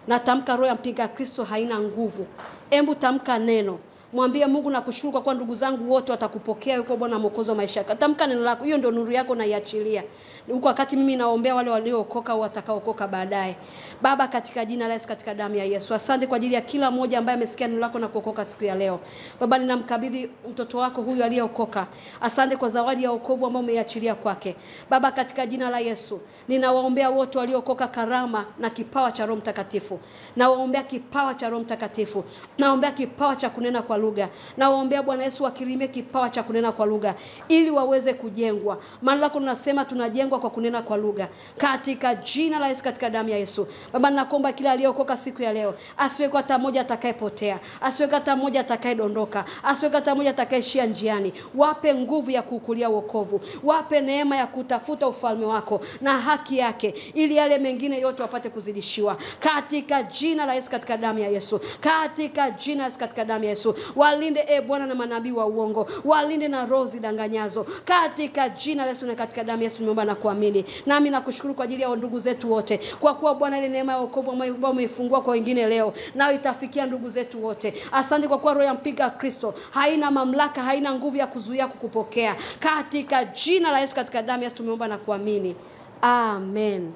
Natamka roho ya mpinga Kristo haina nguvu. Hebu tamka neno. Mwambie Mungu, nakushukuru kwa kuwa ndugu zangu wote watakupokea yuko Bwana Mwokozi wa maisha yako. Tamka neno lako. Hiyo ndio nuru yako na iachilia. Huko wakati mimi naombea wale waliookoka au watakaookoka baadaye. Baba, katika jina la Yesu, katika damu ya Yesu, asante kwa ajili ya kila mmoja ambaye amesikia neno lako na kuokoka siku ya leo. Baba, ninamkabidhi mtoto wako huyu aliyeokoka. Asante kwa zawadi ya wokovu ambao umeiachilia kwake. Baba, katika jina la Yesu, ninawaombea wote waliokoka karama na kipawa cha Roho Mtakatifu. Nawaombea kipawa cha Roho Mtakatifu. Naombea kipawa cha kunena kwa lugha. Nawaombea Bwana Yesu wakirimie kipawa cha kunena kwa lugha ili waweze kujengwa. Maana lako tunasema tunajengwa kwa kunena kwa lugha. Katika jina la Yesu, katika damu ya Yesu. Baba, ninakuomba kila aliyeokoka siku ya leo, asiwe kwa hata mmoja atakayepotea, asiwe kwa hata mmoja atakayedondoka, asiwe kwa hata mmoja atakayeishia njiani. Wape nguvu ya kukulia wokovu. Wape neema ya kutafuta ufalme wako na haki yake, ili yale mengine yote wapate kuzidishiwa. Katika jina la Yesu, katika damu ya Yesu. Katika jina la Yesu, katika damu ya Yesu. Walinde Bwana na manabii wa uongo. Walinde na roho zidanganyazo. Katika jina la Yesu na katika damu ya Yesu nimeomba na kuamini. Nami nakushukuru kwa ajili ya ndugu zetu wote. Kwa kuwa Bwana, ile neema ya wokovu ambayo umeifungua kwa wengine leo, nao itafikia ndugu zetu wote. Asante kwa kuwa roho ya mpinga Kristo haina mamlaka, haina nguvu ya kuzuia kukupokea. Katika jina la Yesu, katika damu ya Yesu tumeomba na kuamini. Amen.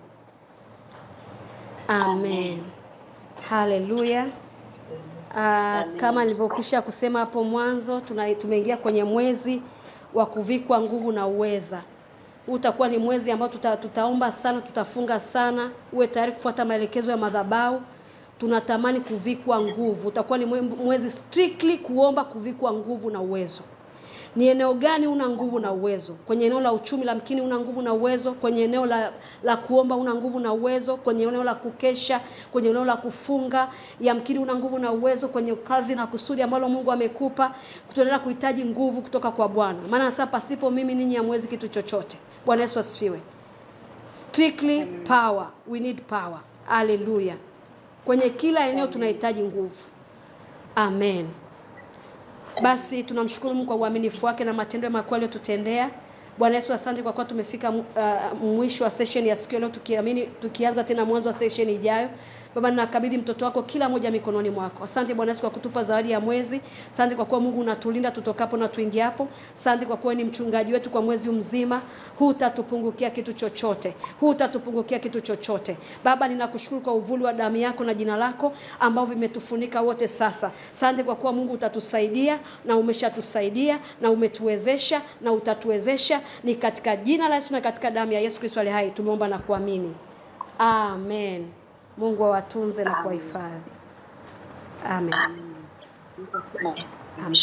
Amen. Haleluya. Kama nilivyokwisha kusema hapo mwanzo, tumeingia kwenye mwezi wa kuvikwa nguvu na uweza. Utakuwa ni mwezi ambao tutaomba sana, tutafunga sana. Uwe tayari kufuata maelekezo ya madhabahu. Tunatamani kuvikwa nguvu. Utakuwa ni mwezi strictly kuomba kuvikwa nguvu na uwezo. Ni eneo gani una nguvu na uwezo? Kwenye eneo la uchumi lamkini una nguvu na uwezo. Kwenye eneo la kuomba una nguvu na uwezo. Kwenye eneo la kukesha, kwenye eneo la kufunga yamkini una nguvu na uwezo. Kwenye kazi na kusudi ambalo Mungu amekupa, tutaendelea kuhitaji nguvu kutoka kwa Bwana. Maana sasa pasipo mimi ninyi hamwezi kitu chochote. Bwana Yesu asifiwe. Strictly power. We need power. Hallelujah. Kwenye kila eneo tunahitaji nguvu. Amen. Basi tunamshukuru Mungu kwa uaminifu wake na matendo makuu aliyotutendea. Bwana Yesu, asante kwa kuwa tumefika mwisho wa session ya siku leo, tukianza tena mwanzo wa session ijayo. Baba, ninakabidhi mtoto wako kila moja mikononi mwako. Asante Bwana Yesu kwa kutupa zawadi ya mwezi. Asante kwa kuwa Mungu unatulinda tutokapo na tuingiapo. Asante kwa kuwa ni mchungaji wetu kwa mwezi mzima. Hutatupungukia kitu chochote. Hutatupungukia kitu chochote. Baba, ninakushukuru kwa uvuli wa damu yako na jina lako ambao vimetufunika wote sasa. Asante kwa kuwa Mungu utatusaidia na umeshatusaidia na umetuwezesha na utatuwezesha. Ni katika jina la Yesu na katika damu ya Yesu Kristo aliye hai tumeomba na kuamini. Amen. Mungu awatunze na kuwahifadhi. Amen. Amen. Amen.